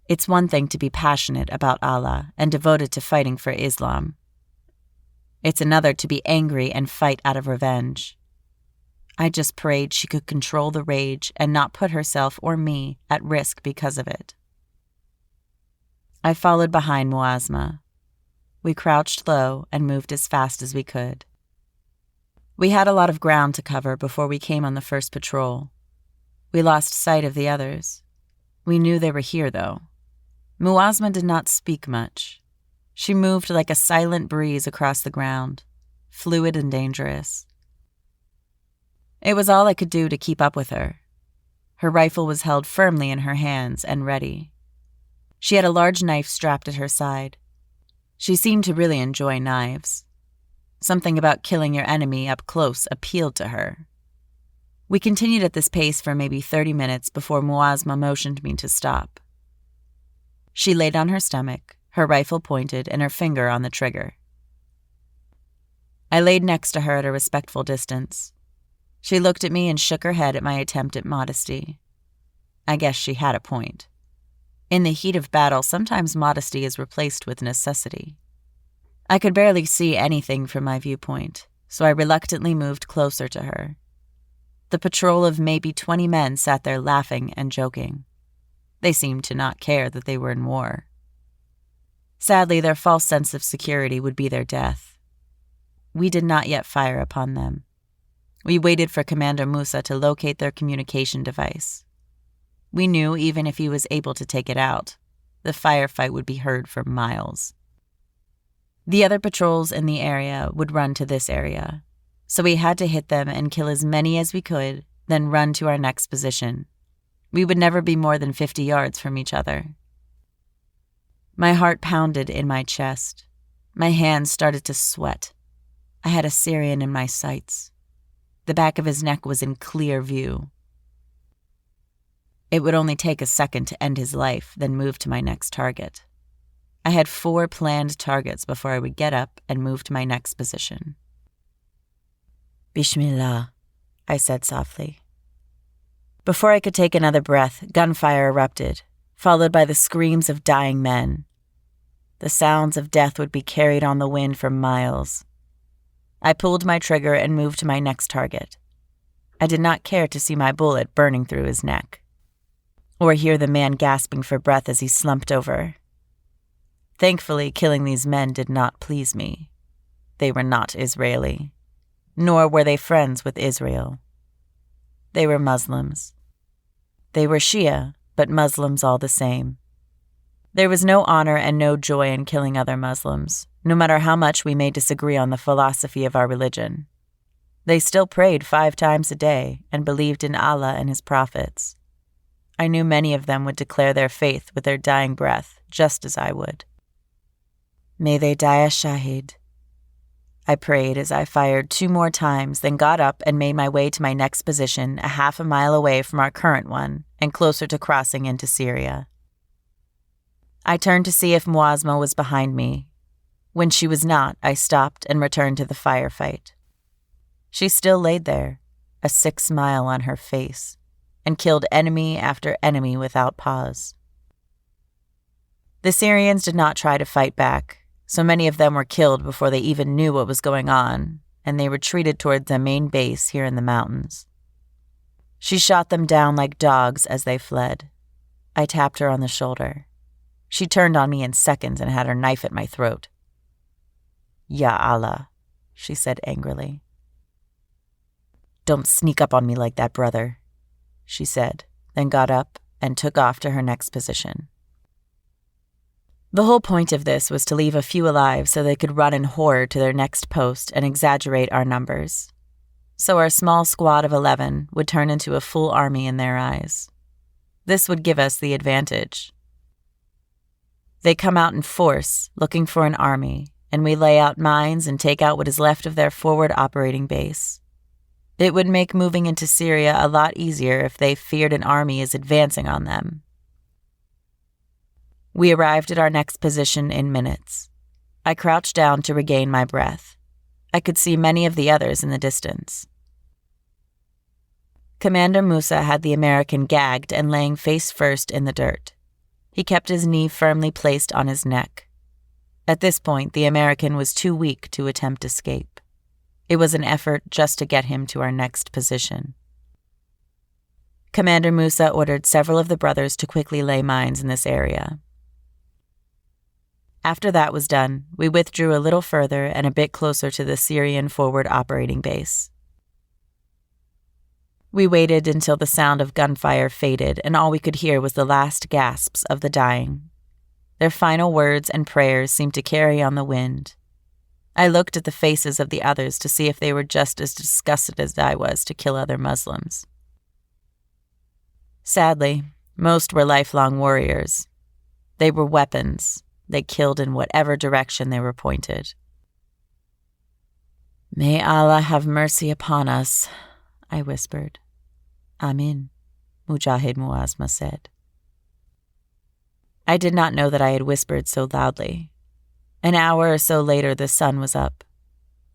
It's one thing to be passionate about Allah and devoted to fighting for Islam. It's another to be angry and fight out of revenge. I just prayed she could control the rage and not put herself or me at risk because of it. I followed behind Muazma. We crouched low and moved as fast as we could. We had a lot of ground to cover before we came on the first patrol. We lost sight of the others. We knew they were here, though. Muazma did not speak much. She moved like a silent breeze across the ground, fluid and dangerous. It was all I could do to keep up with her. Her rifle was held firmly in her hands and ready. She had a large knife strapped at her side. She seemed to really enjoy knives. Something about killing your enemy up close appealed to her. We continued at this pace for maybe 30 minutes before Muazma motioned me to stop. She laid on her stomach, her rifle pointed and her finger on the trigger. I laid next to her at a respectful distance. She looked at me and shook her head at my attempt at modesty. I guess she had a point. In the heat of battle, sometimes modesty is replaced with necessity. I could barely see anything from my viewpoint, so I reluctantly moved closer to her. The patrol of maybe 20 men sat there laughing and joking. They seemed to not care that they were in war. Sadly, their false sense of security would be their death. We did not yet fire upon them. We waited for Commander Musa to locate their communication device. We knew even if he was able to take it out, the firefight would be heard for miles. The other patrols in the area would run to this area, so we had to hit them and kill as many as we could, then run to our next position. We would never be more than 50 yards from each other. My heart pounded in my chest. My hands started to sweat. I had a Syrian in my sights. The back of his neck was in clear view. It would only take a second to end his life, then move to my next target. I had 4 planned targets before I would get up and move to my next position. Bismillah, I said softly. Before I could take another breath, gunfire erupted, followed by the screams of dying men. The sounds of death would be carried on the wind for miles. I pulled my trigger and moved to my next target. I did not care to see my bullet burning through his neck, or hear the man gasping for breath as he slumped over. Thankfully, killing these men did not please me. They were not Israeli, nor were they friends with Israel. They were Muslims. They were Shia, but Muslims all the same. There was no honor and no joy in killing other Muslims, no matter how much we may disagree on the philosophy of our religion. They still prayed 5 times a day and believed in Allah and His prophets. I knew many of them would declare their faith with their dying breath, just as I would. May they die a shahid. I prayed as I fired 2 more times, then got up and made my way to my next position, a half a mile away from our current one and closer to crossing into Syria. I turned to see if Muazma was behind me. When she was not, I stopped and returned to the firefight. She still laid there, a sick smile on her face, and killed enemy after enemy without pause. The Syrians did not try to fight back, so many of them were killed before they even knew what was going on, and they retreated towards their main base here in the mountains. She shot them down like dogs as they fled. I tapped her on the shoulder. She turned on me in seconds and had her knife at my throat. Ya Allah, she said angrily. Don't sneak up on me like that, brother, she said, then got up and took off to her next position. The whole point of this was to leave a few alive so they could run in horror to their next post and exaggerate our numbers. So our small squad of 11 would turn into a full army in their eyes. This would give us the advantage. They come out in force, looking for an army, and we lay out mines and take out what is left of their forward operating base. It would make moving into Syria a lot easier if they feared an army is advancing on them. We arrived at our next position in minutes. I crouched down to regain my breath. I could see many of the others in the distance. Commander Musa had the American gagged and laying face first in the dirt. He kept his knee firmly placed on his neck. At this point, the American was too weak to attempt escape. It was an effort just to get him to our next position. Commander Musa ordered several of the brothers to quickly lay mines in this area. After that was done, we withdrew a little further and a bit closer to the Syrian forward operating base. We waited until the sound of gunfire faded and all we could hear was the last gasps of the dying. Their final words and prayers seemed to carry on the wind. I looked at the faces of the others to see if they were just as disgusted as I was to kill other Muslims. Sadly, most were lifelong warriors. They were weapons. They killed in whatever direction they were pointed. May Allah have mercy upon us, I whispered. Amin, Mujahid Muazma said. I did not know that I had whispered so loudly. An hour or so later, the sun was up.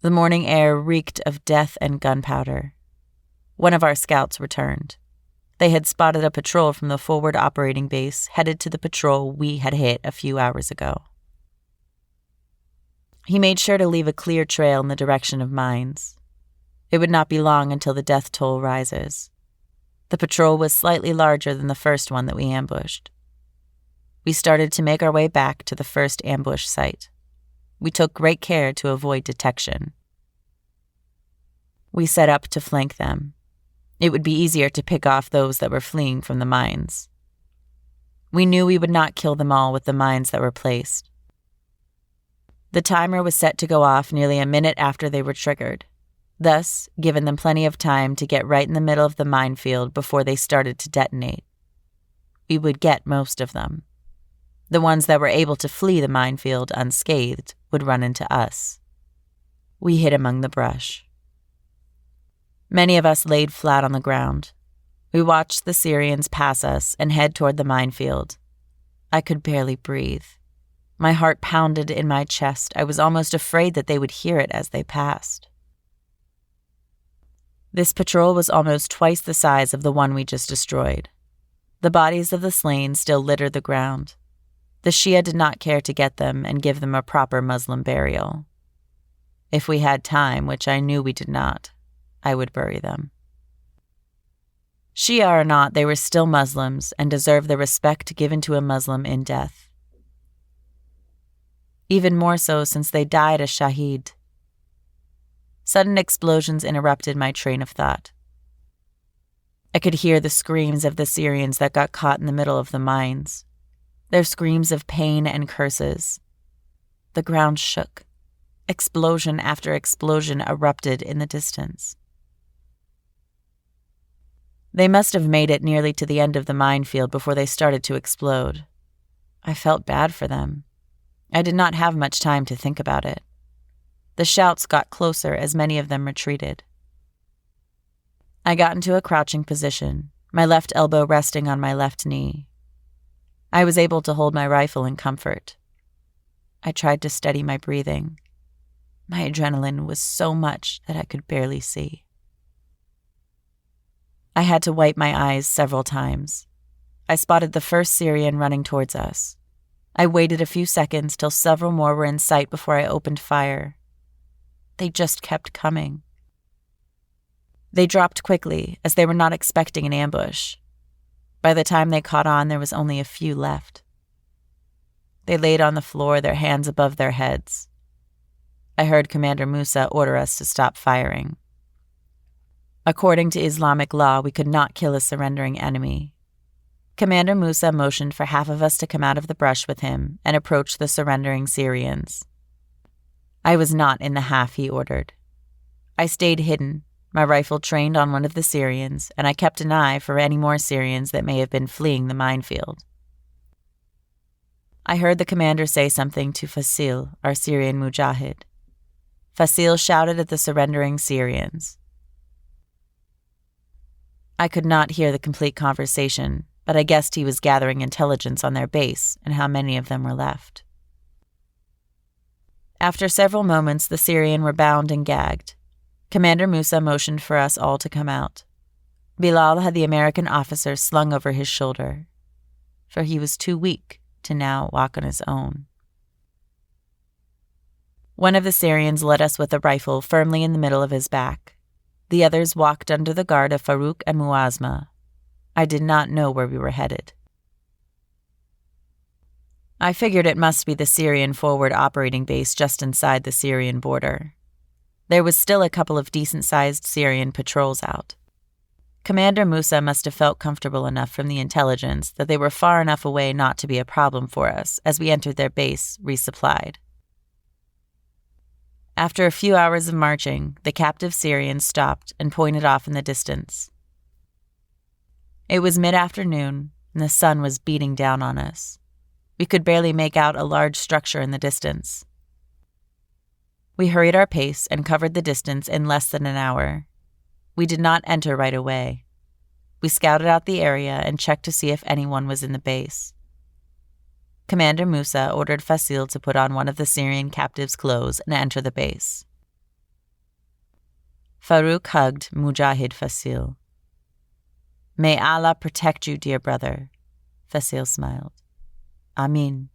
The morning air reeked of death and gunpowder. One of our scouts returned. They had spotted a patrol from the forward operating base headed to the patrol we had hit a few hours ago. He made sure to leave a clear trail in the direction of mines. It would not be long until the death toll rises. The patrol was slightly larger than the first one that we ambushed. We started to make our way back to the first ambush site. We took great care to avoid detection. We set up to flank them. It would be easier to pick off those that were fleeing from the mines. We knew we would not kill them all with the mines that were placed. The timer was set to go off nearly a minute after they were triggered, thus giving them plenty of time to get right in the middle of the minefield before they started to detonate. We would get most of them. The ones that were able to flee the minefield unscathed would run into us. We hid among the brush. Many of us laid flat on the ground. We watched the Syrians pass us and head toward the minefield. I could barely breathe. My heart pounded in my chest. I was almost afraid that they would hear it as they passed. This patrol was almost twice the size of the one we just destroyed. The bodies of the slain still littered the ground. The Shia did not care to get them and give them a proper Muslim burial. If we had time, which I knew we did not, I would bury them. Shia or not, they were still Muslims and deserved the respect given to a Muslim in death. Even more so since they died as shaheed. Sudden explosions interrupted my train of thought. I could hear the screams of the Syrians that got caught in the middle of the mines. Their screams of pain and curses. The ground shook. Explosion after explosion erupted in the distance. They must have made it nearly to the end of the minefield before they started to explode. I felt bad for them. I did not have much time to think about it. The shouts got closer as many of them retreated. I got into a crouching position, my left elbow resting on my left knee. I was able to hold my rifle in comfort. I tried to steady my breathing. My adrenaline was so much that I could barely see. I had to wipe my eyes several times. I spotted the first Syrian running towards us. I waited a few seconds till several more were in sight before I opened fire. They just kept coming. They dropped quickly, as they were not expecting an ambush. By the time they caught on, there was only a few left. They laid on the floor, their hands above their heads. I heard Commander Musa order us to stop firing. According to Islamic law, we could not kill a surrendering enemy. Commander Musa motioned for half of us to come out of the brush with him and approach the surrendering Syrians. I was not in the half he ordered. I stayed hidden, my rifle trained on one of the Syrians, and I kept an eye for any more Syrians that may have been fleeing the minefield. I heard the commander say something to Fasil, our Syrian mujahid. Fasil shouted at the surrendering Syrians. I could not hear the complete conversation, but I guessed he was gathering intelligence on their base and how many of them were left. After several moments, the Syrian were bound and gagged. Commander Musa motioned for us all to come out. Bilal had the American officer slung over his shoulder, for he was too weak to now walk on his own. One of the Syrians led us with a rifle firmly in the middle of his back. The others walked under the guard of Farouk and Muazma. I did not know where we were headed. I figured it must be the Syrian forward operating base just inside the Syrian border. There was still a couple of decent-sized Syrian patrols out. Commander Musa must have felt comfortable enough from the intelligence that they were far enough away not to be a problem for us as we entered their base resupplied. After a few hours of marching, the captive Syrians stopped and pointed off in the distance. It was mid-afternoon, and the sun was beating down on us. We could barely make out a large structure in the distance. We hurried our pace and covered the distance in less than an hour. We did not enter right away. We scouted out the area and checked to see if anyone was in the base. Commander Musa ordered Fasil to put on one of the Syrian captives' clothes and enter the base. Farouk hugged Mujahid Fasil. May Allah protect you, dear brother, Fasil smiled. Amin.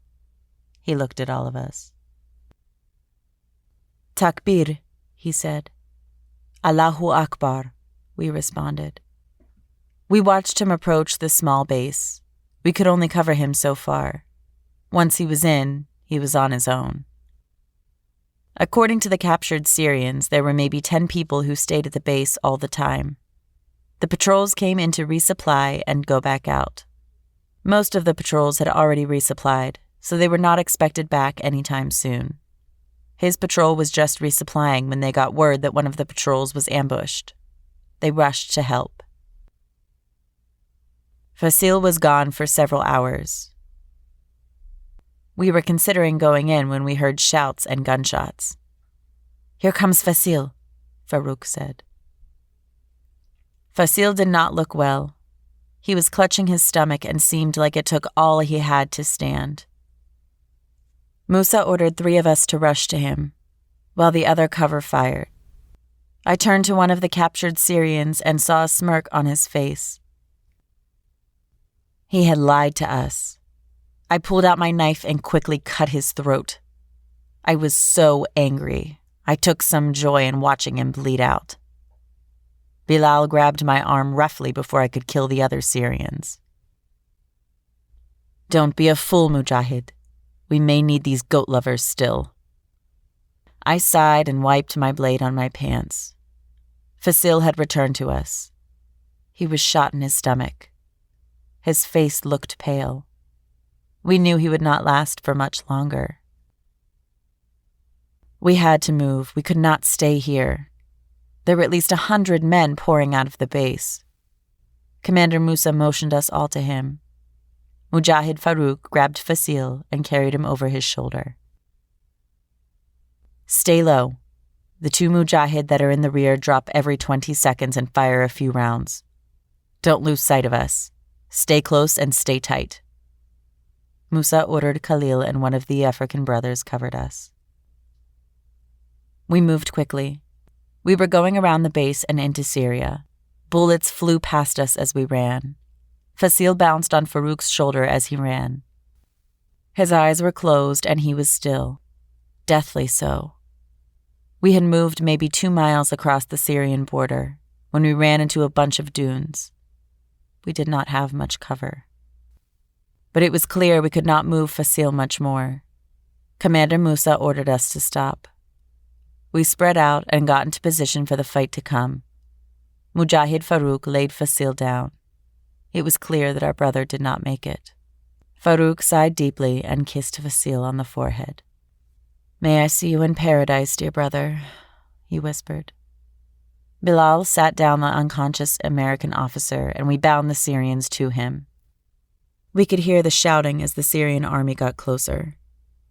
He looked at all of us. Takbir, he said. Allahu Akbar, we responded. We watched him approach the small base. We could only cover him so far. Once he was in, he was on his own. According to the captured Syrians, there were maybe 10 people who stayed at the base all the time. The patrols came in to resupply and go back out. Most of the patrols had already resupplied, so they were not expected back anytime soon. His patrol was just resupplying when they got word that one of the patrols was ambushed. They rushed to help. Fasil was gone for several hours. We were considering going in when we heard shouts and gunshots. Here comes Fasil, Farouk said. Fasil did not look well. He was clutching his stomach and seemed like it took all he had to stand. Musa ordered 3 of us to rush to him, while the other cover fired. I turned to one of the captured Syrians and saw a smirk on his face. He had lied to us. I pulled out my knife and quickly cut his throat. I was so angry. I took some joy in watching him bleed out. Bilal grabbed my arm roughly before I could kill the other Syrians. Don't be a fool, Mujahid. We may need these goat lovers still. I sighed and wiped my blade on my pants. Fasil had returned to us. He was shot in his stomach. His face looked pale. We knew he would not last for much longer. We had to move. We could not stay here. There were at least 100 men pouring out of the base. Commander Musa motioned us all to him. Mujahid Farouk grabbed Fasil and carried him over his shoulder. Stay low. The 2 Mujahid that are in the rear drop every 20 seconds and fire a few rounds. Don't lose sight of us. Stay close and stay tight. Musa ordered Khalil, and one of the African brothers covered us. We moved quickly. We were going around the base and into Syria. Bullets flew past us as we ran. Fasil bounced on Farouk's shoulder as he ran. His eyes were closed and he was still, deathly so. We had moved maybe 2 miles across the Syrian border when we ran into a bunch of dunes. We did not have much cover. But it was clear we could not move Fasil much more. Commander Musa ordered us to stop. We spread out and got into position for the fight to come. Mujahid Farouk laid Fasil down. It was clear that our brother did not make it. Farouk sighed deeply and kissed Fasil on the forehead. May I see you in paradise, dear brother, he whispered. Bilal sat down the unconscious American officer, and we bound the Syrians to him. We could hear the shouting as the Syrian army got closer.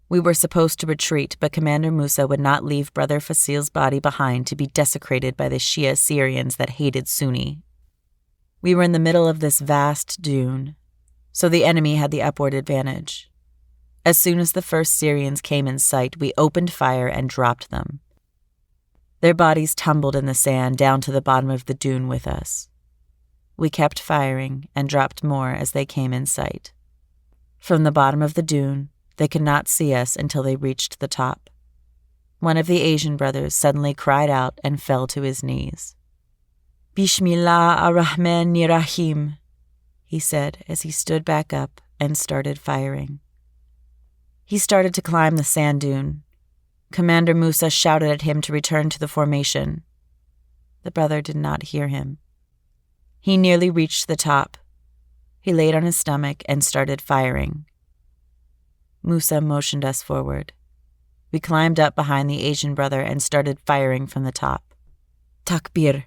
We were supposed to retreat, but Commander Musa would not leave Brother Fasil's body behind to be desecrated by the Shia Syrians that hated Sunni. We were in the middle of this vast dune, so the enemy had the upward advantage. As soon as the first Syrians came in sight, we opened fire and dropped them. Their bodies tumbled in the sand down to the bottom of the dune with us. We kept firing and dropped more as they came in sight. From the bottom of the dune, they could not see us until they reached the top. One of the Asian brothers suddenly cried out and fell to his knees. Bismillah ar-Rahman ar-Rahim, he said as he stood back up and started firing. He started to climb the sand dune. Commander Musa shouted at him to return to the formation. The brother did not hear him. He nearly reached the top. He laid on his stomach and started firing. Musa motioned us forward. We climbed up behind the Asian brother and started firing from the top. Takbir!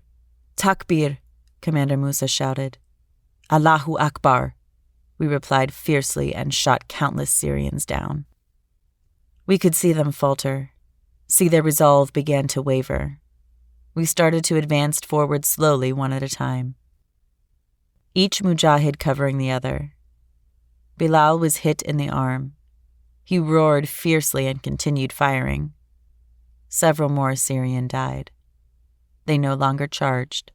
Takbir! Commander Musa shouted. Allahu Akbar! We replied fiercely and shot countless Syrians down. We could see them falter, see their resolve begin to waver. We started to advance forward slowly, one at a time. Each mujahid covering the other. Bilal was hit in the arm. He roared fiercely and continued firing. Several more Syrian died. They no longer charged.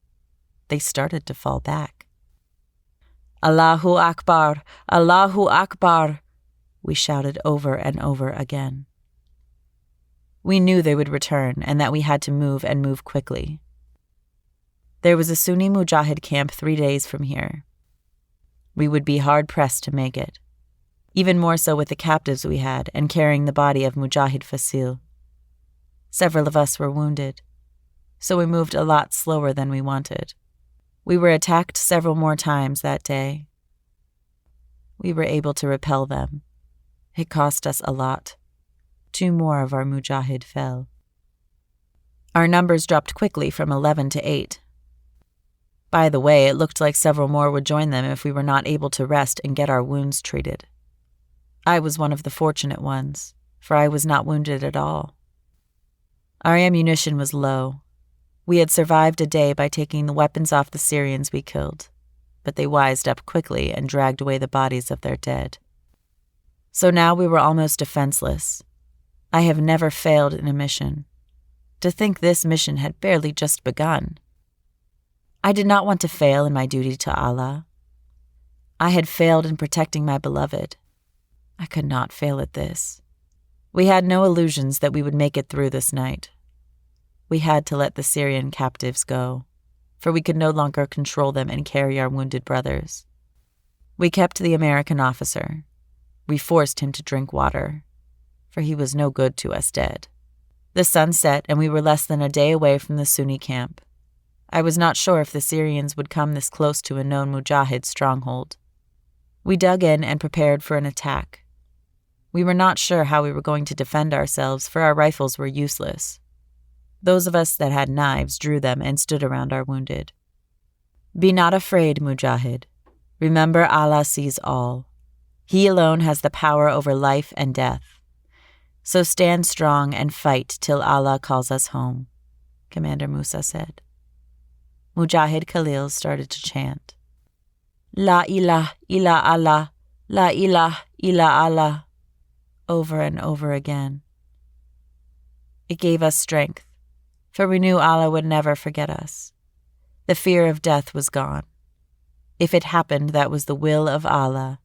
They started to fall back. Allahu Akbar! Allahu Akbar! We shouted over and over again. We knew they would return and that we had to move and move quickly. There was a Sunni Mujahid camp 3 days from here. We would be hard-pressed to make it, even more so with the captives we had and carrying the body of Mujahid Fasil. Several of us were wounded, so we moved a lot slower than we wanted. We were attacked several more times that day. We were able to repel them. It cost us a lot. 2 more of our Mujahid fell. Our numbers dropped quickly from 11 to 8. By the way, it looked like several more would join them if we were not able to rest and get our wounds treated. I was one of the fortunate ones, for I was not wounded at all. Our ammunition was low. We had survived a day by taking the weapons off the Syrians we killed, but they wised up quickly and dragged away the bodies of their dead. So now we were almost defenseless. I have never failed in a mission. To think this mission had barely just begun. I did not want to fail in my duty to Allah. I had failed in protecting my beloved. I could not fail at this. We had no illusions that we would make it through this night. We had to let the Syrian captives go, for we could no longer control them and carry our wounded brothers. We kept the American officer. We forced him to drink water, for he was no good to us dead. The sun set, and we were less than a day away from the Sunni camp. I was not sure if the Syrians would come this close to a known Mujahid stronghold. We dug in and prepared for an attack. We were not sure how we were going to defend ourselves, for our rifles were useless. Those of us that had knives drew them and stood around our wounded. Be not afraid, Mujahid. Remember, Allah sees all. He alone has the power over life and death. So stand strong and fight till Allah calls us home, Commander Musa said. Mujahid Khalil started to chant, La ilah illa Allah, La ilah illa Allah, over and over again. It gave us strength, for we knew Allah would never forget us. The fear of death was gone. If it happened, that was the will of Allah.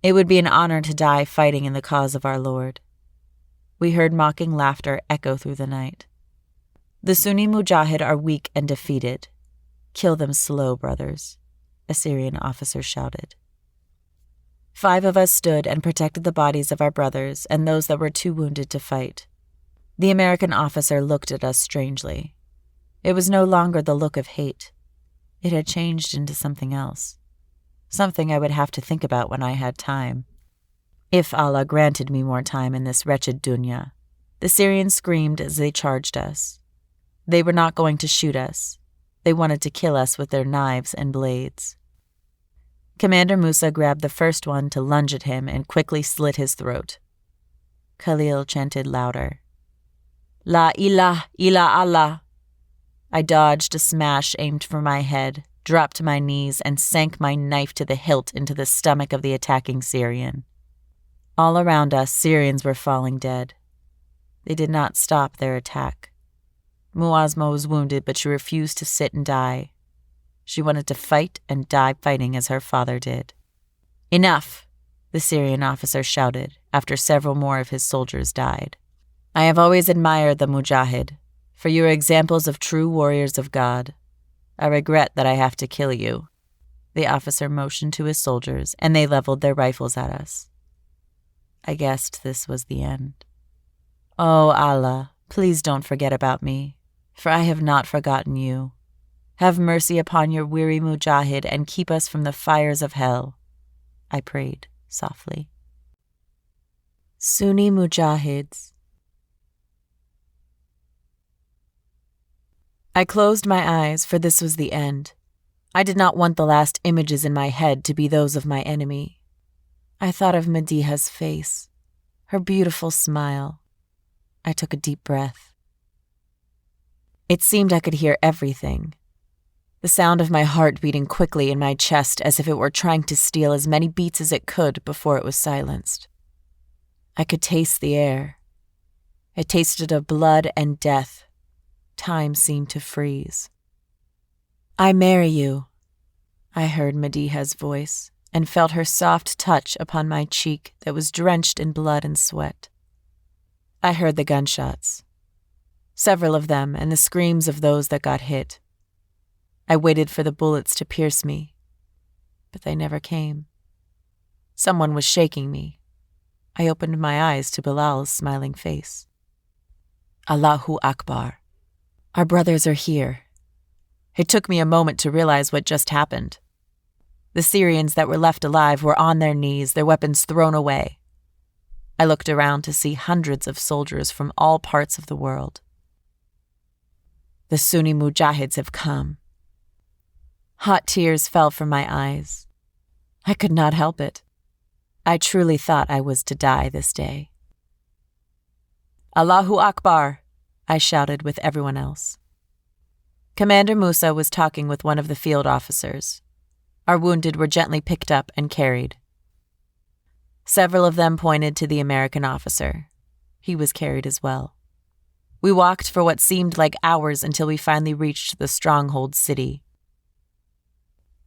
It would be an honor to die fighting in the cause of our Lord. We heard mocking laughter echo through the night. The Sunni Mujahid are weak and defeated. Kill them slow, brothers, a Syrian officer shouted. 5 of us stood and protected the bodies of our brothers and those that were too wounded to fight. The American officer looked at us strangely. It was no longer the look of hate. It had changed into something else. Something I would have to think about when I had time. If Allah granted me more time in this wretched dunya. The Syrians screamed as they charged us. They were not going to shoot us. They wanted to kill us with their knives and blades. Commander Musa grabbed the first one to lunge at him and quickly slit his throat. Khalil chanted louder, La ilah illa Allah. I dodged a smash aimed for my head, dropped to my knees, and sank my knife to the hilt into the stomach of the attacking Syrian. All around us, Syrians were falling dead. They did not stop their attack. Muazma was wounded, but she refused to sit and die. She wanted to fight and die fighting as her father did. Enough, the Syrian officer shouted after several more of his soldiers died. I have always admired the Mujahid, for you are examples of true warriors of God. I regret that I have to kill you. The officer motioned to his soldiers, and they leveled their rifles at us. I guessed this was the end. Oh, Allah, please don't forget about me, for I have not forgotten you. Have mercy upon your weary Mujahid and keep us from the fires of hell, I prayed softly. Sunni Mujahids. I closed my eyes, for this was the end. I did not want the last images in my head to be those of my enemy. I thought of Mediha's face, her beautiful smile. I took a deep breath. It seemed I could hear everything. The sound of my heart beating quickly in my chest as if it were trying to steal as many beats as it could before it was silenced. I could taste the air. It tasted of blood and death, Time seemed to freeze. "I marry you," I heard Mediha's voice and felt her soft touch upon my cheek that was drenched in blood and sweat. I heard the gunshots, several of them, and the screams of those that got hit. I waited for the bullets to pierce me, but they never came. Someone was shaking me. I opened my eyes to Bilal's smiling face. "Allahu Akbar. Our brothers are here." It took me a moment to realize what just happened. The Syrians that were left alive were on their knees, their weapons thrown away. I looked around to see hundreds of soldiers from all parts of the world. The Sunni Mujahids have come. Hot tears fell from my eyes. I could not help it. I truly thought I was to die this day. "Allahu Akbar," I shouted with everyone else. Commander Musa was talking with one of the field officers. Our wounded were gently picked up and carried. Several of them pointed to the American officer. He was carried as well. We walked for what seemed like hours until we finally reached the stronghold city.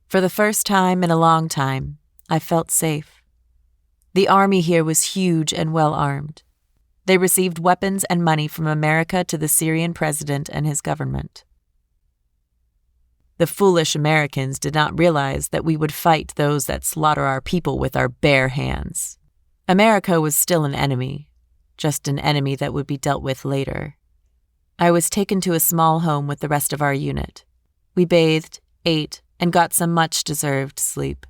For the first time in a long time, I felt safe. The army here was huge and well-armed. They received weapons and money from America to the Syrian president and his government. The foolish Americans did not realize that we would fight those that slaughter our people with our bare hands. America was still an enemy, just an enemy that would be dealt with later. I was taken to a small home with the rest of our unit. We bathed, ate, and got some much-deserved sleep.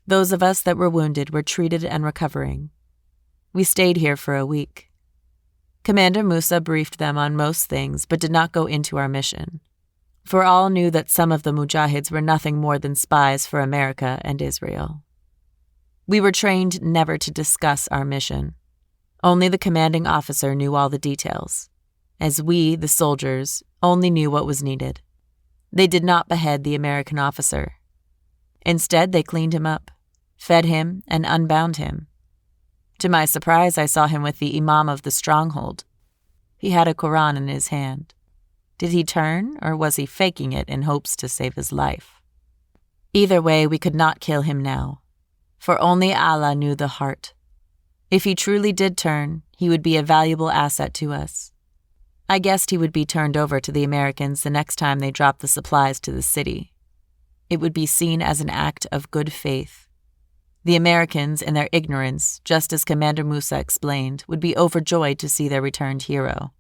Those of us that were wounded were treated and recovering. We stayed here for a week. Commander Musa briefed them on most things but did not go into our mission, for all knew that some of the Mujahids were nothing more than spies for America and Israel. We were trained never to discuss our mission. Only the commanding officer knew all the details, as we, the soldiers, only knew what was needed. They did not behead the American officer. Instead, they cleaned him up, fed him, and unbound him. To my surprise, I saw him with the imam of the stronghold. He had a Quran in his hand. Did he turn, or was he faking it in hopes to save his life? Either way, we could not kill him now, for only Allah knew the heart. If he truly did turn, he would be a valuable asset to us. I guessed he would be turned over to the Americans the next time they dropped the supplies to the city. It would be seen as an act of good faith. The Americans, in their ignorance, just as Commander Musa explained, would be overjoyed to see their returned hero,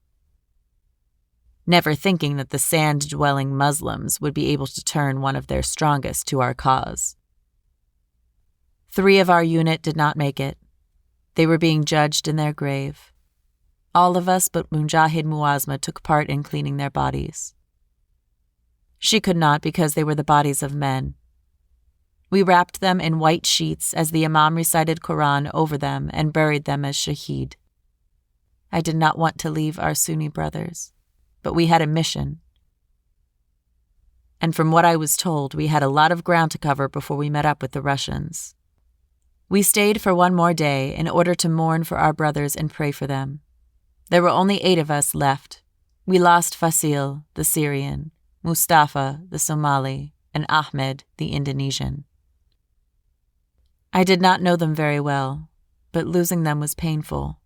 never thinking that the sand-dwelling Muslims would be able to turn one of their strongest to our cause. 3 of our unit did not make it. They were being judged in their grave. All of us but Mujahid Muazma took part in cleaning their bodies. She could not because they were the bodies of men. We wrapped them in white sheets as the imam recited Quran over them and buried them as shaheed. I did not want to leave our Sunni brothers, but we had a mission. And from what I was told, we had a lot of ground to cover before we met up with the Russians. We stayed for one more day in order to mourn for our brothers and pray for them. There were only 8 of us left. We lost Fasil, the Syrian, Mustafa, the Somali, and Ahmed, the Indonesian. I did not know them very well, but losing them was painful.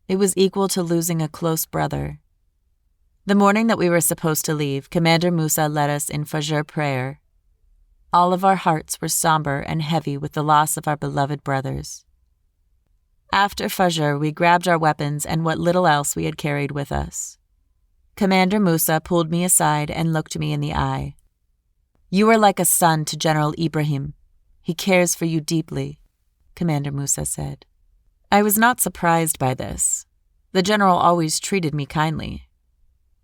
It was equal to losing a close brother. The morning that we were supposed to leave, Commander Musa led us in Fajr prayer. All of our hearts were somber and heavy with the loss of our beloved brothers. After Fajr, we grabbed our weapons and what little else we had carried with us. Commander Musa pulled me aside and looked me in the eye. "You are like a son to General Ibrahim. He cares for you deeply," Commander Musa said. I was not surprised by this. The general always treated me kindly.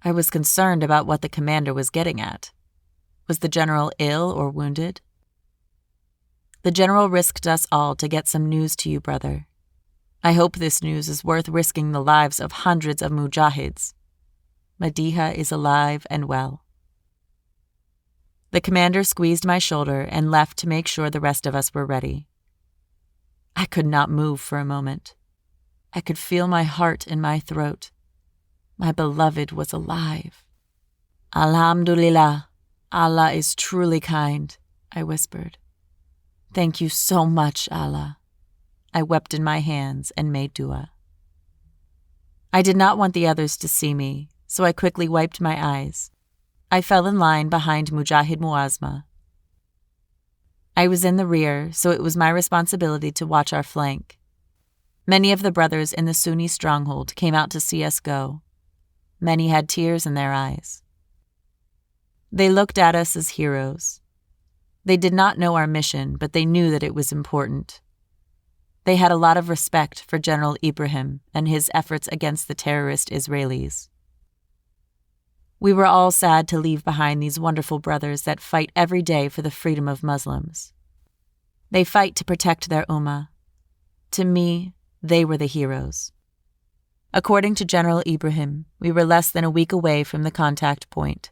I was concerned about what the commander was getting at. Was the general ill or wounded? "The general risked us all to get some news to you, brother. I hope this news is worth risking the lives of hundreds of mujahids. Mediha is alive and well." The commander squeezed my shoulder and left to make sure the rest of us were ready. I could not move for a moment. I could feel my heart in my throat. My beloved was alive. Alhamdulillah, Allah is truly kind, I whispered. Thank you so much, Allah. I wept in my hands and made dua. I did not want the others to see me, so I quickly wiped my eyes. I fell in line behind Mujahid Muazma. I was in the rear, so it was my responsibility to watch our flank. Many of the brothers in the Sunni stronghold came out to see us go. Many had tears in their eyes. They looked at us as heroes. They did not know our mission, but they knew that it was important. They had a lot of respect for General Ibrahim and his efforts against the terrorist Israelis. We were all sad to leave behind these wonderful brothers that fight every day for the freedom of Muslims. They fight to protect their ummah. To me, they were the heroes. According to General Ibrahim, we were less than a week away from the contact point.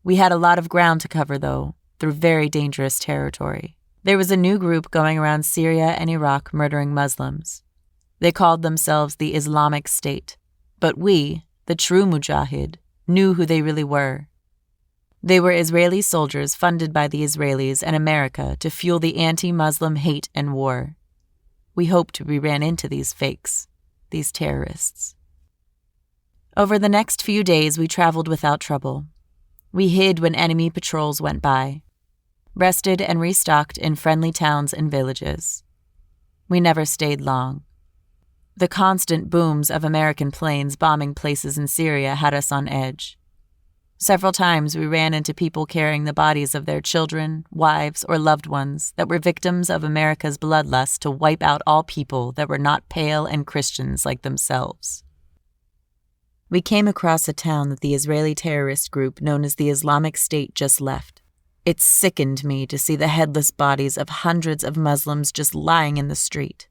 We had a lot of ground to cover, though, through very dangerous territory. There was a new group going around Syria and Iraq murdering Muslims. They called themselves the Islamic State, but we, the true Mujahid, knew who they really were. They were Israeli soldiers funded by the Israelis and America to fuel the anti-Muslim hate and war. We hoped we ran into these fakes, these terrorists. Over the next few days, we traveled without trouble. We hid when enemy patrols went by, rested and restocked in friendly towns and villages. We never stayed long. The constant booms of American planes bombing places in Syria had us on edge. Several times we ran into people carrying the bodies of their children, wives, or loved ones that were victims of America's bloodlust to wipe out all people that were not pale and Christians like themselves. We came across a town that the Israeli terrorist group known as the Islamic State just left. It sickened me to see the headless bodies of hundreds of Muslims just lying in the street.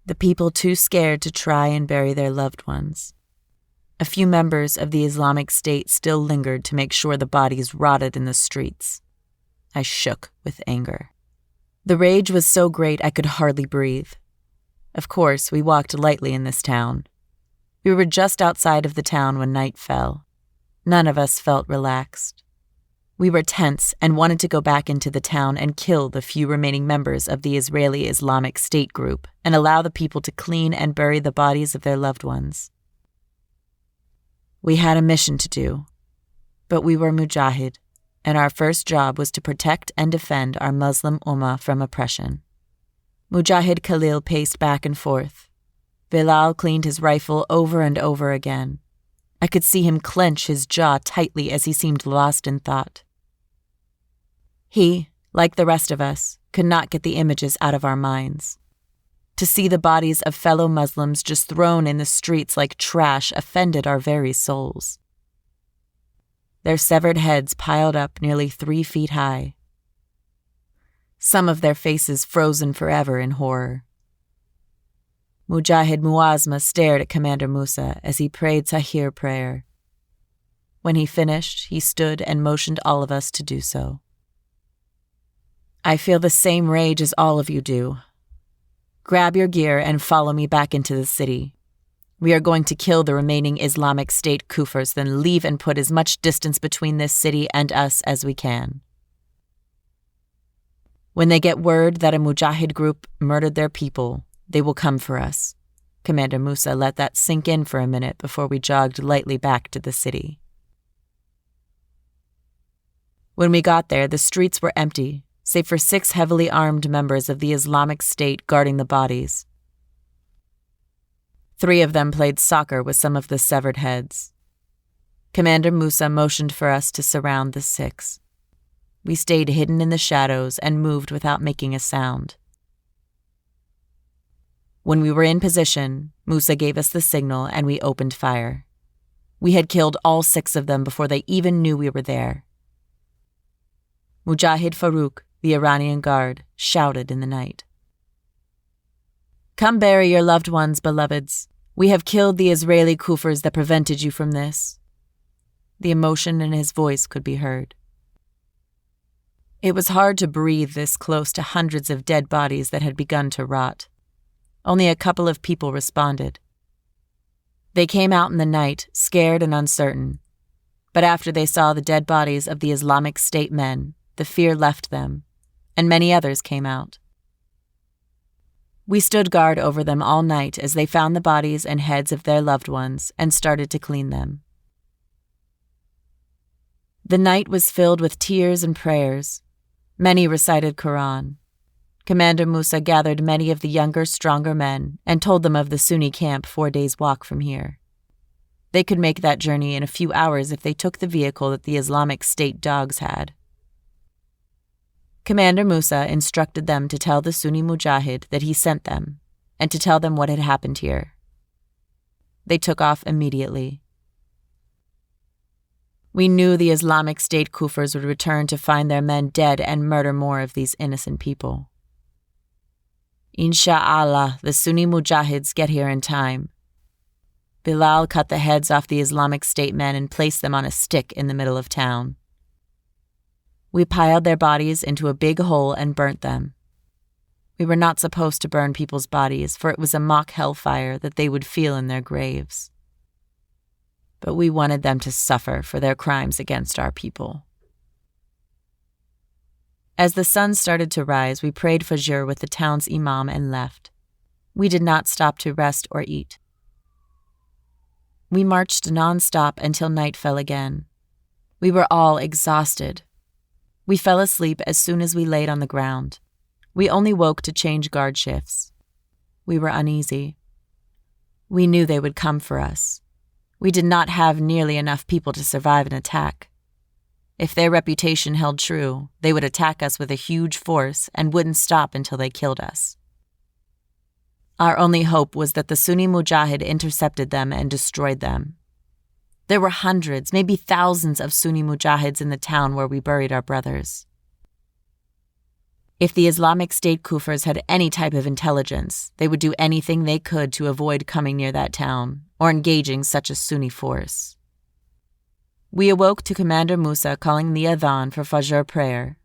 The people too scared to try and bury their loved ones. A few members of the Islamic State still lingered to make sure the bodies rotted in the streets. I shook with anger. The rage was so great I could hardly breathe. Of course, we walked lightly in this town. We were just outside of the town when night fell. None of us felt relaxed. We were tense and wanted to go back into the town and kill the few remaining members of the Israeli Islamic State group and allow the people to clean and bury the bodies of their loved ones. We had a mission to do, but we were Mujahid, and our first job was to protect and defend our Muslim ummah from oppression. Mujahid Khalil paced back and forth. Bilal cleaned his rifle over and over again. I could see him clench his jaw tightly as he seemed lost in thought. He, like the rest of us, could not get the images out of our minds. To see the bodies of fellow Muslims just thrown in the streets like trash offended our very souls. Their severed heads piled up nearly 3 feet high. Some of their faces frozen forever in horror. Mujahid Muazma stared at Commander Musa as he prayed Tahir prayer. When he finished, he stood and motioned all of us to do so. I feel the same rage as all of you do. Grab your gear and follow me back into the city. We are going to kill the remaining Islamic State Kufirs, then leave and put as much distance between this city and us as we can. When they get word that a Mujahid group murdered their people, they will come for us. Commander Musa let that sink in for a minute before we jogged lightly back to the city. When we got there, the streets were empty, save for 6 heavily armed members of the Islamic State guarding the bodies. 3 of them played soccer with some of the severed heads. Commander Musa motioned for us to surround the 6. We stayed hidden in the shadows and moved without making a sound. When we were in position, Musa gave us the signal and we opened fire. We had killed all 6 of them before they even knew we were there. Mujahid Farouk, the Iranian guard, shouted in the night. Come bury your loved ones, beloveds. We have killed the Israeli Kufirs that prevented you from this. The emotion in his voice could be heard. It was hard to breathe this close to hundreds of dead bodies that had begun to rot. Only a couple of people responded. They came out in the night, scared and uncertain. But after they saw the dead bodies of the Islamic State men, the fear left them, and many others came out. We stood guard over them all night as they found the bodies and heads of their loved ones and started to clean them. The night was filled with tears and prayers. Many recited Quran. Commander Musa gathered many of the younger, stronger men and told them of the Sunni camp 4 days' walk from here. They could make that journey in a few hours if they took the vehicle that the Islamic State dogs had. Commander Musa instructed them to tell the Sunni Mujahid that he sent them and to tell them what had happened here. They took off immediately. We knew the Islamic State Kufirs would return to find their men dead and murder more of these innocent people. Insha'Allah, the Sunni Mujahids get here in time. Bilal cut the heads off the Islamic State men and placed them on a stick in the middle of town. We piled their bodies into a big hole and burnt them. We were not supposed to burn people's bodies, for it was a mock hellfire that they would feel in their graves. But we wanted them to suffer for their crimes against our people. As the sun started to rise, we prayed Fajr with the town's imam and left. We did not stop to rest or eat. We marched non-stop until night fell again. We were all exhausted. We fell asleep as soon as we laid on the ground. We only woke to change guard shifts. We were uneasy. We knew they would come for us. We did not have nearly enough people to survive an attack. If their reputation held true, they would attack us with a huge force and wouldn't stop until they killed us. Our only hope was that the Sunni Mujahid intercepted them and destroyed them. There were hundreds, maybe thousands of Sunni Mujahids in the town where we buried our brothers. If the Islamic State Kufirs had any type of intelligence, they would do anything they could to avoid coming near that town or engaging such a Sunni force. We awoke to Commander Musa calling the adhan for Fajr prayer.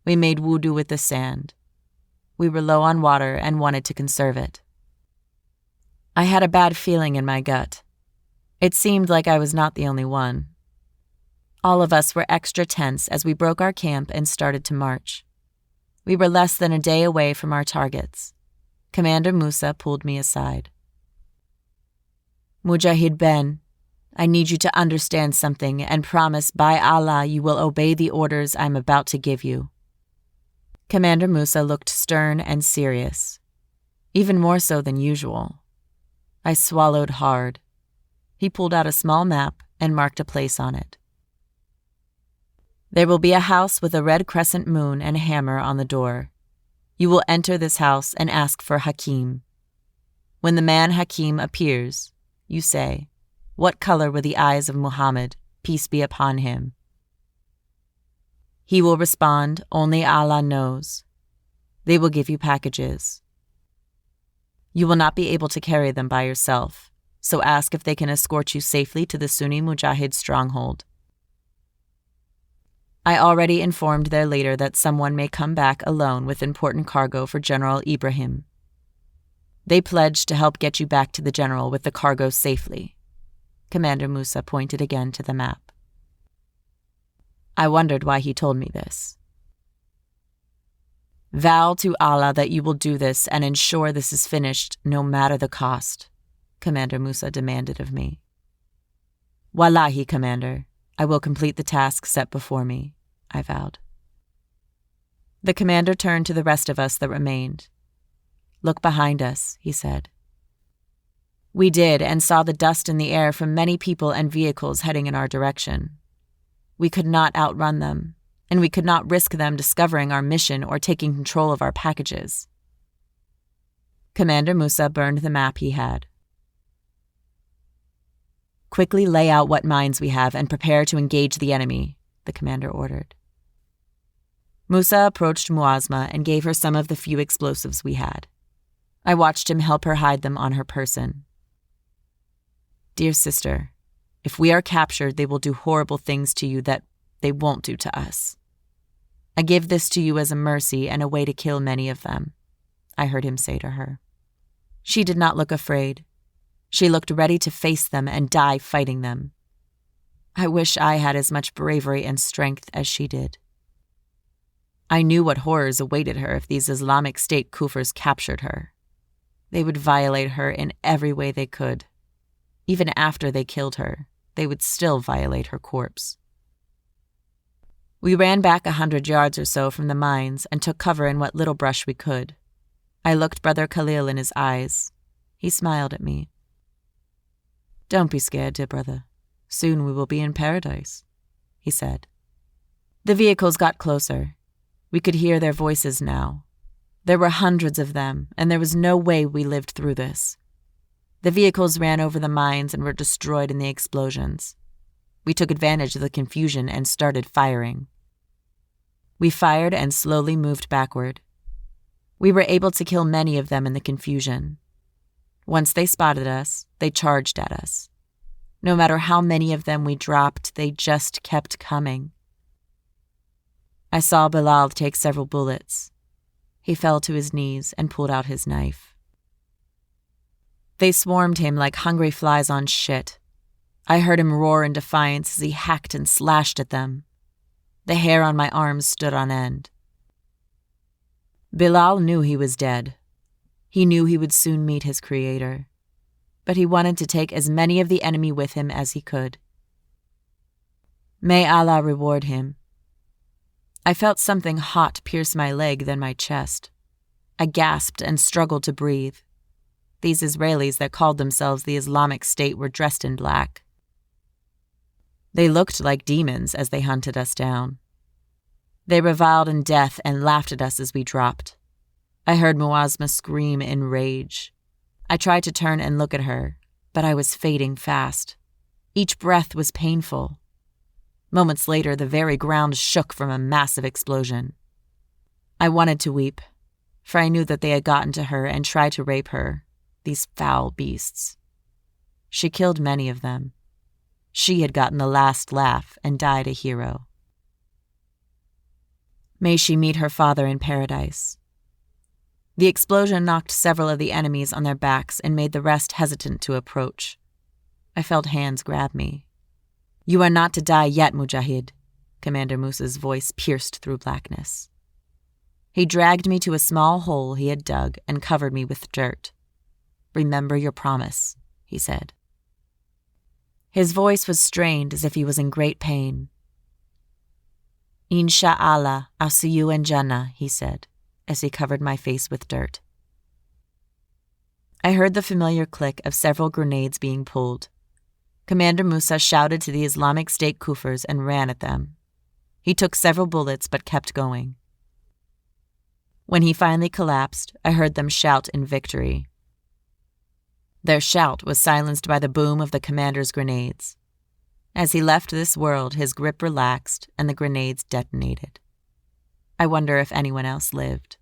We made wudu with the sand. We were low on water and wanted to conserve it. I had a bad feeling in my gut. It seemed like I was not the only one. All of us were extra tense as we broke our camp and started to march. We were less than a day away from our targets. Commander Musa pulled me aside. Mujahid Ben, I need you to understand something and promise by Allah you will obey the orders I'm about to give you. Commander Musa looked stern and serious, even more so than usual. I swallowed hard. He pulled out a small map and marked a place on it. There will be a house with a red crescent moon and a hammer on the door. You will enter this house and ask for Hakim. When the man Hakim appears, you say, "What color were the eyes of Muhammad, peace be upon him?" He will respond, "Only Allah knows." They will give you packages. You will not be able to carry them by yourself, so ask if they can escort you safely to the Sunni Mujahid stronghold. I already informed their leader that someone may come back alone with important cargo for General Ibrahim. They pledged to help get you back to the general with the cargo safely. Commander Musa pointed again to the map. I wondered why he told me this. Vow to Allah that you will do this and ensure this is finished no matter the cost, Commander Musa demanded of me. Wallahi, Commander, I will complete the task set before me, I vowed. The commander turned to the rest of us that remained. Look behind us, he said. We did and saw the dust in the air from many people and vehicles heading in our direction. We could not outrun them, and we could not risk them discovering our mission or taking control of our packages. Commander Musa burned the map he had. Quickly lay out what mines we have and prepare to engage the enemy, the commander ordered. Musa approached Muazma and gave her some of the few explosives we had. I watched him help her hide them on her person. Dear sister, if we are captured, they will do horrible things to you that they won't do to us. I give this to you as a mercy and a way to kill many of them, I heard him say to her. She did not look afraid. She looked ready to face them and die fighting them. I wish I had as much bravery and strength as she did. I knew what horrors awaited her if these Islamic State Kufirs captured her. They would violate her in every way they could. Even after they killed her, they would still violate her corpse. We ran back 100 yards or so from the mines and took cover in what little brush we could. I looked Brother Khalil in his eyes. He smiled at me. "Don't be scared, dear brother. Soon we will be in paradise," he said. The vehicles got closer. We could hear their voices now. There were hundreds of them, and there was no way we lived through this. The vehicles ran over the mines and were destroyed in the explosions. We took advantage of the confusion and started firing. We fired and slowly moved backward. We were able to kill many of them in the confusion. Once they spotted us, they charged at us. No matter how many of them we dropped, they just kept coming. I saw Bilal take several bullets. He fell to his knees and pulled out his knife. They swarmed him like hungry flies on shit. I heard him roar in defiance as he hacked and slashed at them. The hair on my arms stood on end. Bilal knew he was dead. He knew he would soon meet his creator. But he wanted to take as many of the enemy with him as he could. May Allah reward him. I felt something hot pierce my leg, then my chest. I gasped and struggled to breathe. These Israelis that called themselves the Islamic State were dressed in black. They looked like demons as they hunted us down. They reviled in death and laughed at us as we dropped. I heard Muazma scream in rage. I tried to turn and look at her, but I was fading fast. Each breath was painful. Moments later, the very ground shook from a massive explosion. I wanted to weep, for I knew that they had gotten to her and tried to rape her, these foul beasts. She killed many of them. She had gotten the last laugh and died a hero. May she meet her father in paradise. The explosion knocked several of the enemies on their backs and made the rest hesitant to approach. I felt hands grab me. "You are not to die yet, Mujahid," Commander Musa's voice pierced through blackness. He dragged me to a small hole he had dug and covered me with dirt. "Remember your promise," he said. His voice was strained as if he was in great pain. "Insha'Allah, I'll see you in Jannah," he said, as he covered my face with dirt. I heard the familiar click of several grenades being pulled. Commander Musa shouted to the Islamic State Kufirs and ran at them. He took several bullets but kept going. When he finally collapsed, I heard them shout in victory. Their shout was silenced by the boom of the commander's grenades. As he left this world, his grip relaxed and the grenades detonated. I wonder if anyone else lived,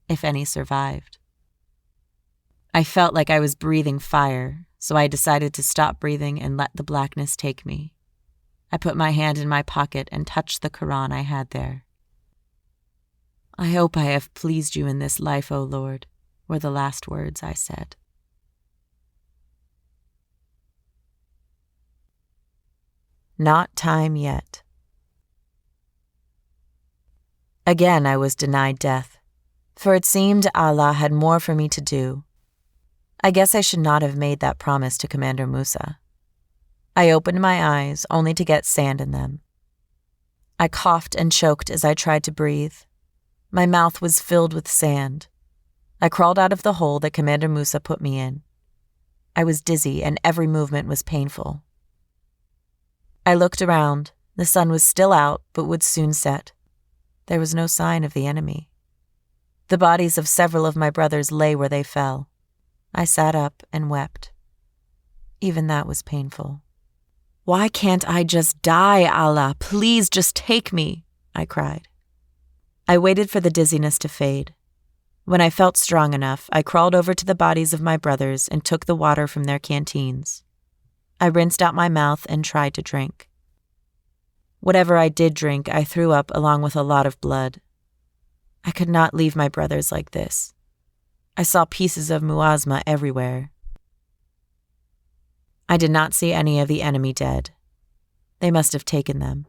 if any survived. I felt like I was breathing fire, so I decided to stop breathing and let the blackness take me. I put my hand in my pocket and touched the Quran I had there. "I hope I have pleased you in this life, O Lord," were the last words I said. Not time yet. Again I was denied death, for it seemed Allah had more for me to do. I guess I should not have made that promise to Commander Musa. I opened my eyes only to get sand in them. I coughed and choked as I tried to breathe. My mouth was filled with sand. I crawled out of the hole that Commander Musa put me in. I was dizzy and every movement was painful. I looked around. The sun was still out but would soon set. There was no sign of the enemy. The bodies of several of my brothers lay where they fell. I sat up and wept. Even that was painful. "Why can't I just die, Allah? Please just take me," I cried. I waited for the dizziness to fade. When I felt strong enough, I crawled over to the bodies of my brothers and took the water from their canteens. I rinsed out my mouth and tried to drink. Whatever I did drink, I threw up along with a lot of blood. I could not leave my brothers like this. I saw pieces of Muazma everywhere. I did not see any of the enemy dead. They must have taken them.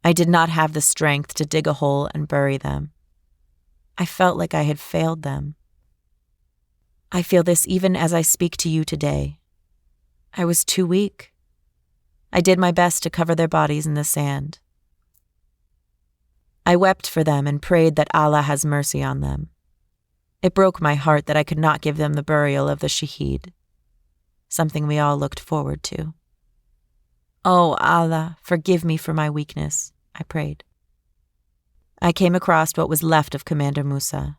I did not have the strength to dig a hole and bury them. I felt like I had failed them. I feel this even as I speak to you today. I was too weak. I did my best to cover their bodies in the sand. I wept for them and prayed that Allah has mercy on them. It broke my heart that I could not give them the burial of the shaheed, something we all looked forward to. Oh, Allah, forgive me for my weakness, I prayed. I came across what was left of Commander Musa.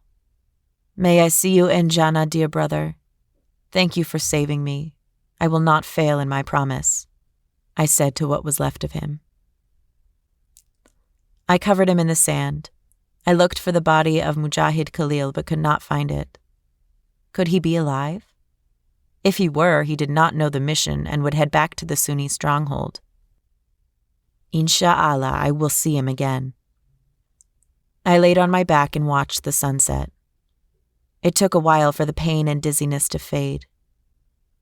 May I see you in Jannah, dear brother. Thank you for saving me. I will not fail in my promise, I said to what was left of him. I covered him in the sand. I looked for the body of Mujahid Khalil but could not find it. Could he be alive? If he were, he did not know the mission and would head back to the Sunni stronghold. Insha'Allah, I will see him again. I laid on my back and watched the sunset. It took a while for the pain and dizziness to fade.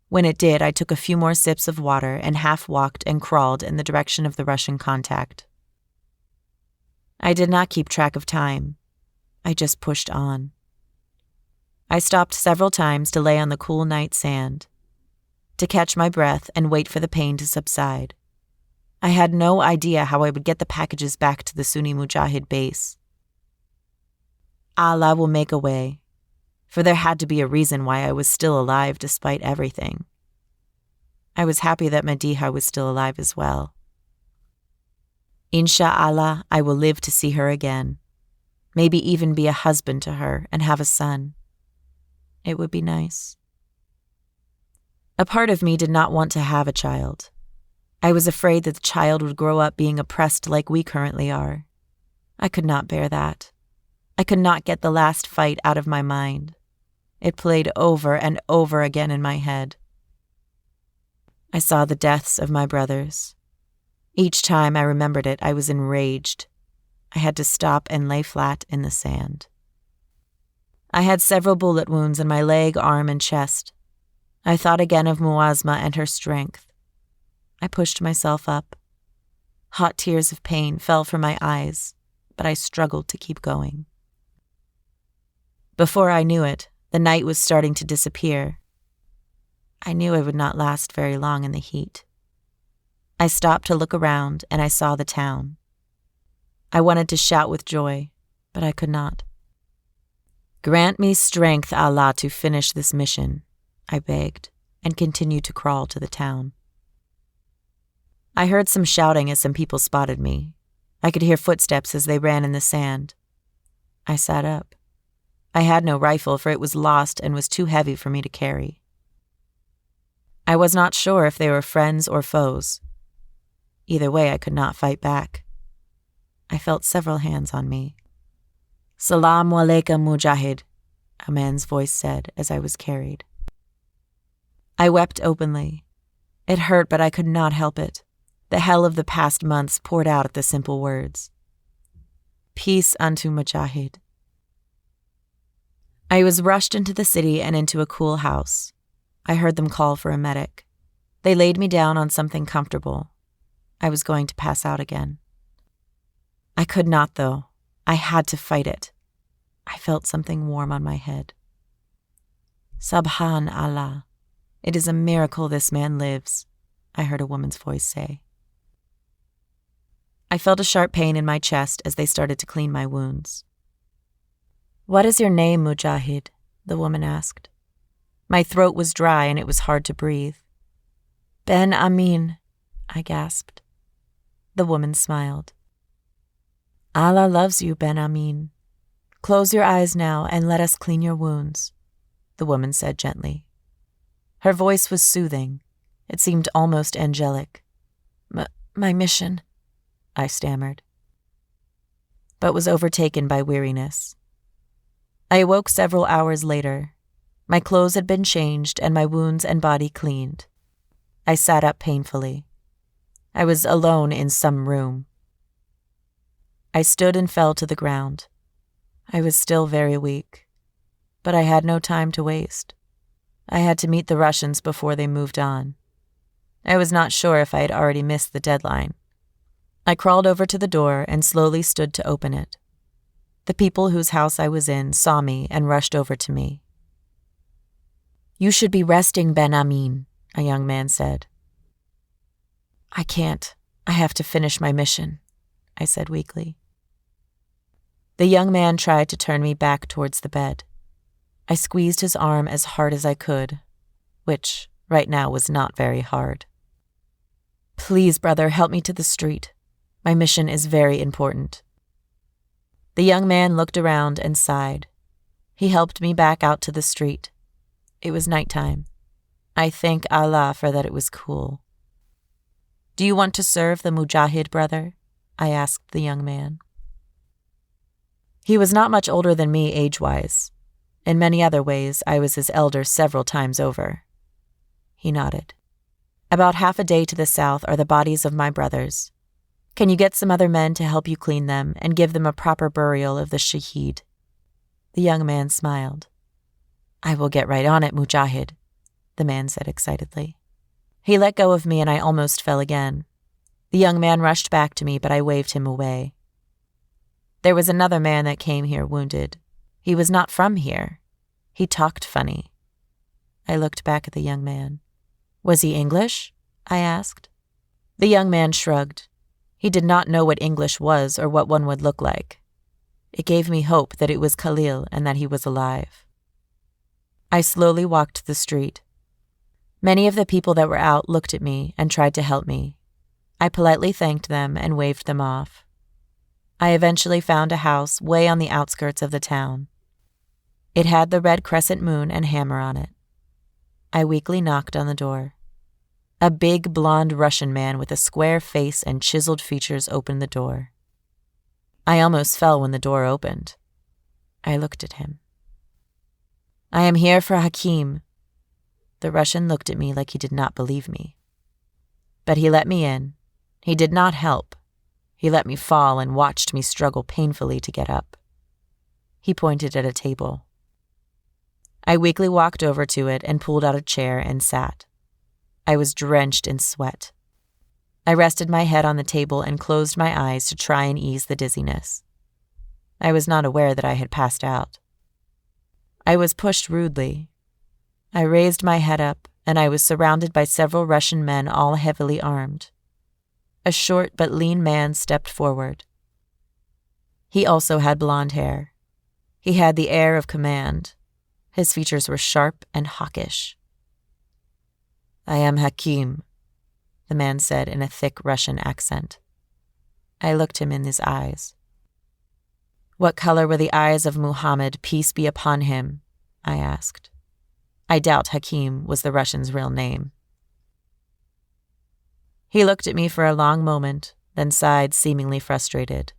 When it did, I took a few more sips of water and half walked and crawled in the direction of the Russian contact. I did not keep track of time. I just pushed on. I stopped several times to lay on the cool night sand, to catch my breath and wait for the pain to subside. I had no idea how I would get the packages back to the Sunni Mujahid base. Allah will make a way, for there had to be a reason why I was still alive despite everything. I was happy that Mediha was still alive as well. Insha'Allah, I will live to see her again, maybe even be a husband to her and have a son. It would be nice. A part of me did not want to have a child. I was afraid that the child would grow up being oppressed like we currently are. I could not bear that. I could not get the last fight out of my mind. It played over and over again in my head. I saw the deaths of my brothers. Each time I remembered it, I was enraged. I had to stop and lay flat in the sand. I had several bullet wounds in my leg, arm, and chest. I thought again of Muazma and her strength. I pushed myself up. Hot tears of pain fell from my eyes, but I struggled to keep going. Before I knew it, the night was starting to disappear. I knew I would not last very long in the heat. I stopped to look around, and I saw the town. I wanted to shout with joy, but I could not. Grant me strength, Allah, to finish this mission, I begged, and continued to crawl to the town. I heard some shouting as some people spotted me. I could hear footsteps as they ran in the sand. I sat up. I had no rifle, for it was lost and was too heavy for me to carry. I was not sure if they were friends or foes. Either way, I could not fight back. I felt several hands on me. Salaam alaikum, Mujahid, a man's voice said as I was carried. I wept openly. It hurt, but I could not help it. The hell of the past months poured out at the simple words. Peace unto Mujahid. I was rushed into the city and into a cool house. I heard them call for a medic. They laid me down on something comfortable. I was going to pass out again. I could not, though. I had to fight it. I felt something warm on my head. Subhan Allah. It is a miracle this man lives, I heard a woman's voice say. I felt a sharp pain in my chest as they started to clean my wounds. What is your name, Mujahid? The woman asked. My throat was dry and it was hard to breathe. Ben Amin, I gasped. The woman smiled. Allah loves you, Ben Amin. Close your eyes now and let us clean your wounds, the woman said gently. Her voice was soothing. It seemed almost angelic. My mission, I stammered, but was overtaken by weariness. I awoke several hours later. My clothes had been changed and my wounds and body cleaned. I sat up painfully. I was alone in some room. I stood and fell to the ground. I was still very weak, but I had no time to waste. I had to meet the Russians before they moved on. I was not sure if I had already missed the deadline. I crawled over to the door and slowly stood to open it. The people whose house I was in saw me and rushed over to me. "You should be resting, Ben Amin," a young man said. "I can't. I have to finish my mission," I said weakly. The young man tried to turn me back towards the bed. I squeezed his arm as hard as I could, which, right now, was not very hard. "Please, brother, help me to the street. My mission is very important." The young man looked around and sighed. He helped me back out to the street. It was nighttime. I thank Allah for that it was cool. "Do you want to serve the Mujahid, brother?" I asked the young man. He was not much older than me age-wise. In many other ways, I was his elder several times over. He nodded. "About half a day to the south are the bodies of my brothers. Can you get some other men to help you clean them and give them a proper burial of the shaheed?" The young man smiled. "I will get right on it, Mujahid," the man said excitedly. He let go of me and I almost fell again. The young man rushed back to me, but I waved him away. There was another man that came here wounded. He was not from here. He talked funny. I looked back at the young man. "Was he English?" I asked. The young man shrugged. He did not know what English was or what one would look like. It gave me hope that it was Khalil and that he was alive. I slowly walked the street. Many of the people that were out looked at me and tried to help me. I politely thanked them and waved them off. I eventually found a house way on the outskirts of the town. It had the red crescent moon and hammer on it. I weakly knocked on the door. A big, blond Russian man with a square face and chiseled features opened the door. I almost fell when the door opened. I looked at him. "I am here for Hakim." The Russian looked at me like he did not believe me. But he let me in. He did not help. He let me fall and watched me struggle painfully to get up. He pointed at a table. I weakly walked over to it and pulled out a chair and sat. I was drenched in sweat. I rested my head on the table and closed my eyes to try and ease the dizziness. I was not aware that I had passed out. I was pushed rudely. I raised my head up, and I was surrounded by several Russian men, all heavily armed. A short but lean man stepped forward. He also had blonde hair. He had the air of command. His features were sharp and hawkish. "I am Hakim," the man said in a thick Russian accent. I looked him in his eyes. "What color were the eyes of Muhammad, peace be upon him?" I asked. I doubt Hakim was the Russian's real name. He looked at me for a long moment, then sighed, seemingly frustrated.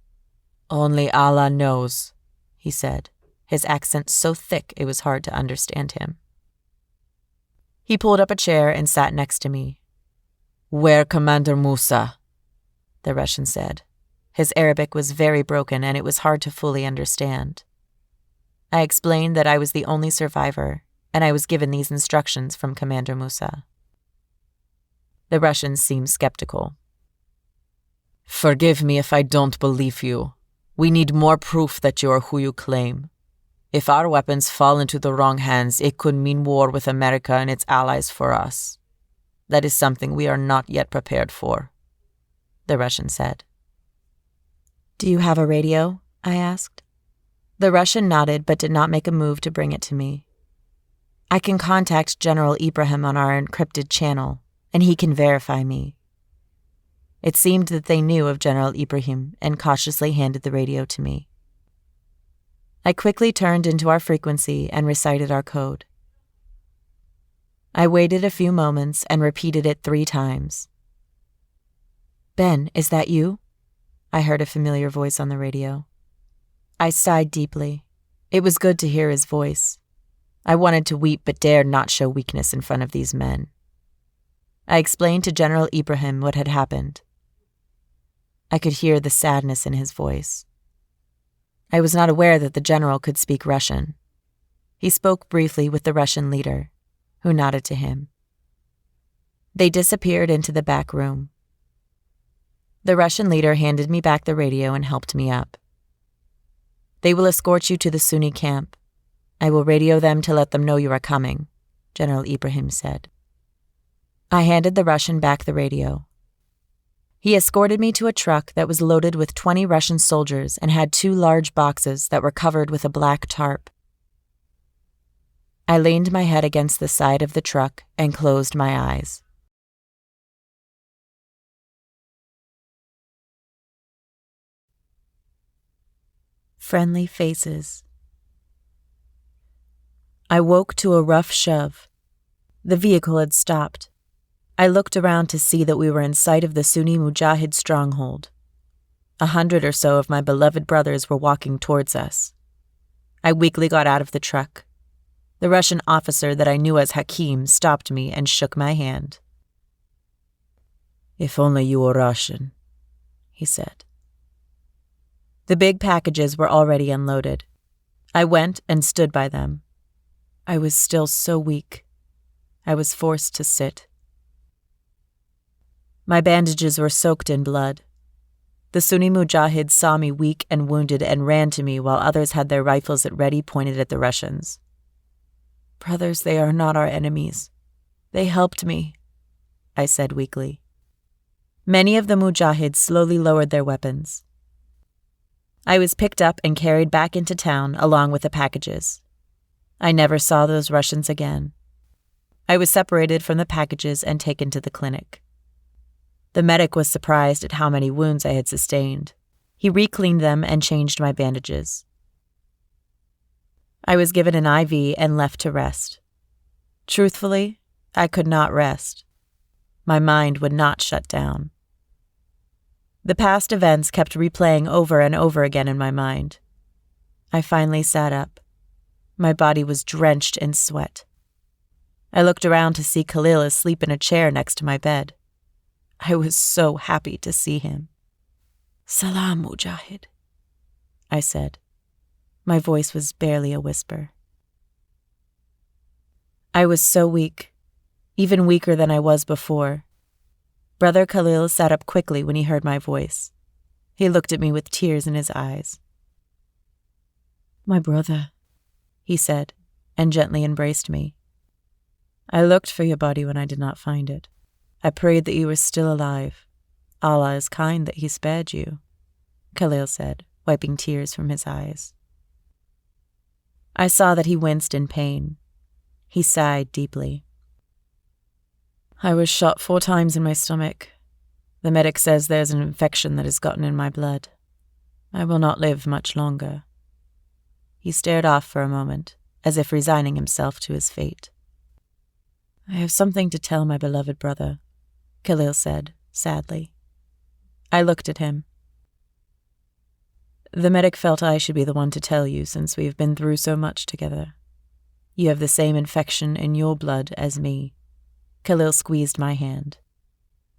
"Only Allah knows," he said, his accent so thick it was hard to understand him. He pulled up a chair and sat next to me. "Where Commander Musa?" the Russian said. His Arabic was very broken and it was hard to fully understand. I explained that I was the only survivor, and I was given these instructions from Commander Musa. The Russians seemed skeptical. "Forgive me if I don't believe you. We need more proof that you are who you claim. If our weapons fall into the wrong hands, it could mean war with America and its allies for us. That is something we are not yet prepared for," the Russian said. "Do you have a radio?" I asked. The Russian nodded but did not make a move to bring it to me. "I can contact General Ibrahim on our encrypted channel, and he can verify me." It seemed that they knew of General Ibrahim and cautiously handed the radio to me. I quickly turned into our frequency and recited our code. I waited a few moments and repeated it 3 times. "Ben, is that you?" I heard a familiar voice on the radio. I sighed deeply. It was good to hear his voice. I wanted to weep but dared not show weakness in front of these men. I explained to General Ibrahim what had happened. I could hear the sadness in his voice. I was not aware that the general could speak Russian. He spoke briefly with the Russian leader, who nodded to him. They disappeared into the back room. The Russian leader handed me back the radio and helped me up. "They will escort you to the Sunni camp. I will radio them to let them know you are coming," General Ibrahim said. I handed the Russian back the radio. He escorted me to a truck that was loaded with 20 Russian soldiers and had 2 large boxes that were covered with a black tarp. I leaned my head against the side of the truck and closed my eyes. Friendly faces. I woke to a rough shove. The vehicle had stopped. I looked around to see that we were in sight of the Sunni Mujahid stronghold. 100 or so of my beloved brothers were walking towards us. I weakly got out of the truck. The Russian officer that I knew as Hakim stopped me and shook my hand. "If only you were Russian," he said. The big packages were already unloaded. I went and stood by them. I was still so weak. I was forced to sit. My bandages were soaked in blood. The Sunni Mujahids saw me weak and wounded and ran to me while others had their rifles at ready pointed at the Russians. "Brothers, they are not our enemies. They helped me," I said weakly. Many of the Mujahids slowly lowered their weapons. I was picked up and carried back into town along with the packages. I never saw those Russians again. I was separated from the packages and taken to the clinic. The medic was surprised at how many wounds I had sustained. He re-cleaned them and changed my bandages. I was given an IV and left to rest. Truthfully, I could not rest. My mind would not shut down. The past events kept replaying over and over again in my mind. I finally sat up. My body was drenched in sweat. I looked around to see Khalil asleep in a chair next to my bed. I was so happy to see him. "Salam, Mujahid," I said. My voice was barely a whisper. I was so weak, even weaker than I was before. Brother Khalil sat up quickly when he heard my voice. He looked at me with tears in his eyes. "My brother," he said, and gently embraced me. "I looked for your body when I did not find it. I prayed that you were still alive. Allah is kind that he spared you," Khalil said, wiping tears from his eyes. I saw that he winced in pain. He sighed deeply. "I was shot 4 times in my stomach. The medic says there's an infection that has gotten in my blood. I will not live much longer." He stared off for a moment, as if resigning himself to his fate. "I have something to tell my beloved brother," Khalil said, sadly. I looked at him. "The medic felt I should be the one to tell you since we have been through so much together. You have the same infection in your blood as me." Khalil squeezed my hand.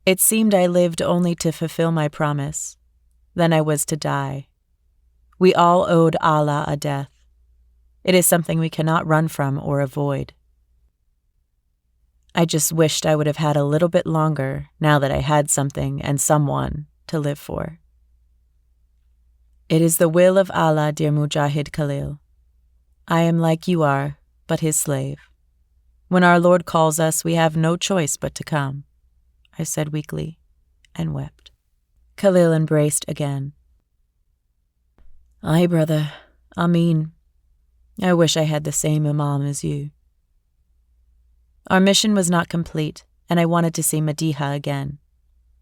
It seemed I lived only to fulfill my promise. Then I was to die. We all owed Allah a death. It is something we cannot run from or avoid. I just wished I would have had a little bit longer now that I had something and someone to live for. "It is the will of Allah, dear Mujahid Khalil. I am like you are, but his slave. When our Lord calls us, we have no choice but to come," I said weakly, and wept. Khalil embraced again. "Aye, brother, Amin. I wish I had the same Imam as you." Our mission was not complete, and I wanted to see Madiha again,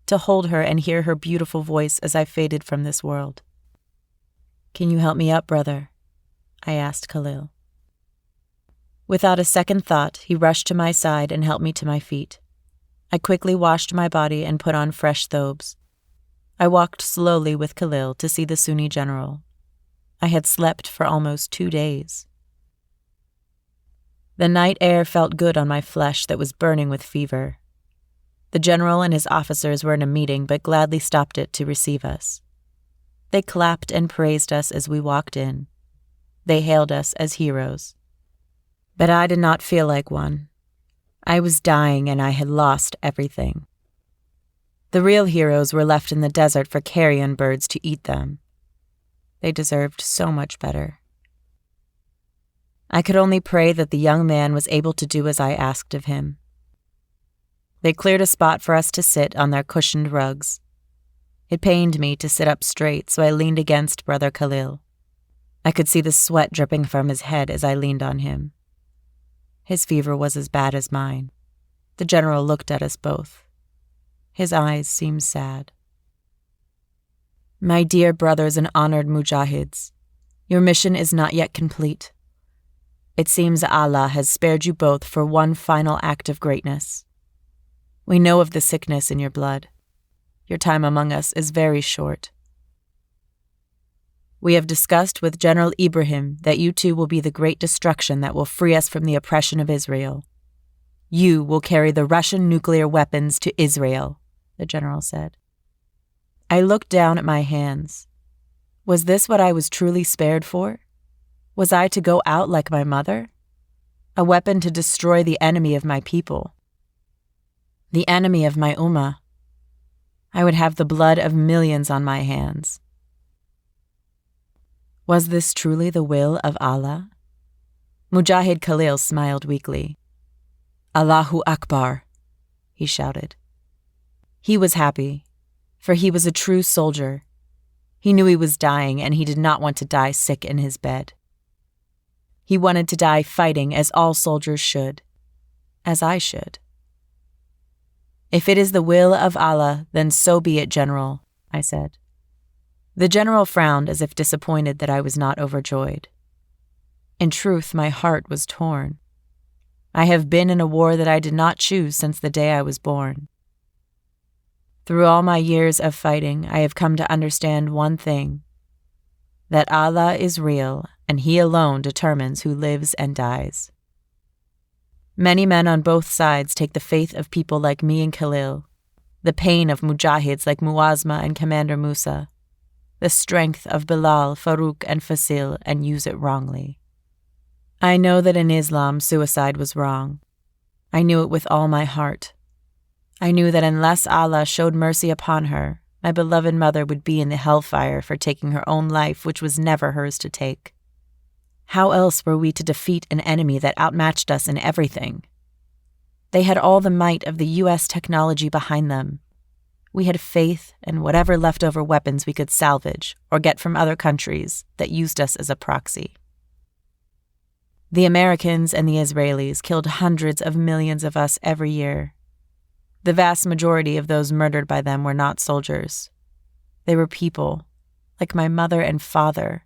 to hold her and hear her beautiful voice as I faded from this world. "Can you help me up, brother?" I asked Khalil. Without a second thought, he rushed to my side and helped me to my feet. I quickly washed my body and put on fresh thobes. I walked slowly with Khalil to see the Sunni general. I had slept for almost 2 days. The night air felt good on my flesh that was burning with fever. The general and his officers were in a meeting but gladly stopped it to receive us. They clapped and praised us as we walked in. They hailed us as heroes. But I did not feel like one. I was dying and I had lost everything. The real heroes were left in the desert for carrion birds to eat them. They deserved so much better. I could only pray that the young man was able to do as I asked of him. They cleared a spot for us to sit on their cushioned rugs. It pained me to sit up straight, so I leaned against Brother Khalil. I could see the sweat dripping from his head as I leaned on him. His fever was as bad as mine. The general looked at us both. His eyes seemed sad. My dear brothers and honored mujahids, your mission is not yet complete. It seems Allah has spared you both for one final act of greatness. We know of the sickness in your blood. Your time among us is very short. We have discussed with General Ibrahim that you two will be the great destruction that will free us from the oppression of Israel. You will carry the Russian nuclear weapons to Israel, the general said. I looked down at my hands. Was this what I was truly spared for? Was I to go out like my mother? A weapon to destroy the enemy of my people. The enemy of my ummah. I would have the blood of millions on my hands. Was this truly the will of Allah? Mujahid Khalil smiled weakly. Allahu Akbar, he shouted. He was happy, for he was a true soldier. He knew he was dying, and he did not want to die sick in his bed. He wanted to die fighting, as all soldiers should, as I should. If it is the will of Allah, then so be it, General, I said. The general frowned as if disappointed that I was not overjoyed. In truth, my heart was torn. I have been in a war that I did not choose since the day I was born. Through all my years of fighting, I have come to understand one thing, that Allah is real and He alone determines who lives and dies. Many men on both sides take the faith of people like me and Khalil, the pain of mujahids like Muazma and Commander Musa, the strength of Bilal, Farouk, and Fasil, and use it wrongly. I know that in Islam suicide was wrong. I knew it with all my heart. I knew that unless Allah showed mercy upon her, my beloved mother would be in the hellfire for taking her own life, which was never hers to take. How else were we to defeat an enemy that outmatched us in everything? They had all the might of the U.S. technology behind them. We had faith in whatever leftover weapons we could salvage or get from other countries that used us as a proxy. The Americans and the Israelis killed hundreds of millions of us every year. The vast majority of those murdered by them were not soldiers. They were people, like my mother and father,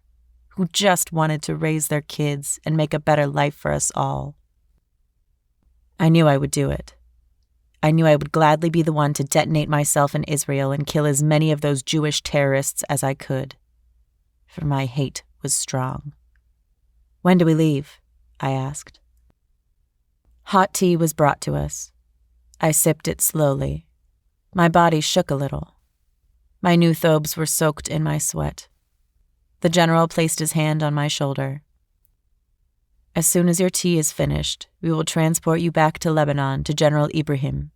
who just wanted to raise their kids and make a better life for us all. I knew I would do it. I knew I would gladly be the one to detonate myself in Israel and kill as many of those Jewish terrorists as I could, for my hate was strong. When do we leave? I asked. Hot tea was brought to us. I sipped it slowly. My body shook a little. My new thobes were soaked in my sweat. The general placed his hand on my shoulder. As soon as your tea is finished, we will transport you back to Lebanon to General Ibrahim.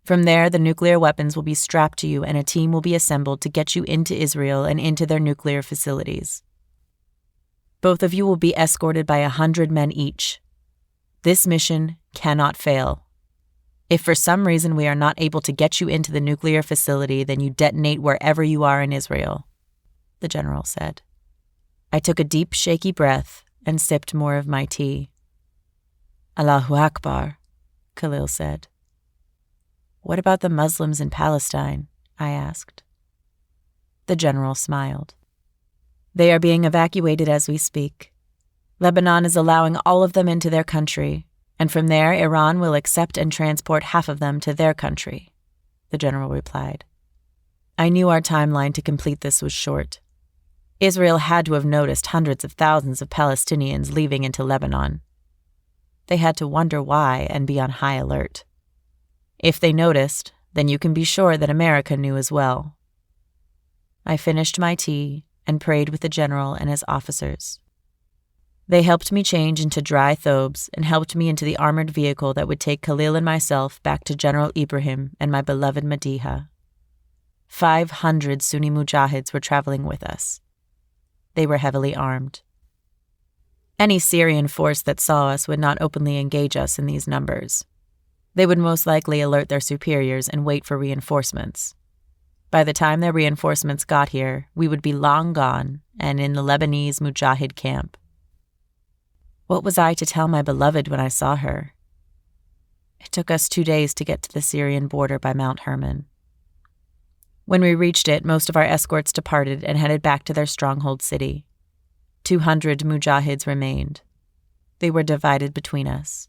From there, the nuclear weapons will be strapped to you and a team will be assembled to get you into Israel and into their nuclear facilities. Both of you will be escorted by 100 men each. This mission cannot fail. If for some reason we are not able to get you into the nuclear facility, then you detonate wherever you are in Israel, the general said. I took a deep, shaky breath and sipped more of my tea. Allahu Akbar, Khalil said. What about the Muslims in Palestine? I asked. The general smiled. They are being evacuated as we speak. Lebanon is allowing all of them into their country, and from there Iran will accept and transport half of them to their country, the general replied. I knew our timeline to complete this was short. Israel had to have noticed hundreds of thousands of Palestinians leaving into Lebanon. They had to wonder why and be on high alert. If they noticed, then you can be sure that America knew as well. I finished my tea and prayed with the general and his officers. They helped me change into dry thobes and helped me into the armored vehicle that would take Khalil and myself back to General Ibrahim and my beloved Madiha. 500 Sunni mujahids were traveling with us. They were heavily armed. Any Syrian force that saw us would not openly engage us in these numbers. They would most likely alert their superiors and wait for reinforcements. By the time their reinforcements got here, we would be long gone and in the Lebanese mujahid camp. What was I to tell my beloved when I saw her? It took us 2 days to get to the Syrian border by Mount Hermon. When we reached it, most of our escorts departed and headed back to their stronghold city. 200 mujahids remained. They were divided between us.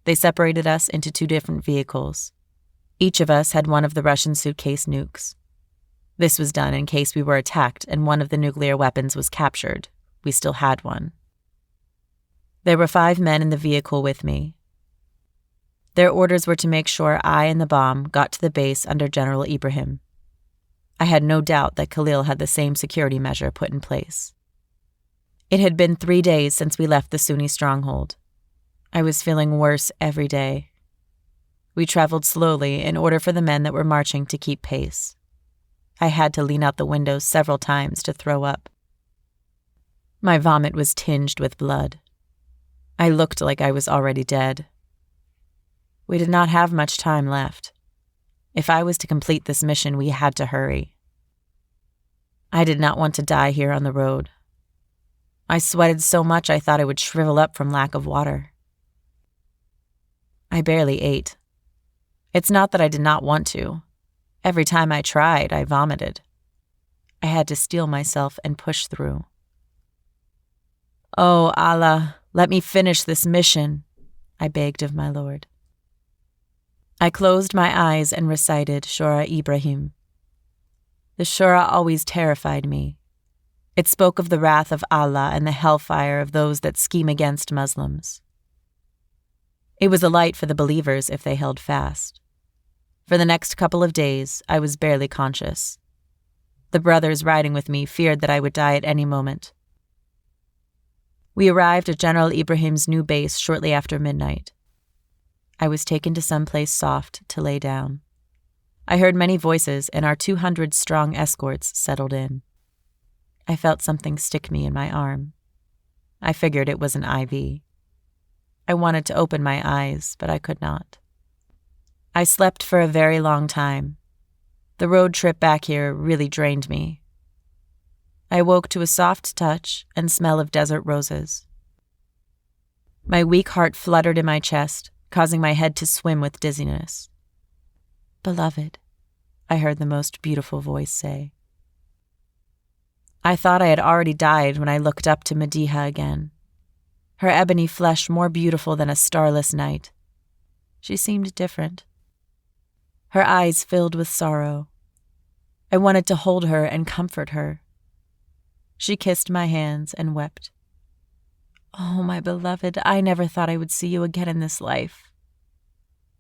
They separated us into 2 different vehicles. Each of us had one of the Russian suitcase nukes. This was done in case we were attacked and one of the nuclear weapons was captured. We still had one. There were 5 men in the vehicle with me. Their orders were to make sure I and the bomb got to the base under General Ibrahim. I had no doubt that Khalil had the same security measure put in place. It had been 3 days since we left the Sunni stronghold. I was feeling worse every day. We traveled slowly in order for the men that were marching to keep pace. I had to lean out the windows several times to throw up. My vomit was tinged with blood. I looked like I was already dead. We did not have much time left. If I was to complete this mission, we had to hurry. I did not want to die here on the road. I sweated so much I thought I would shrivel up from lack of water. I barely ate. It's not that I did not want to. Every time I tried, I vomited. I had to steel myself and push through. "Oh, Allah, let me finish this mission," I begged of my Lord. I closed my eyes and recited Shura Ibrahim. The Shura always terrified me. It spoke of the wrath of Allah and the hellfire of those that scheme against Muslims. It was a light for the believers if they held fast. For the next couple of days, I was barely conscious. The brothers riding with me feared that I would die at any moment. We arrived at General Ibrahim's new base shortly after midnight. I was taken to some place soft to lay down. I heard many voices, and our 200-strong escorts settled in. I felt something stick me in my arm. I figured it was an IV. I wanted to open my eyes, but I could not. I slept for a very long time. The road trip back here really drained me. I woke to a soft touch and smell of desert roses. My weak heart fluttered in my chest, causing my head to swim with dizziness. "Beloved," I heard the most beautiful voice say. I thought I had already died when I looked up to Madiha again, her ebony flesh more beautiful than a starless night. She seemed different. Her eyes filled with sorrow. I wanted to hold her and comfort her. She kissed my hands and wept. "Oh, my beloved, I never thought I would see you again in this life."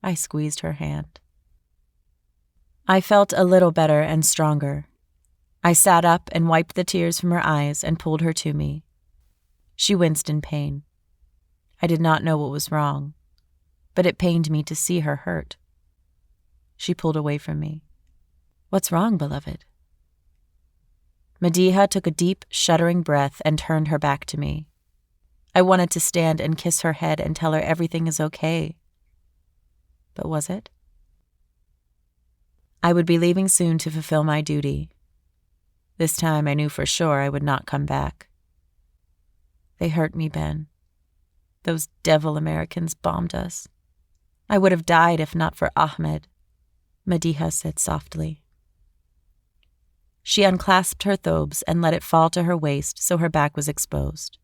I squeezed her hand. I felt a little better and stronger. I sat up and wiped the tears from her eyes and pulled her to me. She winced in pain. I did not know what was wrong, but it pained me to see her hurt. She pulled away from me. "What's wrong, beloved?" Madiha took a deep, shuddering breath and turned her back to me. I wanted to stand and kiss her head and tell her everything is okay. But was it? I would be leaving soon to fulfill my duty. This time I knew for sure I would not come back. They hurt me, Ben. Those devil Americans bombed us. I would have died if not for Ahmed, Madiha said softly. She unclasped her thobes and let it fall to her waist so her back was exposed.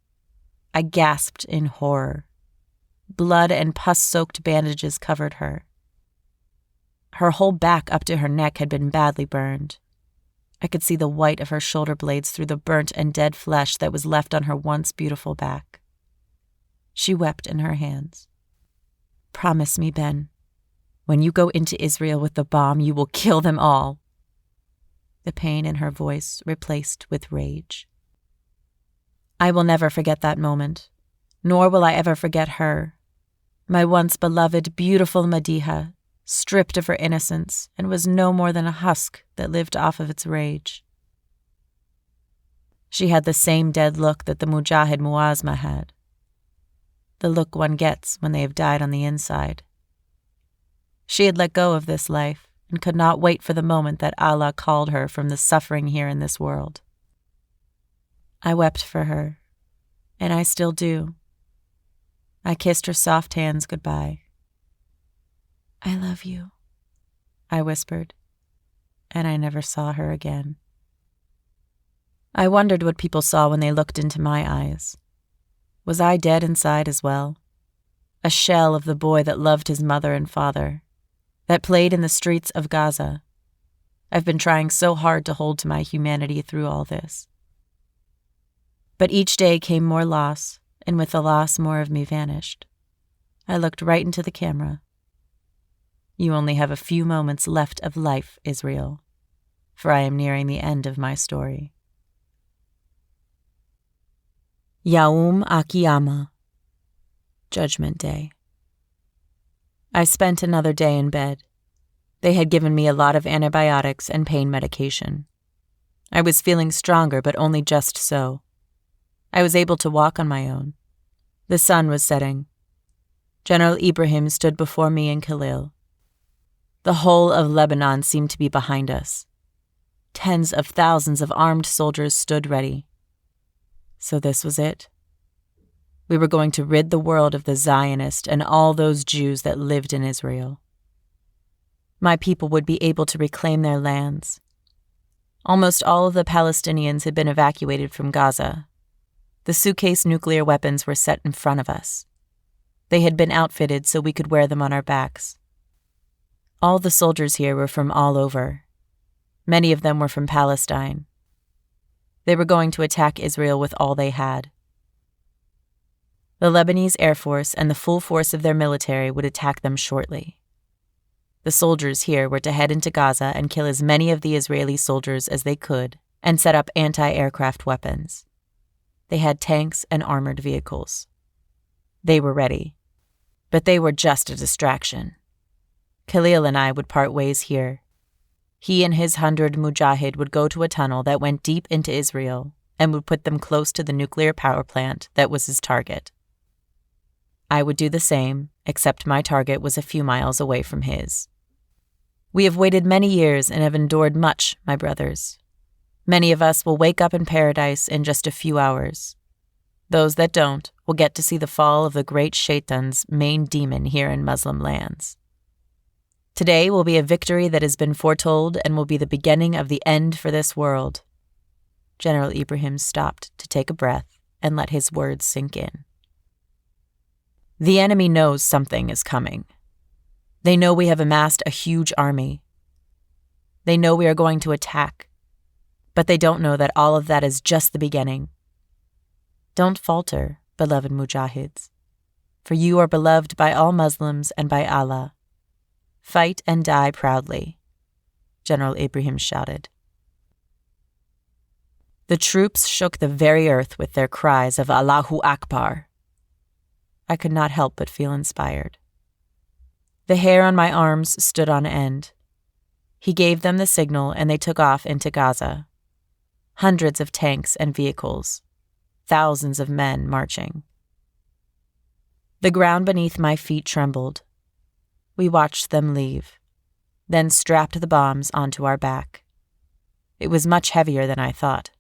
I gasped in horror. Blood and pus-soaked bandages covered her. Her whole back up to her neck had been badly burned. I could see the white of her shoulder blades through the burnt and dead flesh that was left on her once beautiful back. She wept in her hands. "Promise me, Ben, when you go into Israel with the bomb, you will kill them all." The pain in her voice replaced with rage. I will never forget that moment, nor will I ever forget her, my once beloved, beautiful Madiha, stripped of her innocence and was no more than a husk that lived off of its rage. She had the same dead look that the Mujahid Muazma had, the look one gets when they have died on the inside. She had let go of this life and could not wait for the moment that Allah called her from the suffering here in this world. I wept for her, and I still do. I kissed her soft hands goodbye. "I love you," I whispered, and I never saw her again. I wondered what people saw when they looked into my eyes. Was I dead inside as well? A shell of the boy that loved his mother and father, that played in the streets of Gaza. I've been trying so hard to hold to my humanity through all this. But each day came more loss, and with the loss more of me vanished. I looked right into the camera. You only have a few moments left of life, Israel, for I am nearing the end of my story. Yaum Akiyama, Judgment Day. I spent another day in bed. They had given me a lot of antibiotics and pain medication. I was feeling stronger, but only just so. I was able to walk on my own. The sun was setting. General Ibrahim stood before me and Khalil. The whole of Lebanon seemed to be behind us. Tens of thousands of armed soldiers stood ready. So this was it. We were going to rid the world of the Zionist and all those Jews that lived in Israel. My people would be able to reclaim their lands. Almost all of the Palestinians had been evacuated from Gaza. The suitcase nuclear weapons were set in front of us. They had been outfitted so we could wear them on our backs. All the soldiers here were from all over. Many of them were from Palestine. They were going to attack Israel with all they had. The Lebanese Air Force and the full force of their military would attack them shortly. The soldiers here were to head into Gaza and kill as many of the Israeli soldiers as they could and set up anti-aircraft weapons. They had tanks and armored vehicles. They were ready, but they were just a distraction. Khalil and I would part ways here. He and his 100 mujahid would go to a tunnel that went deep into Israel and would put them close to the nuclear power plant that was his target. I would do the same, except my target was a few miles away from his. We have waited many years and have endured much, my brothers. Many of us will wake up in paradise in just a few hours. Those that don't will get to see the fall of the great Shaitan's main demon here in Muslim lands. Today will be a victory that has been foretold and will be the beginning of the end for this world. General Ibrahim stopped to take a breath and let his words sink in. The enemy knows something is coming. They know we have amassed a huge army. They know we are going to attack, but they don't know that all of that is just the beginning. Don't falter, beloved mujahids, for you are beloved by all Muslims and by Allah. Fight and die proudly, General Ibrahim shouted. The troops shook the very earth with their cries of Allahu Akbar. I could not help but feel inspired. The hair on my arms stood on end. He gave them the signal and they took off into Gaza. Hundreds of tanks and vehicles, thousands of men marching. The ground beneath my feet trembled. We watched them leave, then strapped the bombs onto our back. It was much heavier than I thought.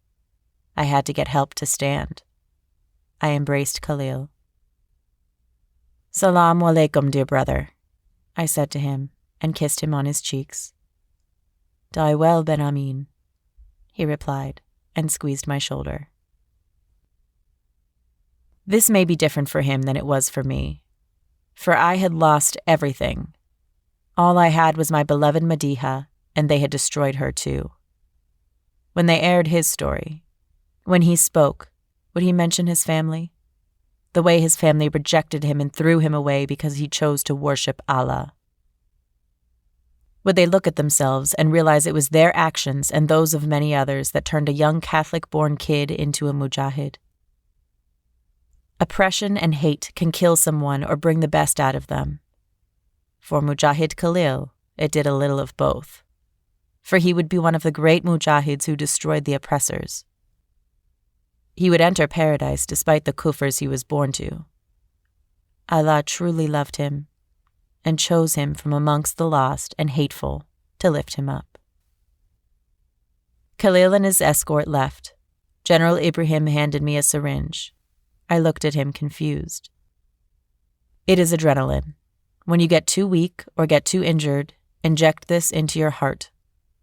I had to get help to stand. I embraced Khalil. "Salaam alaikum, dear brother," I said to him and kissed him on his cheeks. "Die well, Ben Amin," he replied and squeezed my shoulder. This may be different for him than it was for me, for I had lost everything. All I had was my beloved Madiha, and they had destroyed her too. When they aired his story, when he spoke, would he mention his family? The way his family rejected him and threw him away because he chose to worship Allah. Would they look at themselves and realize it was their actions and those of many others that turned a young Catholic-born kid into a mujahid? Oppression and hate can kill someone or bring the best out of them. For Mujahid Khalil, it did a little of both. For he would be one of the great mujahids who destroyed the oppressors. He would enter paradise despite the kufrs he was born to. Allah truly loved him and chose him from amongst the lost and hateful to lift him up. Khalil and his escort left. General Ibrahim handed me a syringe. I looked at him confused. It is adrenaline. When you get too weak or get too injured, inject this into your heart.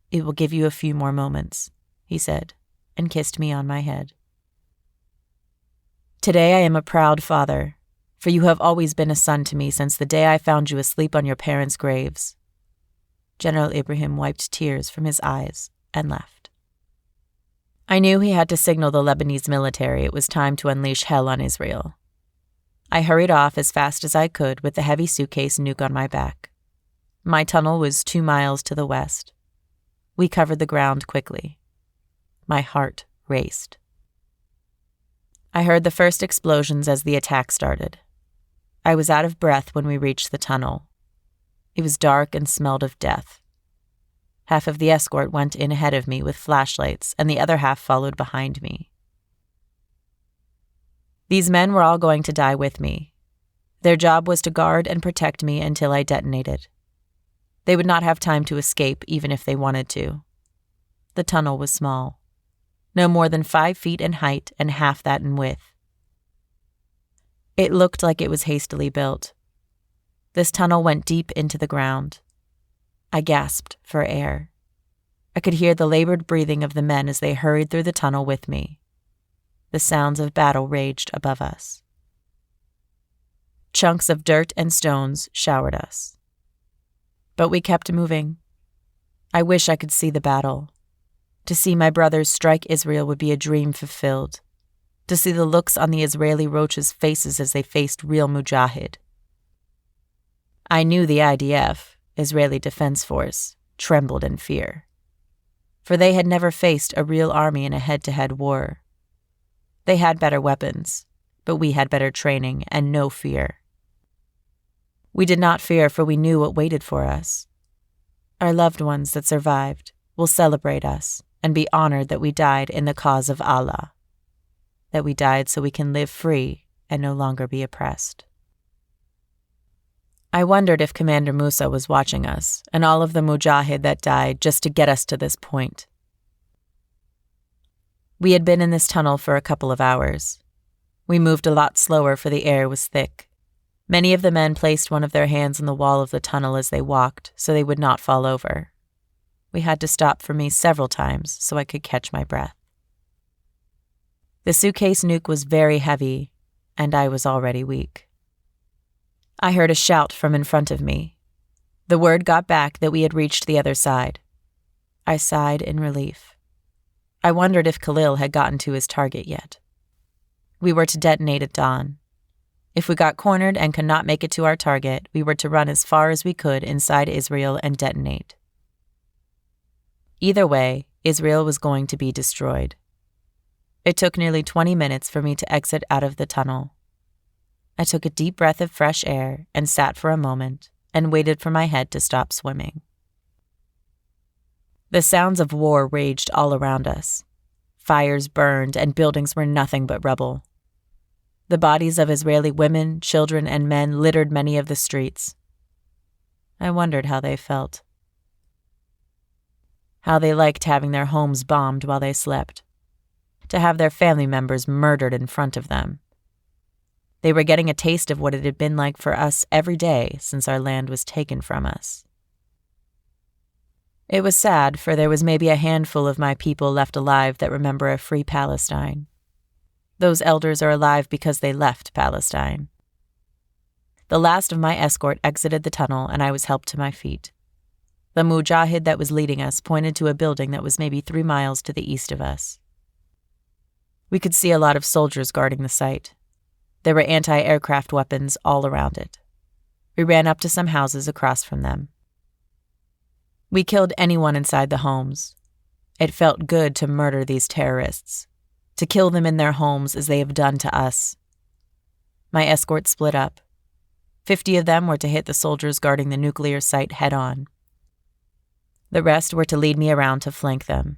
It will give you a few more moments, he said, and kissed me on my head. Today I am a proud father, for you have always been a son to me since the day I found you asleep on your parents' graves. General Ibrahim wiped tears from his eyes and left. I knew he had to signal the Lebanese military it was time to unleash hell on Israel. I hurried off as fast as I could with the heavy suitcase nuke on my back. My tunnel was 2 miles to the west. We covered the ground quickly. My heart raced. I heard the first explosions as the attack started. I was out of breath when we reached the tunnel. It was dark and smelled of death. Half of the escort went in ahead of me with flashlights, and the other half followed behind me. These men were all going to die with me. Their job was to guard and protect me until I detonated. They would not have time to escape even if they wanted to. The tunnel was small, no more than 5 feet in height and half that in width. It looked like it was hastily built. This tunnel went deep into the ground. I gasped for air. I could hear the labored breathing of the men as they hurried through the tunnel with me. The sounds of battle raged above us. Chunks of dirt and stones showered us. But we kept moving. I wish I could see the battle. To see my brothers strike Israel would be a dream fulfilled. To see the looks on the Israeli roaches' faces as they faced real mujahid. I knew the IDF, Israeli Defense Force, trembled in fear. For they had never faced a real army in a head-to-head war. They had better weapons, but we had better training and no fear. We did not fear, for we knew what waited for us. Our loved ones that survived will celebrate us and be honored that we died in the cause of Allah, that we died so we can live free and no longer be oppressed. I wondered if Commander Musa was watching us and all of the mujahid that died just to get us to this point. We had been in this tunnel for a couple of hours. We moved a lot slower for the air was thick. Many of the men placed one of their hands on the wall of the tunnel as they walked so they would not fall over. We had to stop for me several times so I could catch my breath. The suitcase nuke was very heavy, and I was already weak. I heard a shout from in front of me. The word got back that we had reached the other side. I sighed in relief. I wondered if Khalil had gotten to his target yet. We were to detonate at dawn. If we got cornered and could not make it to our target, we were to run as far as we could inside Israel and detonate. Either way, Israel was going to be destroyed. It took nearly 20 minutes for me to exit out of the tunnel. I took a deep breath of fresh air and sat for a moment and waited for my head to stop swimming. The sounds of war raged all around us. Fires burned and buildings were nothing but rubble. The bodies of Israeli women, children, and men littered many of the streets. I wondered how they felt. How they liked having their homes bombed while they slept. To have their family members murdered in front of them. They were getting a taste of what it had been like for us every day since our land was taken from us. It was sad, for there was maybe a handful of my people left alive that remember a free Palestine. Those elders are alive because they left Palestine. The last of my escort exited the tunnel, and I was helped to my feet. The mujahid that was leading us pointed to a building that was maybe 3 miles to the east of us. We could see a lot of soldiers guarding the site. There were anti-aircraft weapons all around it. We ran up to some houses across from them. We killed anyone inside the homes. It felt good to murder these terrorists, to kill them in their homes as they have done to us. My escort split up. 50 of them were to hit the soldiers guarding the nuclear site head-on. The rest were to lead me around to flank them.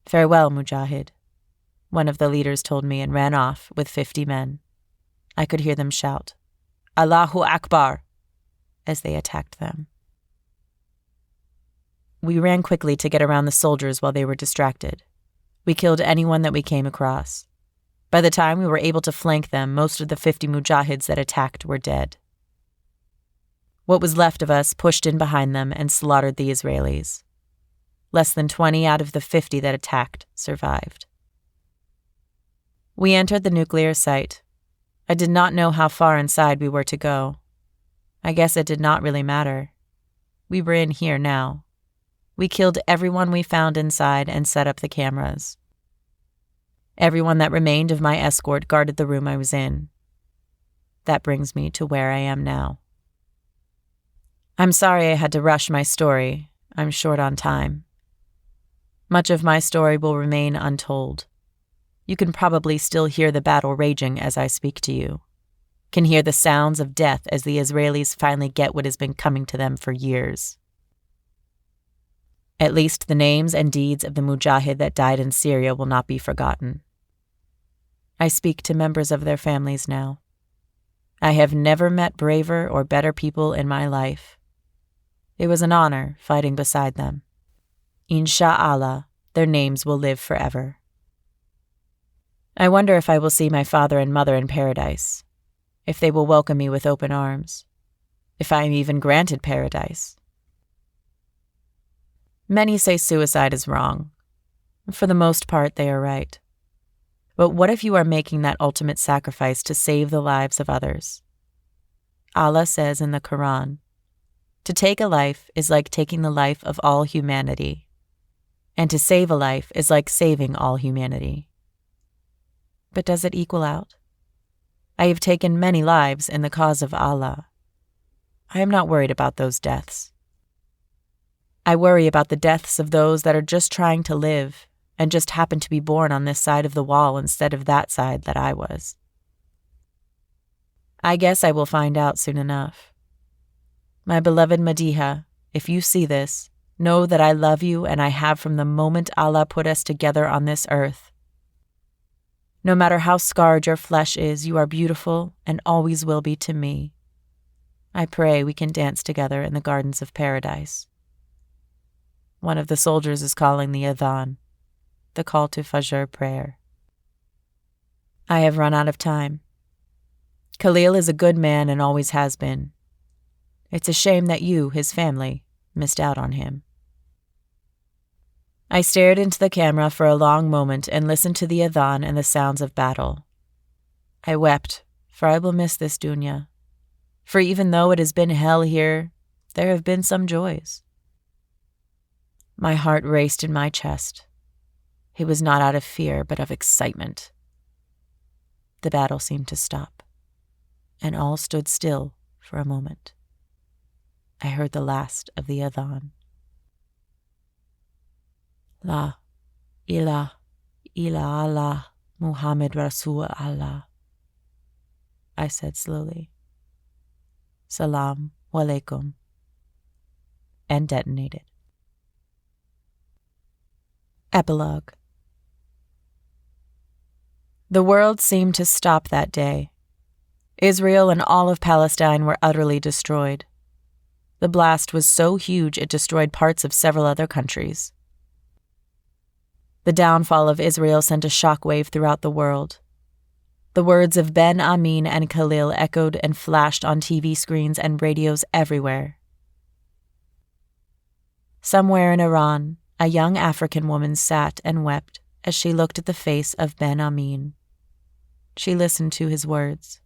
"Farewell, Mujahid," one of the leaders told me and ran off with 50 men. I could hear them shout, "Allahu Akbar," as they attacked them. We ran quickly to get around the soldiers while they were distracted. We killed anyone that we came across. By the time we were able to flank them, most of the 50 mujahids that attacked were dead. What was left of us pushed in behind them and slaughtered the Israelis. Less than 20 out of the 50 that attacked survived. We entered the nuclear site. I did not know how far inside we were to go. I guess it did not really matter. We were in here now. We killed everyone we found inside and set up the cameras. Everyone that remained of my escort guarded the room I was in. That brings me to where I am now. I'm sorry I had to rush my story. I'm short on time. Much of my story will remain untold. You can probably still hear the battle raging as I speak to you. Can hear the sounds of death as the Israelis finally get what has been coming to them for years. At least the names and deeds of the mujahid that died in Syria will not be forgotten. I speak to members of their families now. I have never met braver or better people in my life. It was an honor fighting beside them. Insha'Allah, their names will live forever. I wonder if I will see my father and mother in paradise, if they will welcome me with open arms, if I am even granted paradise. Many say suicide is wrong. For the most part, they are right. But what if you are making that ultimate sacrifice to save the lives of others? Allah says in the Quran, to take a life is like taking the life of all humanity, and to save a life is like saving all humanity. But does it equal out? I have taken many lives in the cause of Allah. I am not worried about those deaths. I worry about the deaths of those that are just trying to live and just happen to be born on this side of the wall instead of that side that I was. I guess I will find out soon enough. My beloved Madiha, if you see this, know that I love you and I have from the moment Allah put us together on this earth. No matter how scarred your flesh is, you are beautiful and always will be to me. I pray we can dance together in the gardens of paradise. One of the soldiers is calling the adhan, the call to Fajr prayer. I have run out of time. Khalil is a good man and always has been. It's a shame that you, his family, missed out on him. I stared into the camera for a long moment and listened to the adhan and the sounds of battle. I wept, for I will miss this dunya. For even though it has been hell here, there have been some joys. My heart raced in my chest. It was not out of fear, but of excitement. The battle seemed to stop, and all stood still for a moment. I heard the last of the adhan. La ilaha illallah Muhammad Rasul Allah. I said slowly, Salam walaikum, and detonated. Epilogue. The world seemed to stop that day. Israel and all of Palestine were utterly destroyed. The blast was so huge it destroyed parts of several other countries. The downfall of Israel sent a shockwave throughout the world. The words of Ben Amin and Khalil echoed and flashed on TV screens and radios everywhere. Somewhere in Iran, a young African woman sat and wept as she looked at the face of Ben Amin. She listened to his words.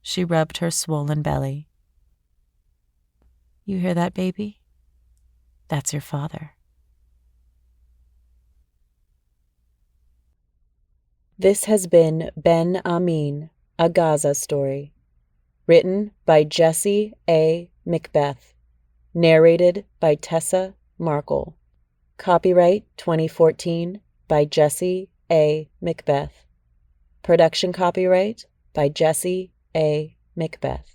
She rubbed her swollen belly. You hear that, baby? That's your father. This has been Ben Amin, a Gaza story. Written by Jesse A. Macbeth. Narrated by Tessa Markle. Copyright 2014 by Jesse A. Macbeth. Production copyright by Jesse A. Macbeth.